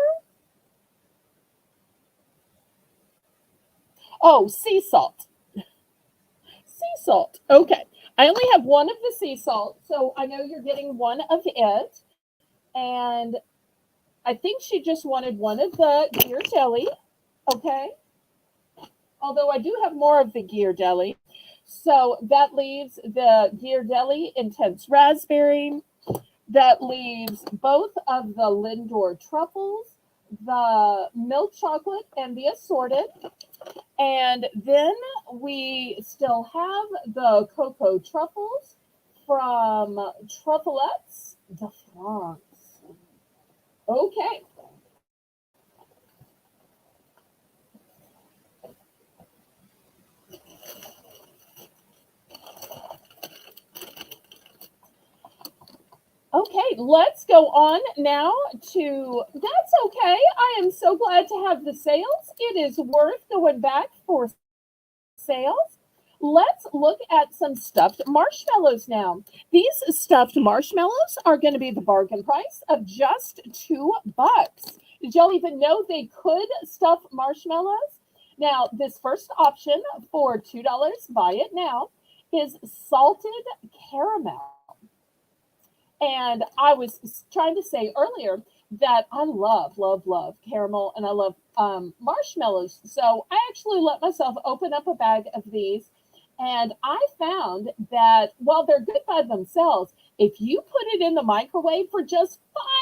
Oh, sea salt. Sea salt. Okay. I only have one of the sea salt, so I know you're getting one of it. And I think she just wanted one of the Ghirardelli. Okay. Although I do have more of the Ghirardelli. So that leaves the Ghirardelli Intense Raspberry. That leaves both of the Lindor truffles, the milk chocolate, and the assorted. And then we still have the cocoa truffles from Truffalettes de France. Okay. Okay, let's go on now to, that's okay. I am so glad to have the sales. It is worth going back for sales. Let's look at some stuffed marshmallows now. These stuffed marshmallows are going to be the bargain price of just $2. Did y'all even know they could stuff marshmallows? Now, this first option for $2, buy it now, is salted caramel. And I was trying to say earlier that I love caramel and I love marshmallows. So I actually let myself open up a bag of these. And I found that while they're good by themselves, if you put it in the microwave for just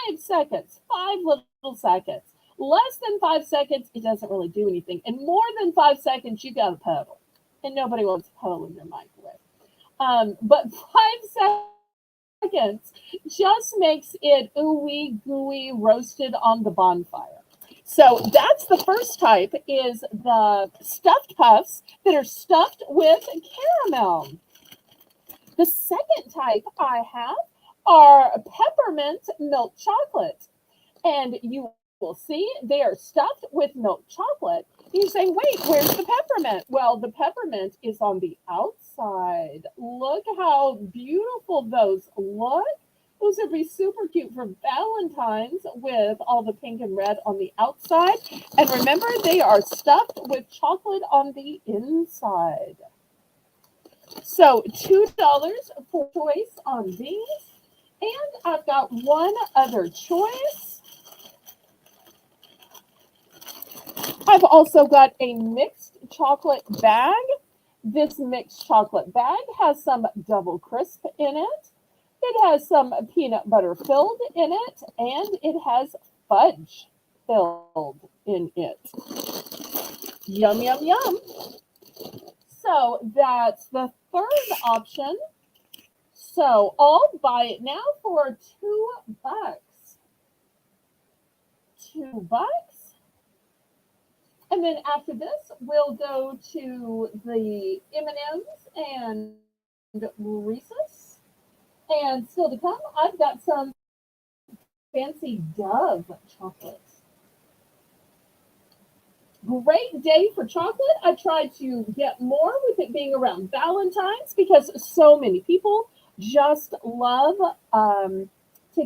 5 seconds, 5 little seconds, less than 5 seconds, it doesn't really do anything. And more than 5 seconds, you got to puddle. And nobody wants to puddle in their microwave. But 5 seconds just makes it ooey gooey roasted on the bonfire. So that's the first type is the stuffed puffs that are stuffed with caramel. The second type I have are peppermint milk chocolate. And you will see they are stuffed with milk chocolate. You're saying, wait, where's the peppermint? Well, the peppermint is on the outside. Look how beautiful those look. Those would be super cute for Valentine's with all the pink and red on the outside. And remember, they are stuffed with chocolate on the inside. So $2 for choice on these. And I've got one other choice. I've also got a mixed chocolate bag. This mixed chocolate bag has some double crisp in it. It has some peanut butter filled in it, and it has fudge filled in it. Yum, yum, yum. So that's the third option. So I'll buy it now for $2. $2. And then after this, we'll go to the M&Ms and Reese's. And still to come, I've got some fancy Dove chocolate. Great day for chocolate. I tried to get more with it being around Valentine's because so many people just love to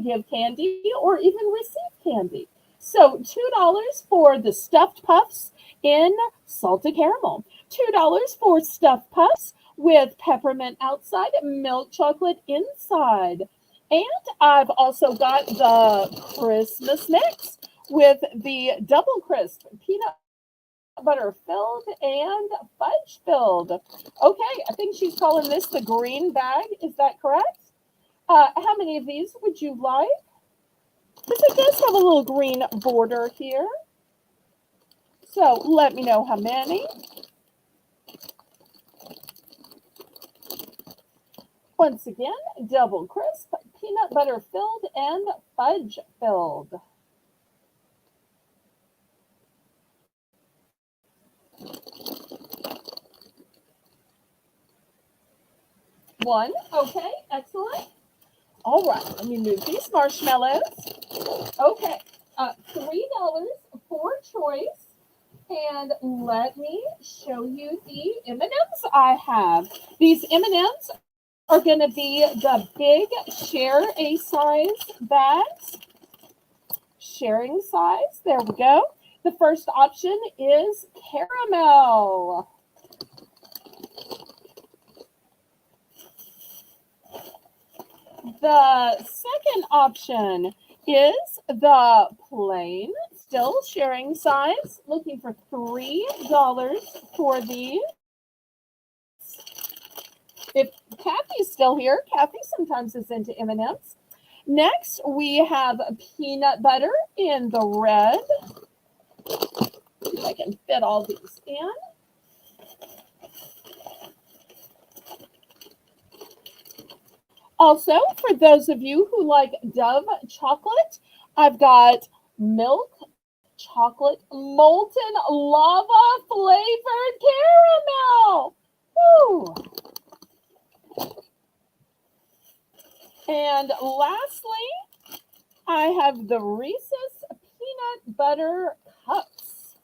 give candy or even receive candy. So $2 for the stuffed puffs in salted caramel. $2 for stuffed puffs with peppermint outside, milk chocolate inside. And I've also got the Christmas mix with the double crisp peanut butter filled and fudge filled. Okay, I think she's calling this the green bag. Is that correct? How many of these would you like? Because it does have a little green border here. So let me know how many. Once again, double crisp, peanut butter filled, and fudge filled. One. Okay, excellent. All right, let me move these marshmallows. Okay, $3 for choice. And let me show you the M&Ms I have. These M&Ms are going to be the big share a size bags. Sharing size. There we go. The first option is caramel. The second option is the plain, still sharing size, looking for $3 for these. If Kathy's still here, Kathy sometimes is into M&Ms. Next, we have peanut butter in the red. See if I can fit all these in. Also, for those of you who like Dove chocolate, I've got milk chocolate molten lava flavored caramel. Woo! And lastly, I have the Reese's peanut butter cups.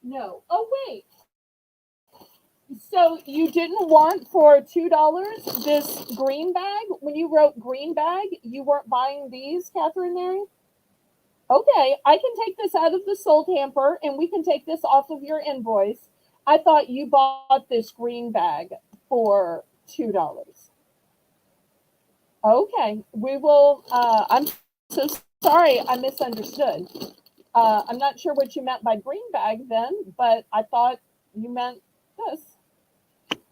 No. Oh, wait. So you didn't want for $2 this green bag? When you wrote green bag, you weren't buying these, Catherine Mary? Okay, I can take this out of the sold hamper and we can take this off of your invoice. I thought you bought this green bag for $2. Okay, we will, I'm so sorry, I misunderstood. I'm not sure what you meant by green bag then, but I thought you meant this.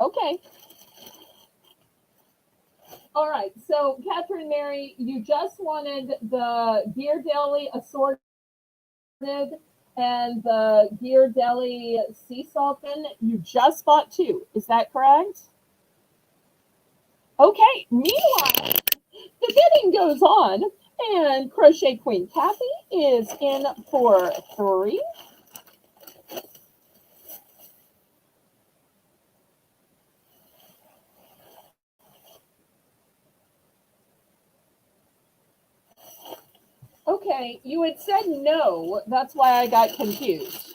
Okay. All right. So, Catherine Mary, you just wanted the Ghirardelli assorted and the Ghirardelli sea saltin. You just bought two. Is that correct? Okay. Meanwhile, the bidding goes on, and Crochet Queen Kathy is in for $3. Okay, you had said no. That's why I got confused.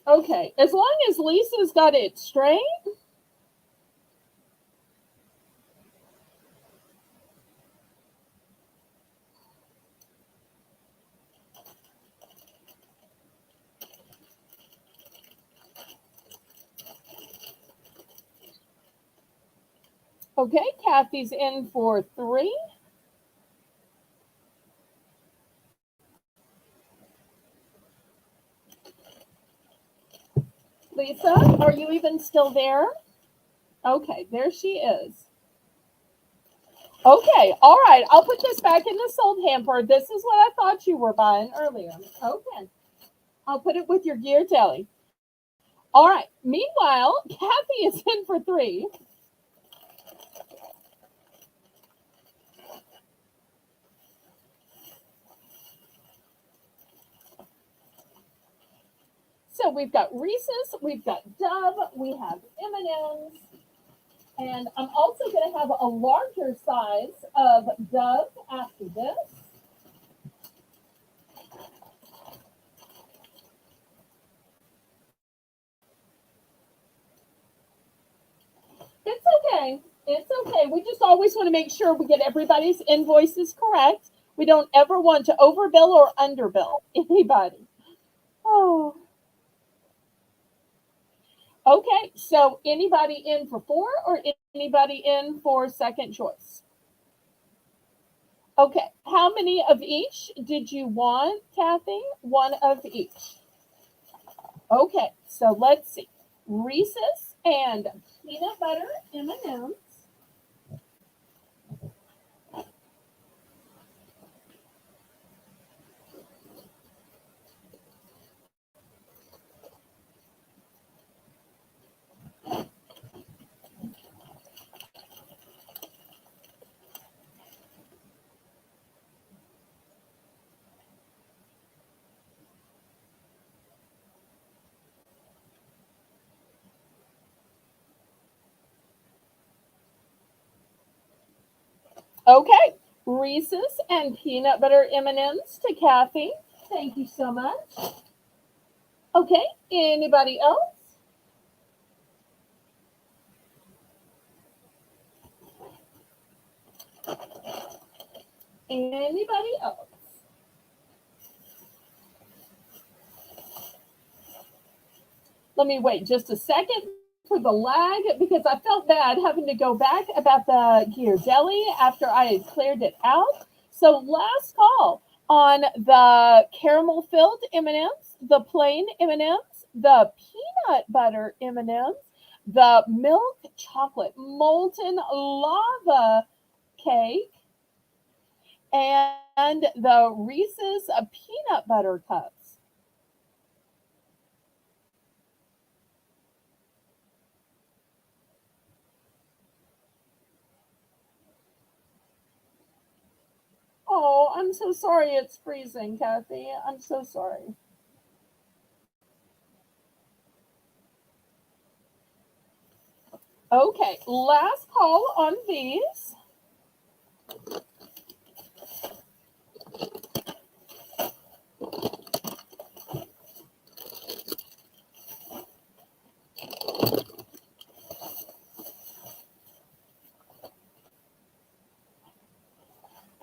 Okay, as long as Lisa's got it straight. Okay, Kathy's in for 3. Lisa, are you even still there? Okay, there she is. Okay, all right. I'll put this back in the sold hamper. This is what I thought you were buying earlier. Okay, I'll put it with your gear deli. All right. Meanwhile, Kathy is in for 3. So we've got Reese's, we've got Dove, we have M&M's, and I'm also going to have a larger size of Dove after this. It's okay. It's okay. We just always want to make sure we get everybody's invoices correct. We don't ever want to overbill or underbill anybody. Oh. Okay, so anybody in for 4 or anybody in for second choice? Okay, how many of each did you want, Kathy? One of each. Okay, so let's see. Reese's and peanut butter M&Ms. Okay, Reese's and peanut butter M&Ms to Kathy. Thank you so much. Okay, anybody else? Anybody else? Let me wait just a second for the lag because I felt bad having to go back about the gear deli after I had cleared it out. So last call on the caramel filled M&Ms, the plain M&Ms, the peanut butter M&Ms, the milk chocolate molten lava cake, and the Reese's peanut butter cups. Oh, I'm so sorry it's freezing, Kathy. I'm so sorry. Okay, last call on these.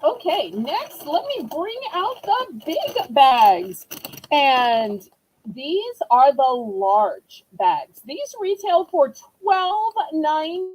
Okay, next, let me bring out the big bags. And these are the large bags. These retail for $12.99.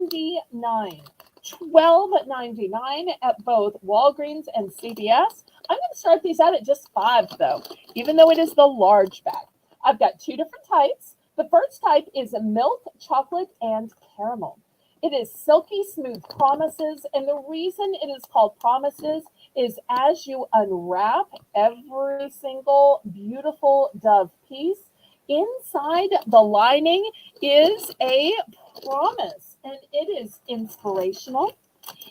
$12.99 at both Walgreens and CVS. I'm going to start these out at just 5 though, even though it is the large bag. I've got 2 different types. The first type is milk, chocolate, and caramel. It is silky smooth promises, and the reason it is called promises is as you unwrap every single beautiful Dove piece, inside the lining is a promise, and it is inspirational.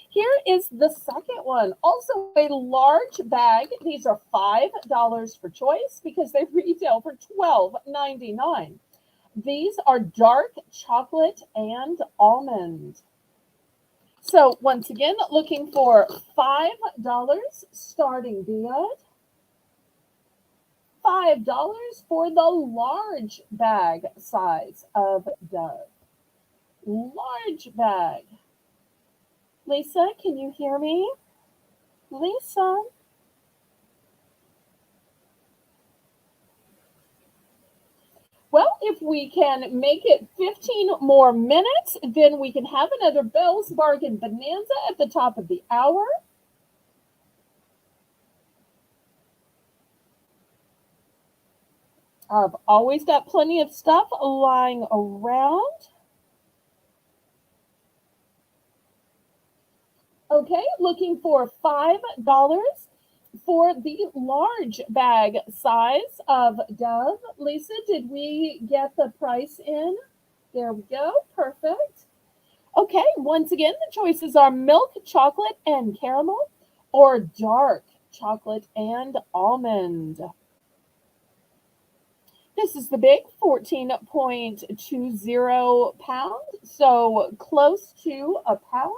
Here is the second one, also a large bag. These are $5 for choice because they retail for $12.99. These are dark chocolate and almond. So once again, looking for $5 starting bid. $5 for the large bag size of Dove. Large bag. Lisa, can you hear me? Lisa? Well, if we can make it 15 more minutes, then we can have another Belle's Bargain Bonanza at the top of the hour. I've always got plenty of stuff lying around. Okay, looking for $5 for the large bag size of Dove. Lisa, did we get the price in? There we go. Perfect. Okay, once again, the choices are milk, chocolate, and caramel, or dark chocolate and almond. This is the big 14.20 pound, so close to a pound.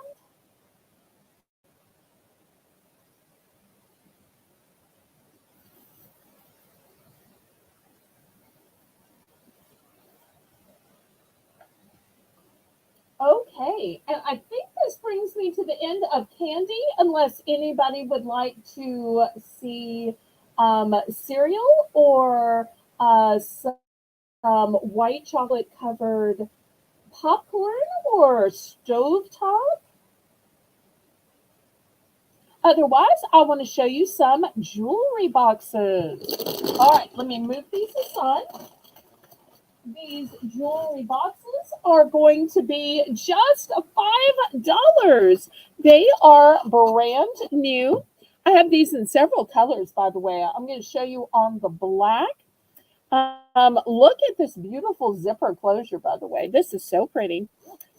Okay, and I think this brings me to the end of candy, unless anybody would like to see cereal or some white chocolate covered popcorn or stovetop. Otherwise, I want to show you some jewelry boxes. All right, let me move these aside. These jewelry boxes are going to be just $5. They are brand new. I have these in several colors, by the way. I'm going to show you on the black. Look at this beautiful zipper closure, by the way. This is so pretty.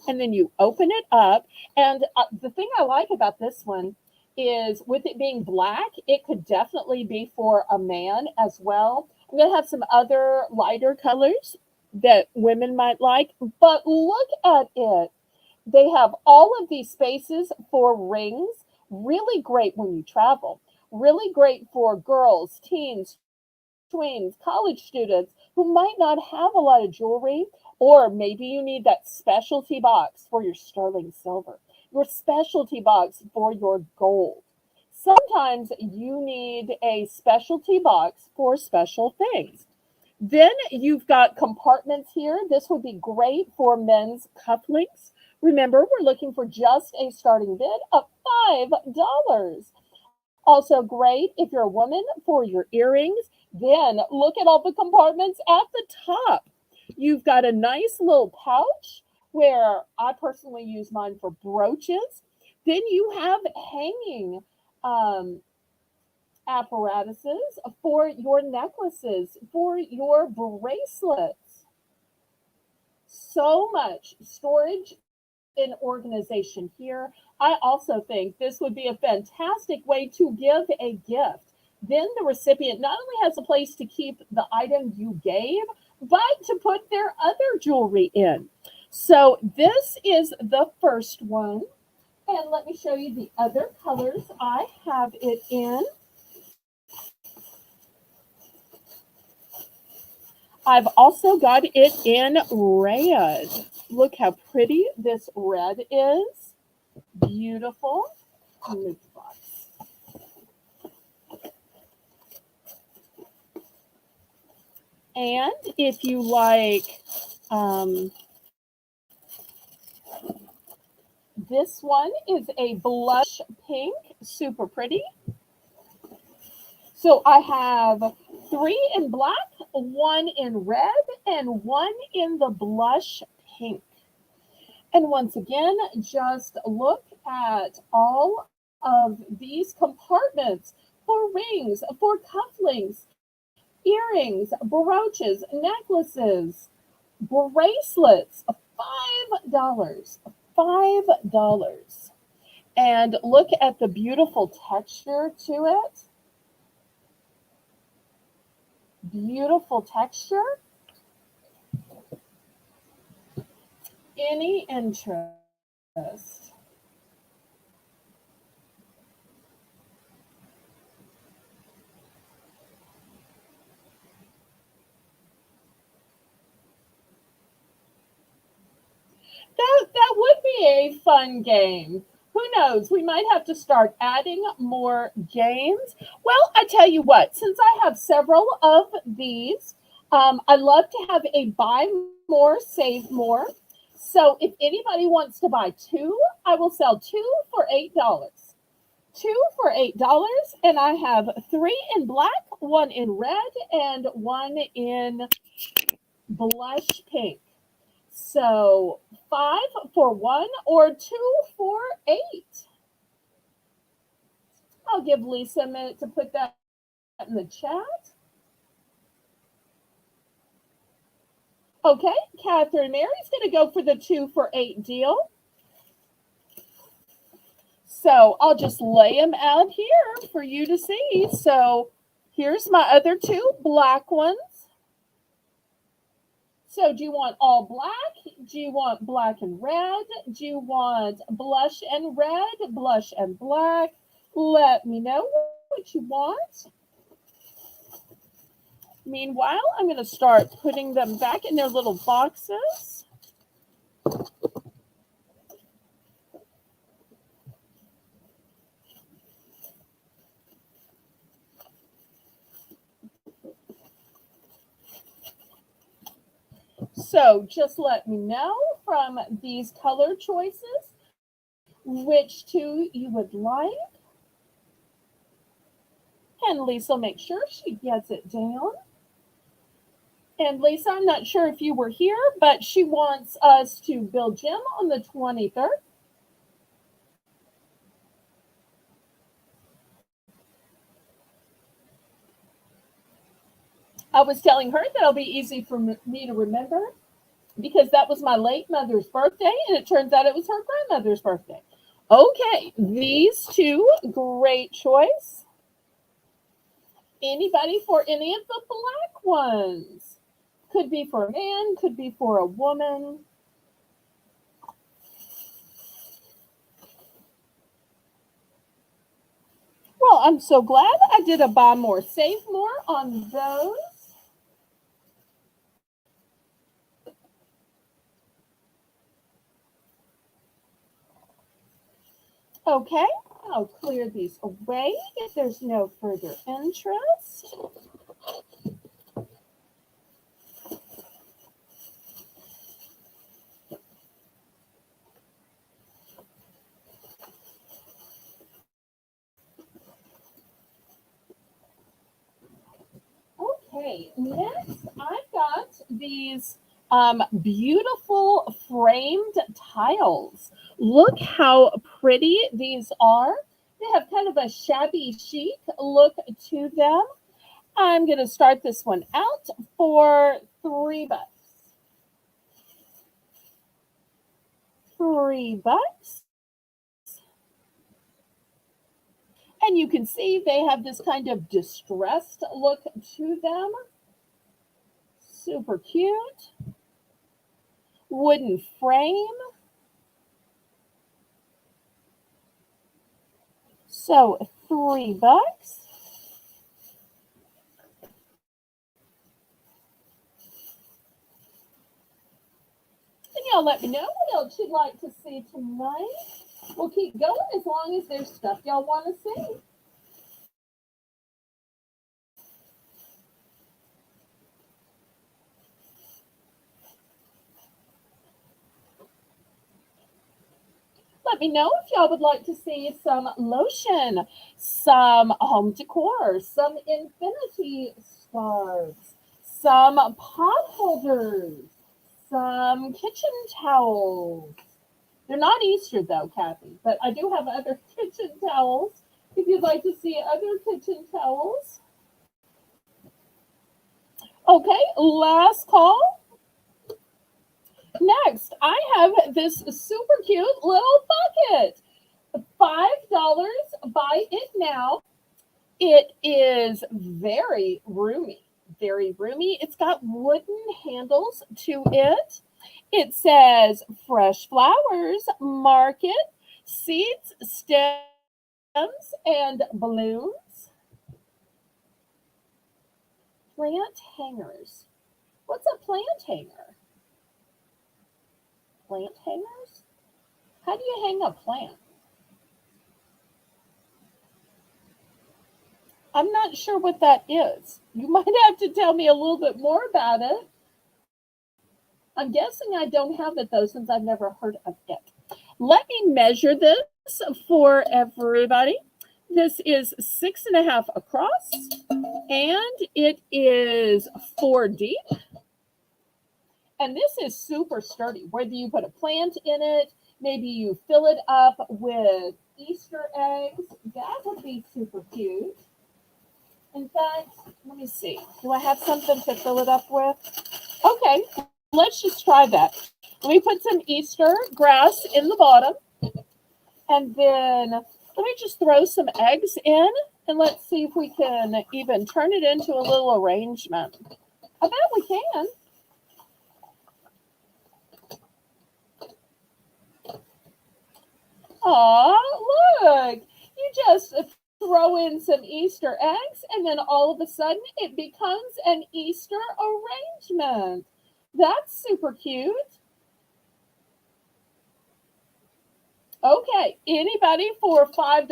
And then you open it up. And the thing I like about this one is with it being black, it could definitely be for a man as well. I'm going to have some other lighter colors that women might like, but look at it. They have all of these spaces for rings. Really great when you travel. Really great for girls, teens, tweens, college students who might not have a lot of jewelry, or maybe you need that specialty box for your sterling silver, your specialty box for your gold. Sometimes you need a specialty box for special things. Then you've got compartments here. This would be great for men's cufflinks. Remember, we're looking for just a starting bid of $5. Also great if you're a woman for your earrings. Then look at all the compartments at the top. You've got a nice little pouch where I personally use mine for brooches. Then you have hanging um, apparatuses for your necklaces, for your bracelets. So much storage and organization here. I also think this would be a fantastic way to give a gift. Then the recipient not only has a place to keep the item you gave, but to put their other jewelry in. So this is the first one. And let me show you the other colors I have it in. I've also got it in red. Look how pretty this red is. Beautiful. Move the box. And if you like this one is a blush pink, super pretty. So I have 3 in black, 1 in red, and 1 in the blush pink. And once again, just look at all of these compartments for rings, for cufflinks, earrings, brooches, necklaces, bracelets. $5. $5. And look at the beautiful texture to it. Beautiful texture. Any interest? a fun game. Who knows? We might have to start adding more games. Well, I tell you what, since I have several of these, I love to have a buy more, save more. So if anybody wants to buy two, I will sell two for $8. Two for $8, and I have three in black, one in red, and one in blush pink. So five for one or two for eight. I'll give Lisa a minute to put that in the chat. Okay, Catherine Mary's going to go for the 2 for $8 deal. So I'll just lay them out here for you to see. So here's my other two black ones. So do you want all black? Do you want black and red? Do you want blush and red, blush and black? Let me know what you want. Meanwhile, I'm going to start putting them back in their little boxes. So just let me know from these color choices which two you would like. And Lisa will make sure she gets it down. And Lisa, I'm not sure if you were here, but she wants us to build gym on the 23rd. I was telling her that it'll be easy for me to remember because that was my late mother's birthday, and it turns out it was her grandmother's birthday. Okay, these two, great choice. Anybody for any of the black ones? Could be for a man, could be for a woman. Well, I'm so glad I did a buy more, save more on those. Okay, I'll clear these away if there's no further interest. Okay, next I've got these beautiful framed tiles. Look how pretty these are. They have kind of a shabby chic look to them. I'm going to start this one out for $3. $3. And you can see they have this kind of distressed look to them. Super cute. Wooden frame. So $3. And y'all let me know what else you'd like to see tonight. We'll keep going as long as there's stuff y'all want to see. Let me know if y'all would like to see some lotion, some home decor, some infinity stars, some pot holders, some kitchen towels. They're not Easter though, Kathy, but I do have other kitchen towels. If you'd like to see other kitchen towels. Okay, last call. Next, I have this super cute little bucket. $5, buy it now. It is very roomy, very roomy. It's got wooden handles to it. It says fresh flowers, market, seeds, stems, and balloons. Plant hangers. What's a plant hanger? Plant hangers? How do you hang a plant? I'm not sure what that is. You might have to tell me a little bit more about it. I'm guessing I don't have it though, since I've never heard of it. Let me measure this for everybody. This is 6.5 across, and it is 4 deep. And this is super sturdy. Whether you put a plant in it, maybe you fill it up with Easter eggs, that would be super cute. In fact, let me see. Do I have something to fill it up with? Okay, let's just try that. Let me put some Easter grass in the bottom. And then let me just throw some eggs in, and let's see if we can even turn it into a little arrangement. I bet we can. Aw, look. You just throw in some Easter eggs, and then all of a sudden it becomes an Easter arrangement. That's super cute. Okay, anybody for $5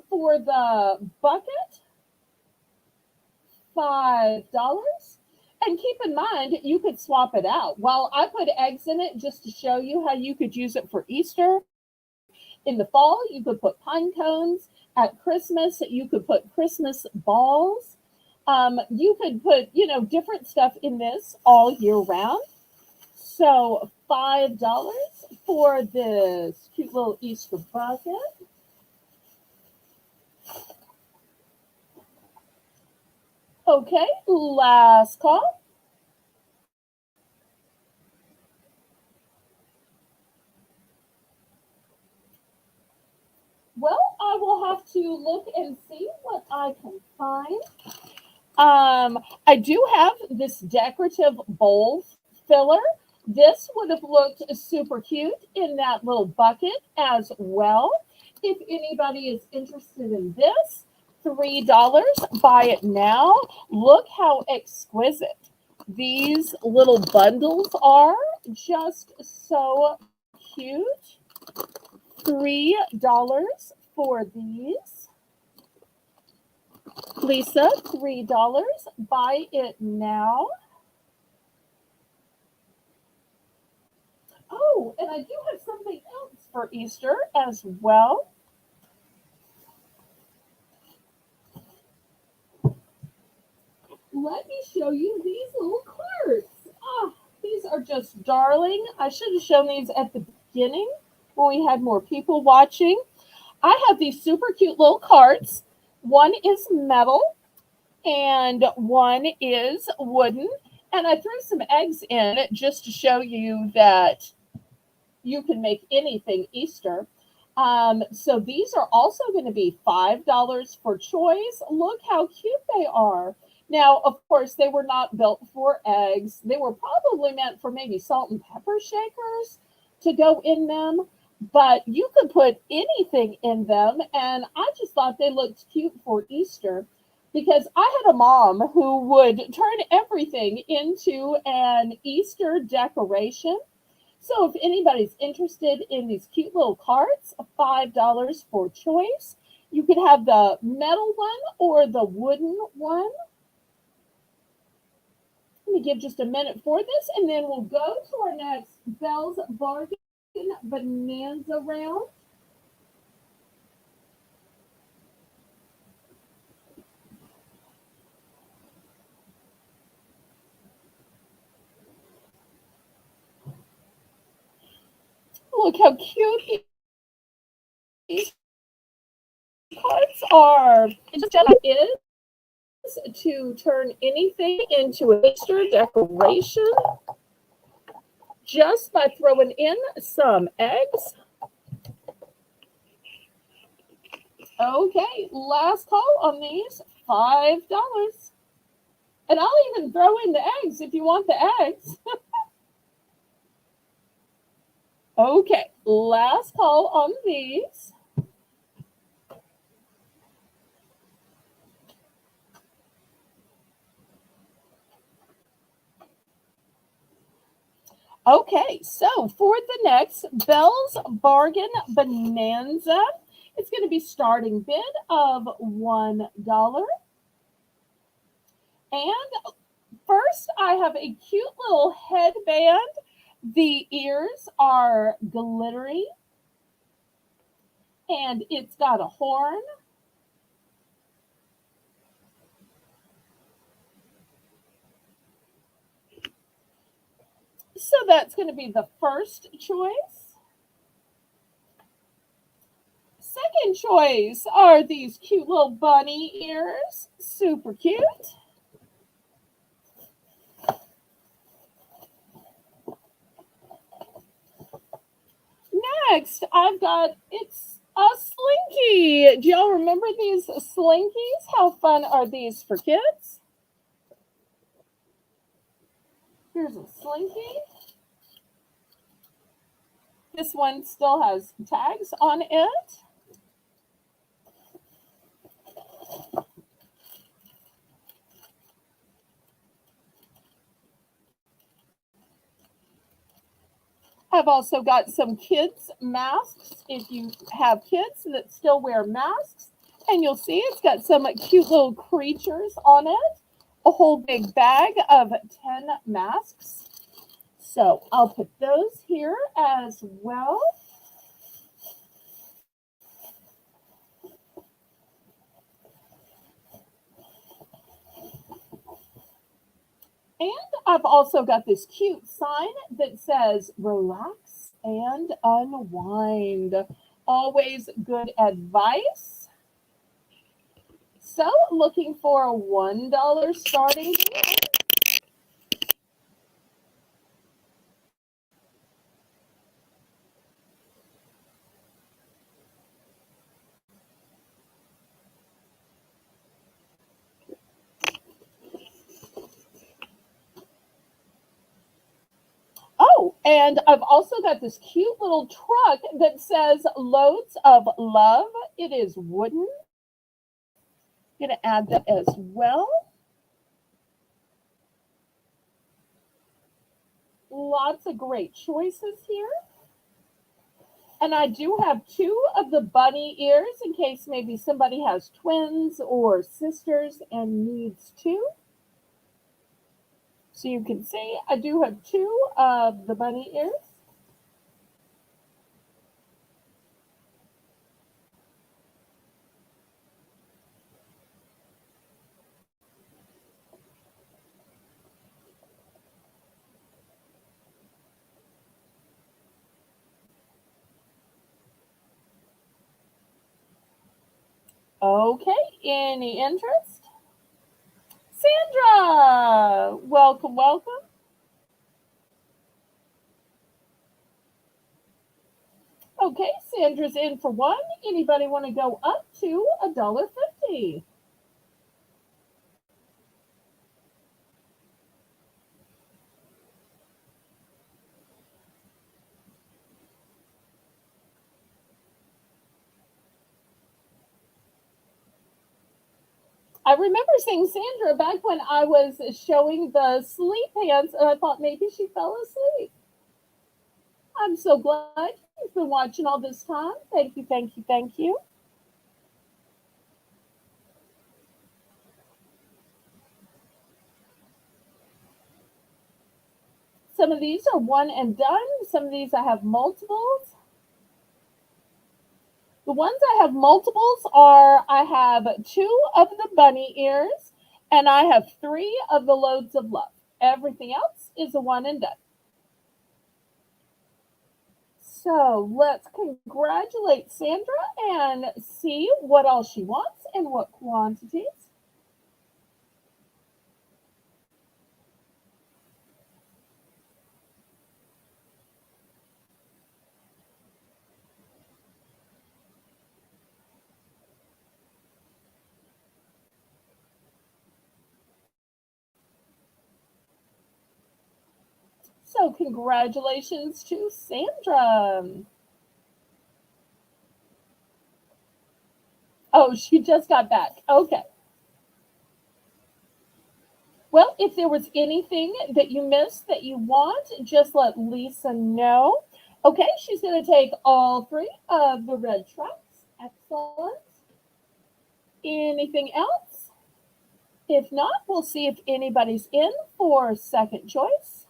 for the bucket? $5. And keep in mind, you could swap it out. Well, I put eggs in it just to show you how you could use it for Easter. In the fall, you could put pine cones. At Christmas, you could put Christmas balls. You could put, different stuff in this all year round. So $5 for this cute little Easter bucket. Okay, last call. Well, I will have to look and see what I can find. I do have this decorative bowl filler. This would have looked super cute in that little bucket as well. If anybody is interested in this, $3. Buy it now. Look how exquisite these little bundles are. Just so cute. $3 for these. Lisa, $3. Buy it now. Oh, and I do have something else for Easter as well. Let me show you these little cards. Ah, these are just darling. I should have shown these at the beginning when we had more people watching. I have these super cute little cards. One is metal and one is wooden. And I threw some eggs in it just to show you that you can make anything Easter. So these are also going to be $5 for choice. Look how cute they are. Now, of course, they were not built for eggs. They were probably meant for maybe salt and pepper shakers to go in them. But you could put anything in them. And I just thought they looked cute for Easter because I had a mom who would turn everything into an Easter decoration. So if anybody's interested in these cute little cards, $5 for choice. You could have the metal one or the wooden one. Let me give just a minute for this, and then we'll go to our next Belle's Bargain Bonanza round. Look how cute these cards are. It just is to turn anything into an Easter decoration just by throwing in some eggs. Okay, last call on these, $5. And I'll even throw in the eggs if you want the eggs. Okay, last call on these. Okay, so for the next Belle's Bargain Bonanza, it's going to be starting bid of $1. And first, I have a cute little headband. The ears are glittery and it's got a horn. So that's going to be the first choice. Second choice are these cute little bunny ears. Super cute. Next, I've got it's a slinky. Do y'all remember these slinkies? How fun are these for kids? Here's a slinky. This one still has tags on it. I've also got some kids masks if you have kids that still wear masks. And you'll see it's got some cute little creatures on it. A whole big bag of 10 masks. So I'll put those here as well. And I've also got this cute sign that says relax and unwind. Always good advice. So looking for a $1 starting bid. Oh, and I've also got this cute little truck that says loads of love. It is wooden. I'm going to add that as well. Lots of great choices here. And I do have two of the bunny ears in case maybe somebody has twins or sisters and needs two. So you can see I do have two of the bunny ears. Okay, any interest? Sandra, welcome, welcome. Okay, Sandra's in for one. Anybody want to go up to $1.50? I remember seeing Sandra back when I was showing the sleep pants, and I thought maybe she fell asleep. I'm so glad you've been watching all this time. Thank you, thank you, thank you. Some of these are one and done. Some of these I have multiples. The ones I have multiples are I have two of the bunny ears and I have three of the loads of love. Everything else is a one and done. So let's congratulate Sandra and see what all she wants and what quantities. So congratulations to Sandra. Oh, she just got back. Okay. Well, if there was anything that you missed that you want, just let Lisa know. Okay, she's going to take all three of the red tracks. Excellent. Anything else? If not, we'll see if anybody's in for second choice.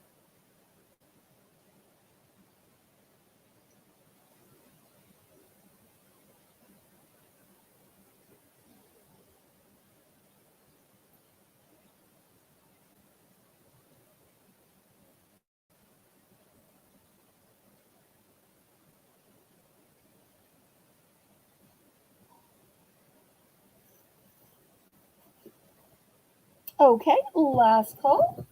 Okay, last call.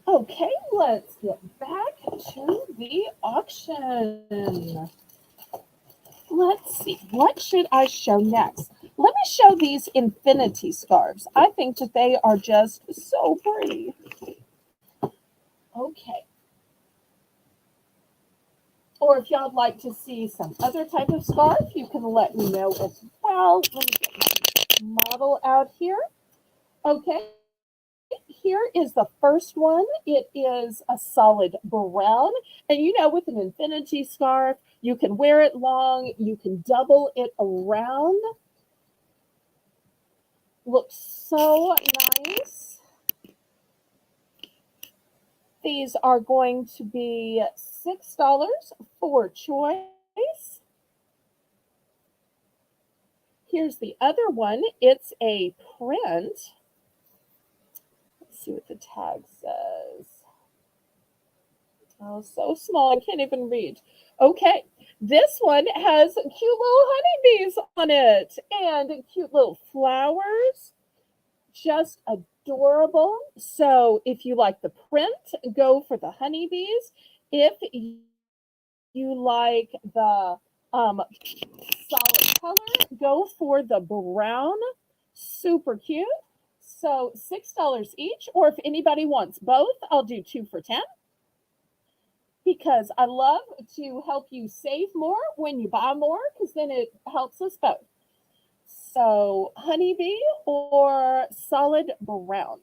Okay, let's get back to the auction. Let's see, what should I show next? Let me show these infinity scarves. I think that they are just so pretty. Okay. Or if y'all would like to see some other type of scarf, you can let me know as well. Let me get my model out here. Okay, here is the first one. It is a solid brown. And you know, with an infinity scarf, you can wear it long, you can double it around. Looks so nice. These are going to be $6 for choice. Here's the other one. It's a print. Let's see what the tag says. Oh, so small, I can't even read. Okay, this one has cute little honeybees on it and cute little flowers. Just adorable. So if you like the print, go for the honeybees. If you like the solid color, go for the brown. Super cute. So $6 each, or if anybody wants both, I'll do 2 for 10 because I love to help you save more when you buy more because then it helps us both. So honeybee or solid brown.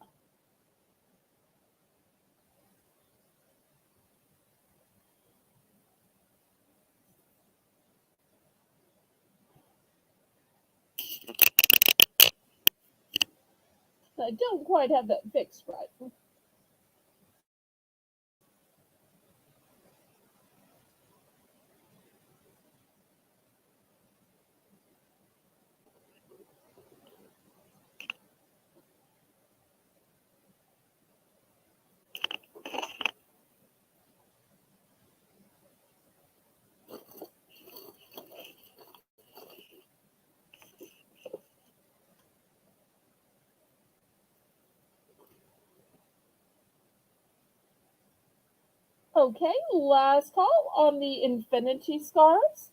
I don't quite have that fixed right. Okay, last call on the infinity scarves.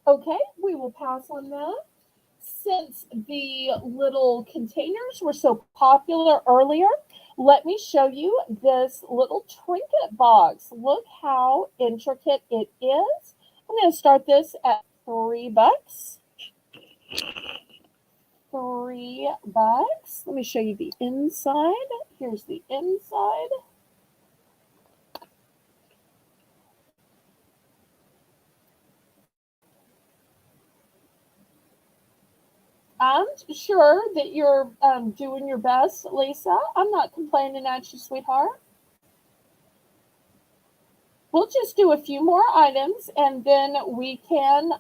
Okay, we will pass on that. Since the little containers were so popular earlier, let me show you this little trinket box. Look how intricate it is. I'm going to start this at $3. $3. Let me show you the inside. Here's the inside. I'm sure that you're doing your best, Lisa. I'm not complaining at you, sweetheart. We'll just do a few more items and then we can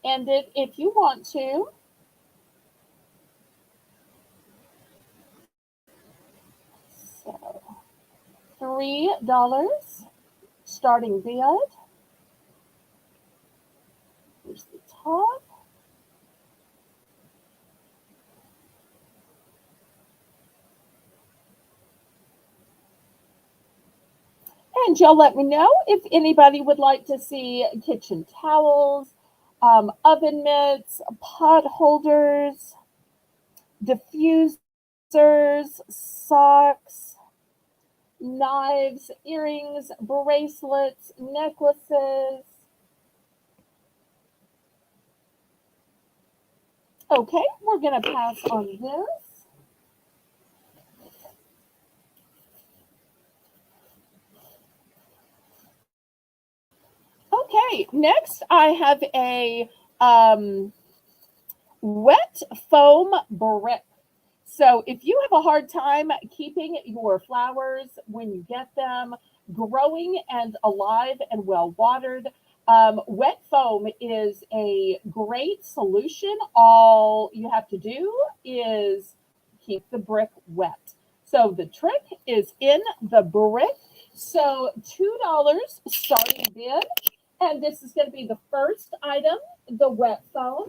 end it if you want to. So, $3 starting bid. Here's the top. And y'all let me know if anybody would like to see kitchen towels, oven mitts, pot holders, diffusers, socks, knives, earrings, bracelets, necklaces. Okay, we're going to pass on this. Okay, next I have a um, wet foam brick. So if you have a hard time keeping your flowers when you get them growing and alive and well watered, wet foam is a great solution. All you have to do is keep the brick wet. So the trick is in the brick. So $2 starting bid. And this is going to be the first item, the wet foam.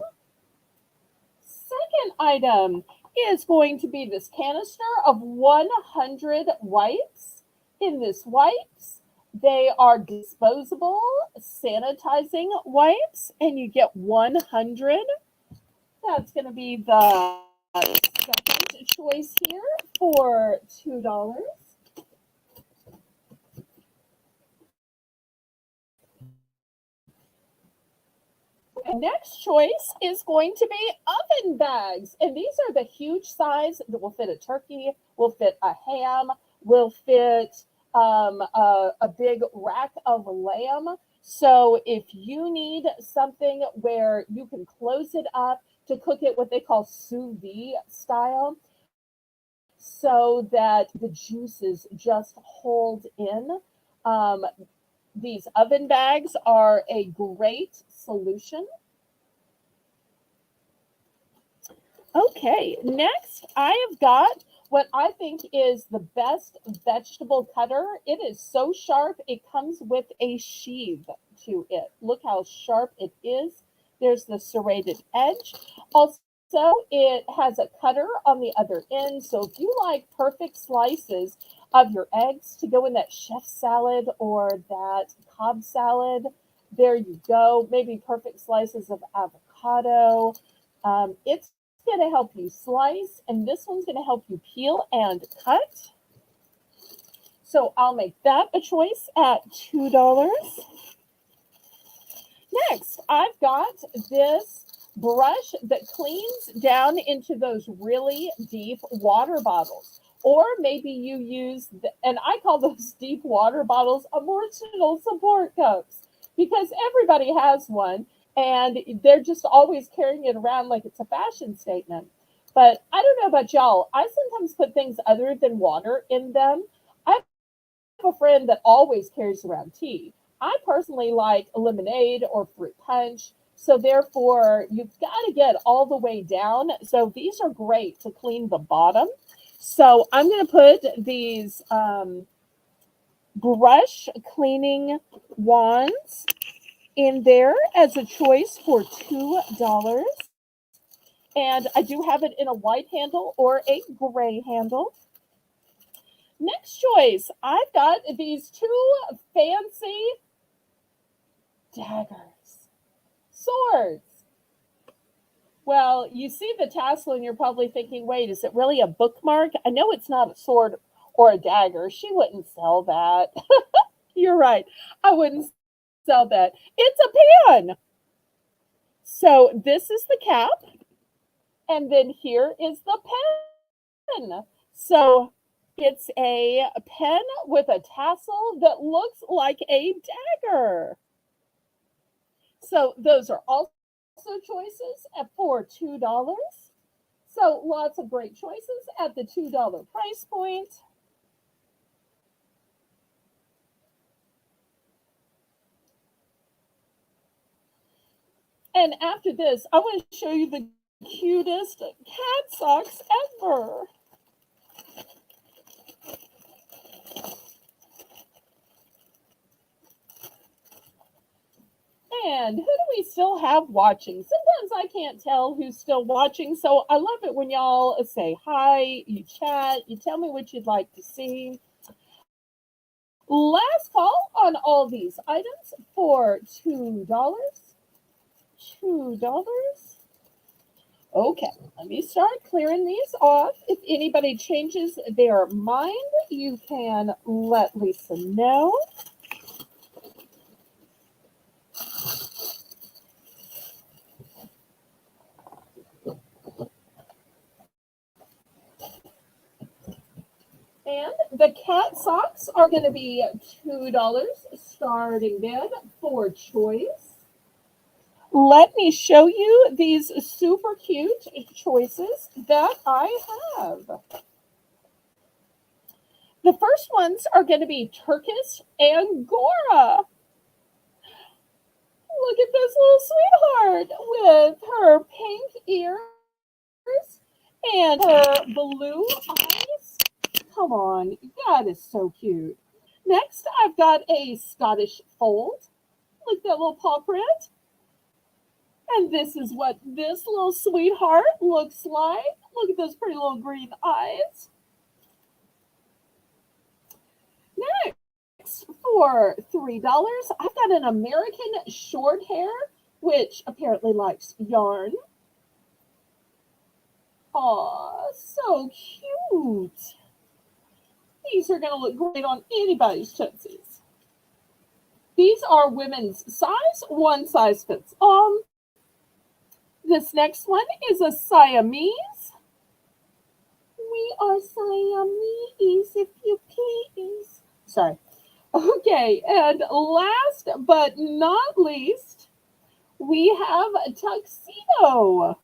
Second item is going to be this canister of 100 wipes. In this wipes, they are disposable sanitizing wipes, and you get 100. That's going to be the second choice here for $2. And next choice is going to be oven bags. And these are the huge size that will fit a turkey, will fit a ham, will fit a big rack of lamb. So if you need something where you can close it up to cook it what they call sous vide style, so that the juices just hold in, um, these oven bags are a great solution. Okay, next I have got what I think is the best vegetable cutter. It is so sharp, it comes with a sheath to it. Look how sharp it is. There's the serrated edge. Also, it has a cutter on the other end. So if you like perfect slices of your eggs to go in that chef salad or that Cobb salad, there you go. Maybe perfect slices of avocado. It's going to help you slice, and this one's going to help you peel and cut. So I'll make that a choice at $2. Next, I've got this brush that cleans down into those really deep water bottles. Or maybe you use, and I call those deep water bottles emotional support cups because everybody has one and they're just always carrying it around like it's a fashion statement. But I don't know about y'all. I sometimes put things other than water in them. I have a friend that always carries around tea. I personally like lemonade or fruit punch. So therefore, you've got to get all the way down. So these are great to clean the bottom. So I'm going to put these brush cleaning wands in there as a choice for $2. And I do have it in a white handle or a gray handle. Next choice, I've got these two fancy daggers, swords. Well, you see the tassel and you're probably thinking, wait, is it really a bookmark? I know it's not a sword or a dagger. She wouldn't sell that. You're right. I wouldn't sell that. It's a pen. So this is the cap, and then here is the pen. So it's a pen with a tassel that looks like a dagger. So those are also choices for $2. So lots of great choices at the $2 price point. And after this, I want to show you the cutest cat socks ever. And who do we still have watching? Sometimes I can't tell who's still watching, so I love it when y'all say hi, you chat, you tell me what you'd like to see. Last call on all these items for $2. $2. Okay, let me start clearing these off. If anybody changes their mind, you can let Lisa know. And the cat socks are going to be $2 starting bid for choice. Let me show you these super cute choices that I have. The first ones are going to be Turkish Angora. Look at this little sweetheart with her pink ears and her blue eyes. Come on, that is so cute. Next, I've got a Scottish fold. Look at that little paw print. And this is what this little sweetheart looks like. Look at those pretty little green eyes. Next, for $3, I've got an American short hair, which apparently likes yarn. Aw, so cute. These are going to look great on anybody's tootsies. These are women's size. One size fits all. This next one is a Siamese. We are Siamese, if you please. Sorry. Okay, and last but not least, we have a tuxedo.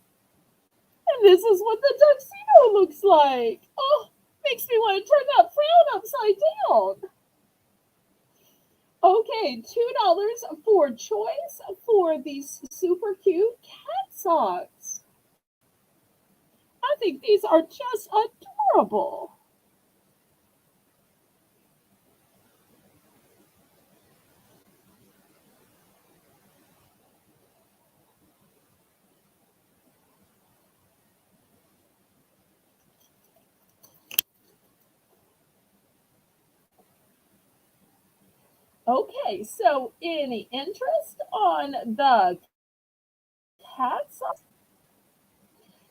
And this is what the tuxedo looks like. Oh, makes me want to turn that frown upside down. Okay, $2 for choice for these super cute cat socks. I think these are just adorable. Okay, so any interest on the cat socks?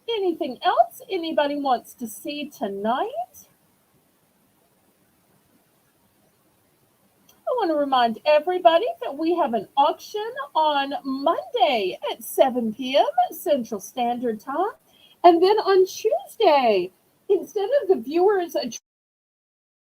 Anything else anybody wants to see tonight? I want to remind everybody that we have an auction on Monday at 7 p.m. Central Standard Time. And then on Tuesday, instead of the viewers'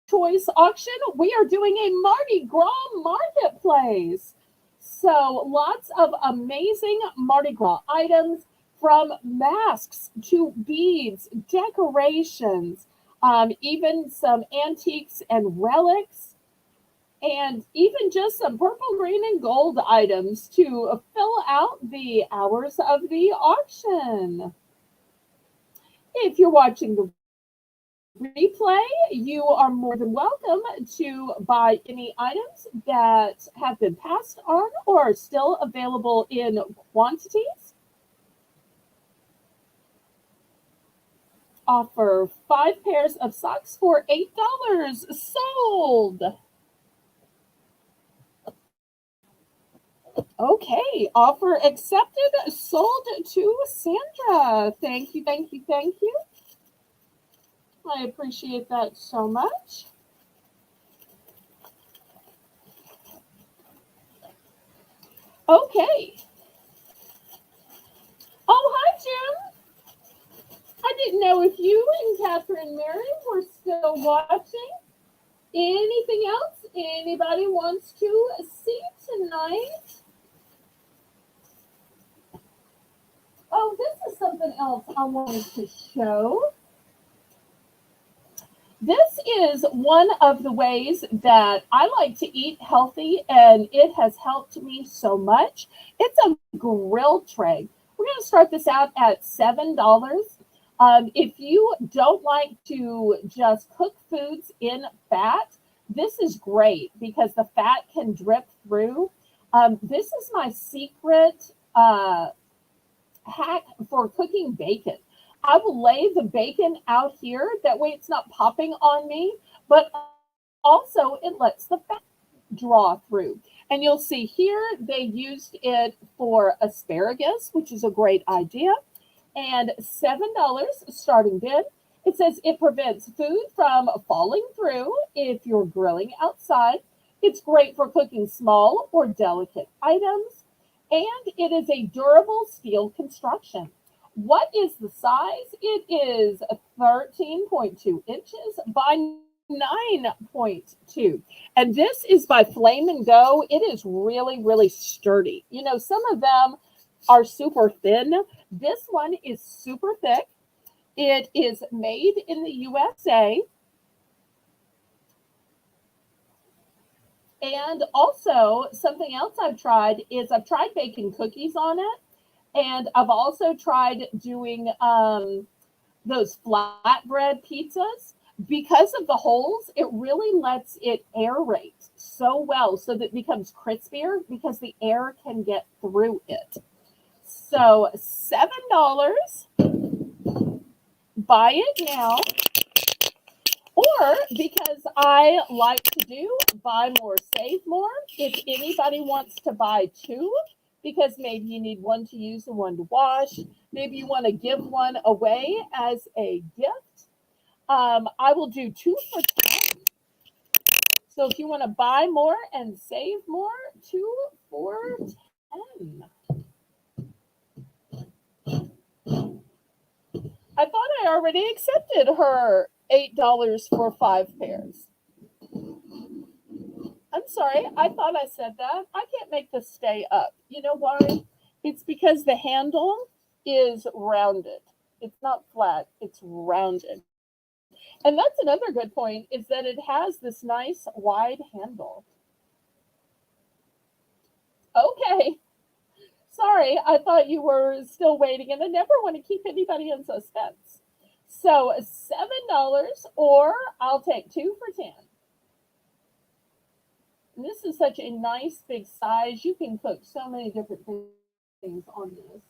choice auction, we are doing a Mardi Gras marketplace. So lots of amazing Mardi Gras items, from masks to beads, decorations, even some antiques and relics, and even just some purple, green, and gold items to fill out the hours of the auction. If you're watching the replay, you are more than welcome to buy any items that have been passed on or are still available in quantities. Offer 5 pairs of socks for $8. Sold. Okay, offer accepted. Sold to Sandra. Thank you, thank you, thank you. I appreciate that so much. Okay. Oh, hi, Jim. I didn't know if you and Catherine Mary were still watching. Anything else anybody wants to see tonight? Oh, this is something else I wanted to show. This is one of the ways that I like to eat healthy, and it has helped me so much. It's a grill tray. We're going to start this out at $7. If you don't like to just cook foods in fat, this is great because the fat can drip through. This is my secret hack for cooking bacon. I will lay the bacon out here. That way it's not popping on me, but also it lets the fat draw through. And you'll see here they used it for asparagus, which is a great idea. And $7 starting bid. It says it prevents food from falling through if you're grilling outside. It's great for cooking small or delicate items. And it is a durable steel construction. What is the size? It is 13.2 inches by 9.2. And this is by Flame and Go. It is really, really sturdy. You know, some of them are super thin. This one is super thick. It is made in the USA. And also, something else I've tried is I've tried baking cookies on it. And I've also tried doing those flatbread pizzas. Because of the holes, it really lets it aerate so well so that it becomes crispier because the air can get through it. So $7, buy it now. Or because I like to do buy more, save more. If anybody wants to buy two, because maybe you need one to use and one to wash, maybe you want to give one away as a gift, I will do two for 10. So if you want to buy more and save more, two for 10. I thought I already accepted her $8 for 5 pairs. I'm sorry, I thought I said that. I can't make this stay up. You know why? It's because the handle is rounded. It's not flat, it's rounded. And that's another good point is that it has this nice wide handle. Okay. Sorry, I thought you were still waiting, and I never want to keep anybody in suspense. So $7, or I'll take two for 10. And this is such a nice big size. You can cook so many different things on this.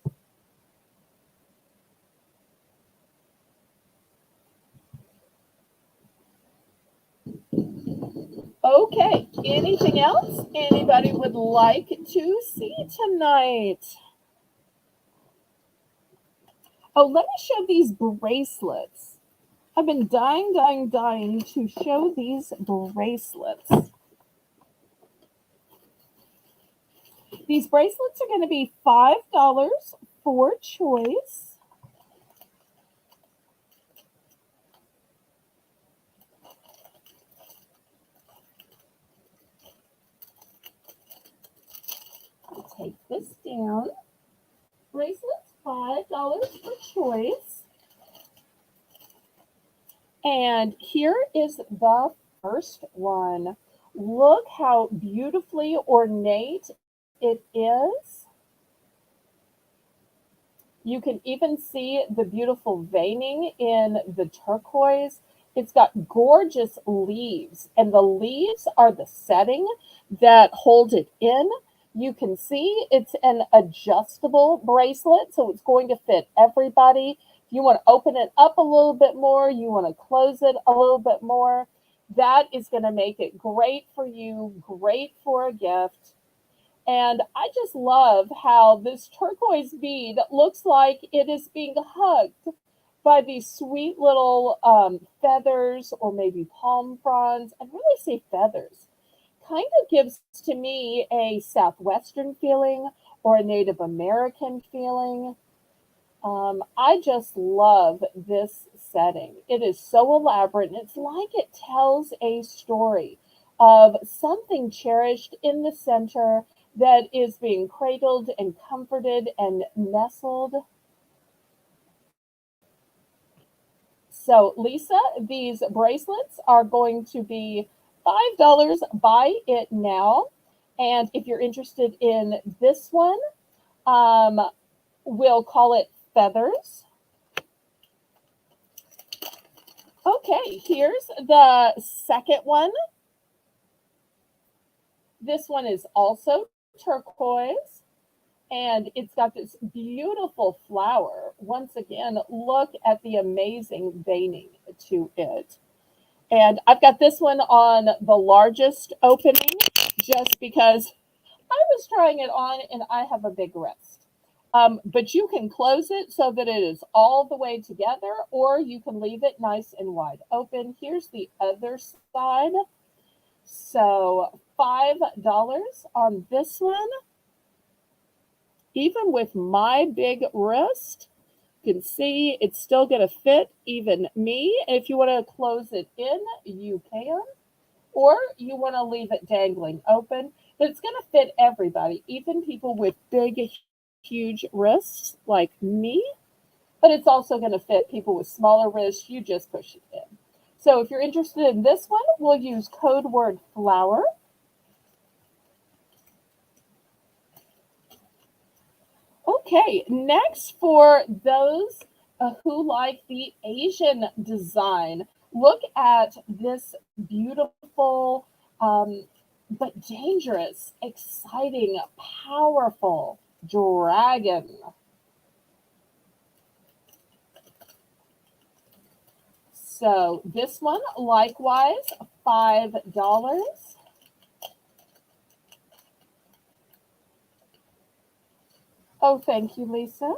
Okay, anything else anybody would like to see tonight? Oh, let me show these bracelets. I've been dying to show these bracelets. These bracelets are going to be $5 for choice. I'll take this down. Bracelets, $5 for choice. And here is the first one. Look how beautifully ornate it is. You can even see the beautiful veining in the turquoise. It's got gorgeous leaves, and the leaves are the setting that hold it in. You can see it's an adjustable bracelet, so it's going to fit everybody. If you want to open it up a little bit more, you want to close it a little bit more, that is going to make it great for you, great for a gift. And I just love how this turquoise bead looks like it is being hugged by these sweet little feathers or maybe palm fronds. I'd really say feathers. Kind of gives to me a Southwestern feeling or a Native American feeling. I just love this setting. It is so elaborate, and it's like it tells a story of something cherished in the center that is being cradled and comforted and nestled. So, Lisa, these bracelets are going to be $5. Buy it now. And if you're interested in this one, um, we'll call it Feathers. Okay, here's the second one. This one is also turquoise, and it's got this beautiful flower. Once again, look at the amazing veining to it. And I've got this one on the largest opening just because I was trying it on and I have a big wrist. But you can close it so that it is all the way together, or you can leave it nice and wide open. Here's the other side. So $5 on this one. Even with my big wrist, You can see it's still going to fit even me. If you want to close it in, you can, or you want to leave it dangling open, but it's going to fit everybody, even people with big, huge wrists like me, but it's also going to fit people with smaller wrists. You just push it in. So if you're interested in this one, we'll use code word flower. Okay, next for those who like the Asian design, look at this beautiful, but dangerous, exciting, powerful dragon. So this one, likewise, $5. Oh, thank you, Lisa.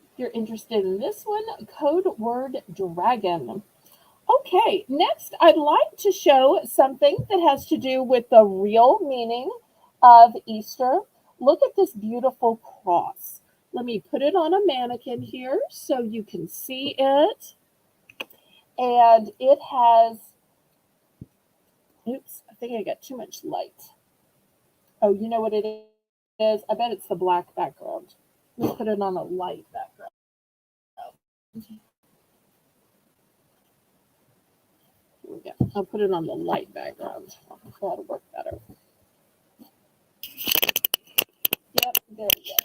If you're interested in this one, code word dragon. Okay, next I'd like to show something that has to do with the real meaning of Easter. Look at this beautiful cross. Let me put it on a mannequin here so you can see it. And it has, oops, I think I got too much light. Oh, you know what it is? I bet it's the black background. Let me put it on a light background. Here we go. I'll put it on the light background. That'll work better. Yep, there we go.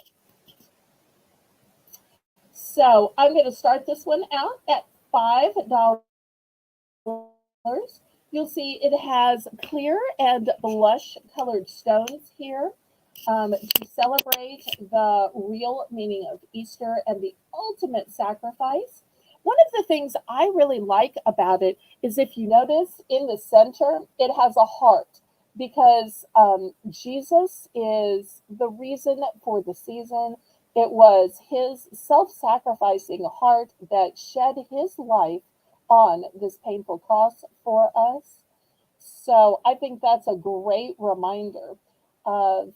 So I'm going to start this one out at $5. You'll see it has clear and blush colored stones here to celebrate the real meaning of Easter and the ultimate sacrifice. One of the things I really like about it is, if you notice in the center, it has a heart, because Jesus is the reason for the season. It was his self sacrificing heart that shed his life on this painful cross for us. So I think that's a great reminder of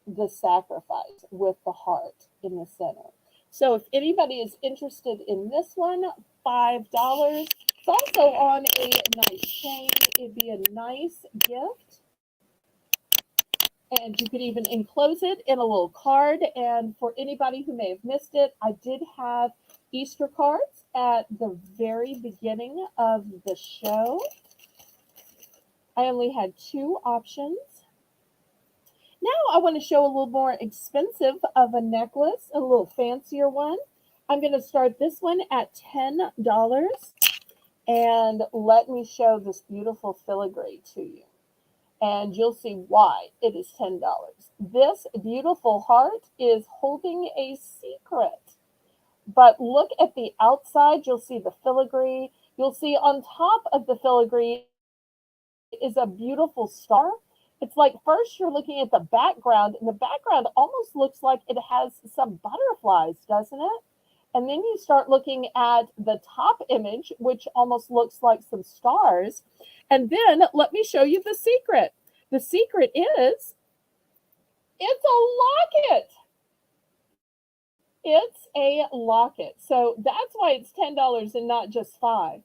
the sacrifice with the heart in the center. So if anybody is interested in this one, $5. It's also on a nice chain. It'd be a nice gift. And you could even enclose it in a little card. And for anybody who may have missed it, I did have Easter cards at the very beginning of the show. I only had two options. Now I want to show a little more expensive of a necklace, a little fancier one. I'm going to start this one at $10. And let me show this beautiful filigree to you. And you'll see why it is $10. This beautiful heart is holding a secret. But look at the outside. You'll see the filigree. You'll see on top of the filigree is a beautiful star. It's like first you're looking at the background, and the background almost looks like it has some butterflies, doesn't it? And then you start looking at the top image, which almost looks like some stars. And then let me show you the secret. The secret is it's a locket. It's a locket. So that's why it's $10 and not just 5.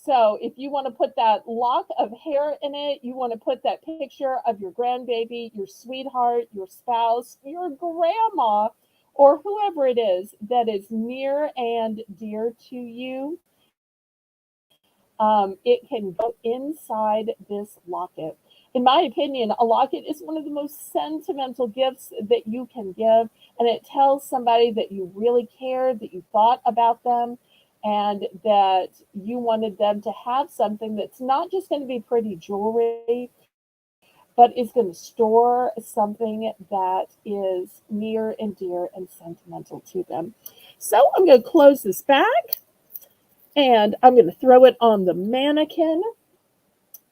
So if you want to put that lock of hair in it, you want to put that picture of your grandbaby, your sweetheart, your spouse, your grandma, or whoever it is that is near and dear to you, it can go inside this locket. In my opinion, a locket is one of the most sentimental gifts that you can give, and it tells somebody that you really care, that you thought about them, and that you wanted them to have something that's not just going to be pretty jewelry, but is going to store something that is near and dear and sentimental to them. So I'm going to close this back, and I'm going to throw it on the mannequin,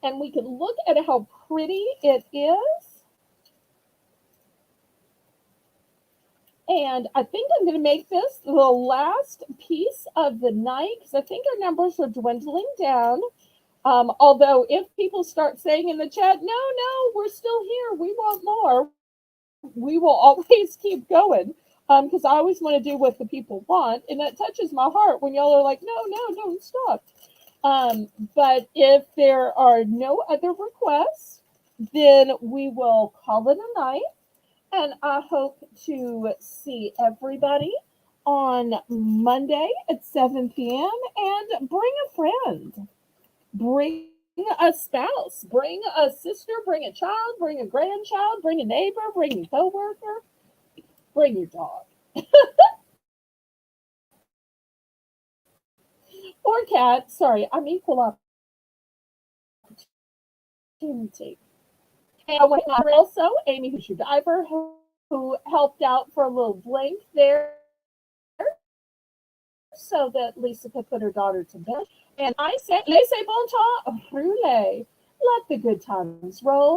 and we can look at how pretty it is. And I think I'm going to make this the last piece of the night, because I think our numbers are dwindling down. Although if people start saying in the chat, no, we're still here, we want more, we will always keep going because I always want to do what the people want, and that touches my heart when y'all are like, no, no, don't stop. But if there are no other requests, then we will call it a night. And I hope to see everybody on Monday at 7 p.m. And bring a friend, bring a spouse, bring a sister, bring a child, bring a grandchild, bring a neighbor, bring a coworker, bring your dog or cat. Sorry, I'm equal opportunity. And also Amy, who's your diver, who helped out for a little blink there so that Lisa could put her daughter to bed. And I say, laissez bon temps, roulez. Let the good times roll.